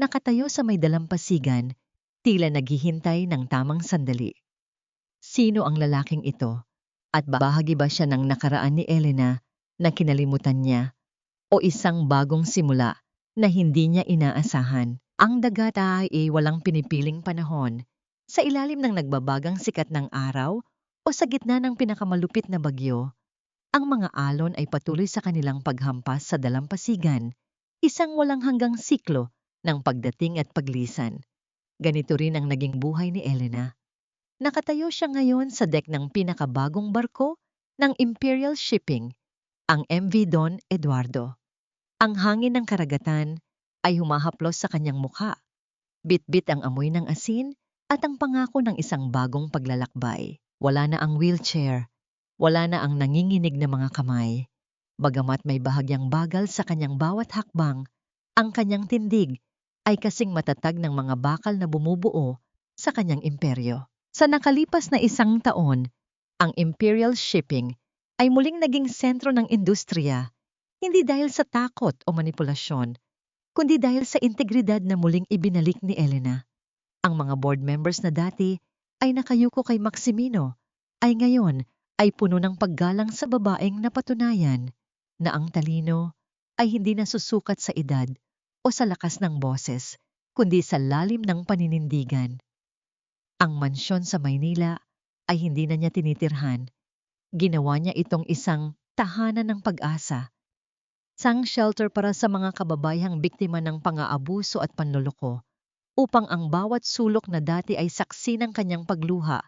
nakatayo sa may dalampasigan, tila naghihintay ng tamang sandali. Sino ang lalaking ito? At bahagi ba siya ng nakaraan ni Elena na kinalimutan niya? O isang bagong simula na hindi niya inaasahan. Ang dagat ay walang pinipiling panahon. Sa ilalim ng nagbabagang sikat ng araw o sa gitna ng pinakamalupit na bagyo, ang mga alon ay patuloy sa kanilang paghampas sa dalampasigan, isang walang hanggang siklo ng pagdating at paglisan. Ganito rin ang naging buhay ni Elena. Nakatayo siya ngayon sa deck ng pinakabagong barko ng Imperial Shipping, ang MV Don Eduardo. Ang hangin ng karagatan ay humahaplos sa kanyang mukha, bitbit ang amoy ng asin at ang pangako ng isang bagong paglalakbay. Wala na ang wheelchair, wala na ang nanginginig na mga kamay. Bagamat may bahagyang bagal sa kanyang bawat hakbang, ang kanyang tindig ay kasing matatag ng mga bakal na bumubuo sa kanyang imperyo. Sa nakalipas na 1 taon, ang Imperial Shipping ay muling naging sentro ng industriya, hindi dahil sa takot o manipulasyon, kundi dahil sa integridad na muling ibinalik ni Elena. Ang mga board members na dati ay nakayuko kay Maximino ay ngayon ay puno ng paggalang sa babaeng napatunayan na ang talino ay hindi nasusukat sa edad o sa lakas ng boses, kundi sa lalim ng paninindigan. Ang mansyon sa Maynila ay hindi na niya tinitirhan. Ginawa niya itong isang tahanan ng pag-asa, isang shelter para sa mga kababayang biktima ng pang-aabuso at panloloko, upang ang bawat sulok na dati ay saksi ng kanyang pagluha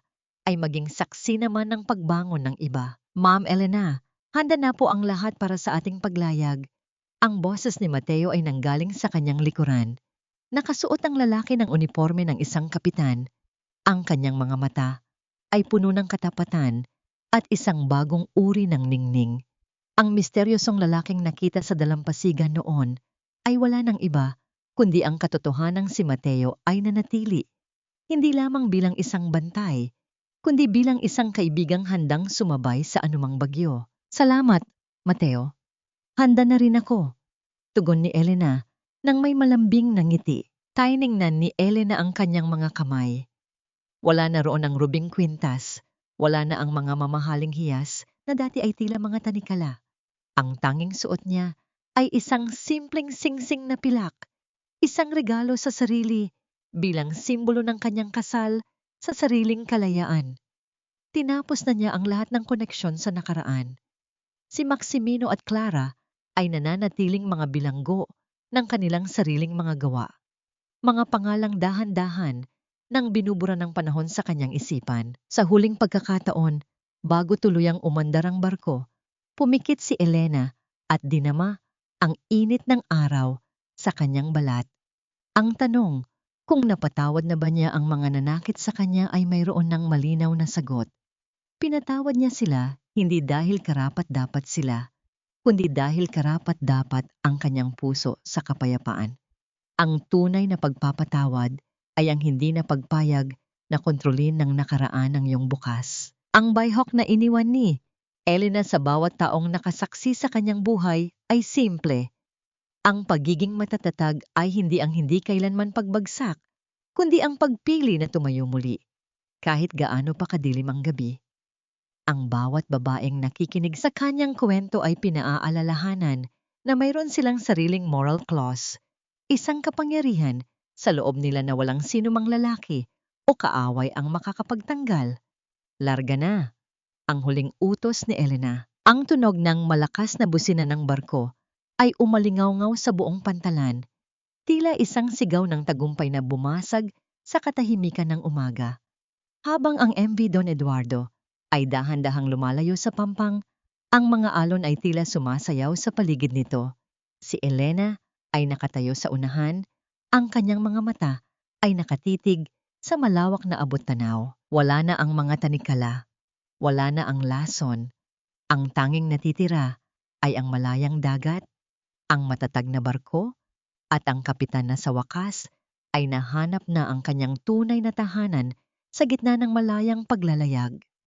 ay maging saksi naman ng pagbangon ng iba. Ma'am Elena, handa na po ang lahat para sa ating paglayag. Ang boses ni Mateo ay nanggaling sa kanyang likuran. Nakasuot ang lalaki ng uniforme ng isang kapitan. Ang kanyang mga mata ay puno ng katapatan at isang bagong uri ng ningning. Ang misteryosong lalaking nakita sa dalampasigan noon ay wala ng iba, kundi ang katotohanang si Mateo ay nanatili, hindi lamang bilang isang bantay, kundi bilang isang kaibigang handang sumabay sa anumang bagyo. Salamat, Mateo. Handa na rin ako, tugon ni Elena nang may malambing na ngiti. Tiningnan ni Elena ang kanyang mga kamay. Wala na roon ang rubing kwintas, wala na ang mga mamahaling hiyas na dati ay tila mga tanikala. Ang tanging suot niya ay isang simpleng singsing na pilak, isang regalo sa sarili bilang simbolo ng kanyang kasal sa sariling kalayaan. Tinapos na niya ang lahat ng koneksyon sa nakaraan. Si Maximino at Clara ay nananatiling mga bilanggo ng kanilang sariling mga gawa. Mga pangalang dahan-dahan nang binubura ng panahon sa kanyang isipan. Sa huling pagkakataon, bago tuluyang umandar ang barko, pumikit si Elena at dinama ang init ng araw sa kanyang balat. Ang tanong, kung napatawad na ba niya ang mga nanakit sa kanya ay mayroon ng malinaw na sagot. Pinatawad niya sila hindi dahil karapat-dapat sila, kundi dahil karapat-dapat ang kanyang puso sa kapayapaan. Ang tunay na pagpapatawad ay ang hindi na pagpayag na kontrolin ng nakaraan ng iyong bukas. Ang bayhok na iniwan ni Elena sa bawat taong nakasaksi sa kanyang buhay ay simple. Ang pagiging matatatag ay hindi ang hindi kailanman pagbagsak, kundi ang pagpili na tumayo muli, kahit gaano pa kadilim ang gabi. Ang bawat babaeng nakikinig sa kanyang kwento ay pinaaalalahanan na mayroon silang sariling moral clause, isang kapangyarihan sa loob nila na walang sinumang lalaki o kaaway ang makakapagtanggal. Larga na, ang huling utos ni Elena. Ang tunog ng malakas na busina ng barko ay umalingaw-ngaw sa buong pantalan, tila isang sigaw ng tagumpay na bumasag sa katahimikan ng umaga. Habang ang MV Don Eduardo ay dahan-dahang lumalayo sa pampang, ang mga alon ay tila sumasayaw sa paligid nito. Si Elena ay nakatayo sa unahan, ang kanyang mga mata ay nakatitig sa malawak na abot-tanaw. Wala na ang mga tanikala, wala na ang lason. Ang tanging natitira ay ang malayang dagat, ang matatag na barko, at ang kapitan na sa wakas ay nahanap na ang kanyang tunay na tahanan sa gitna ng malayang paglalayag.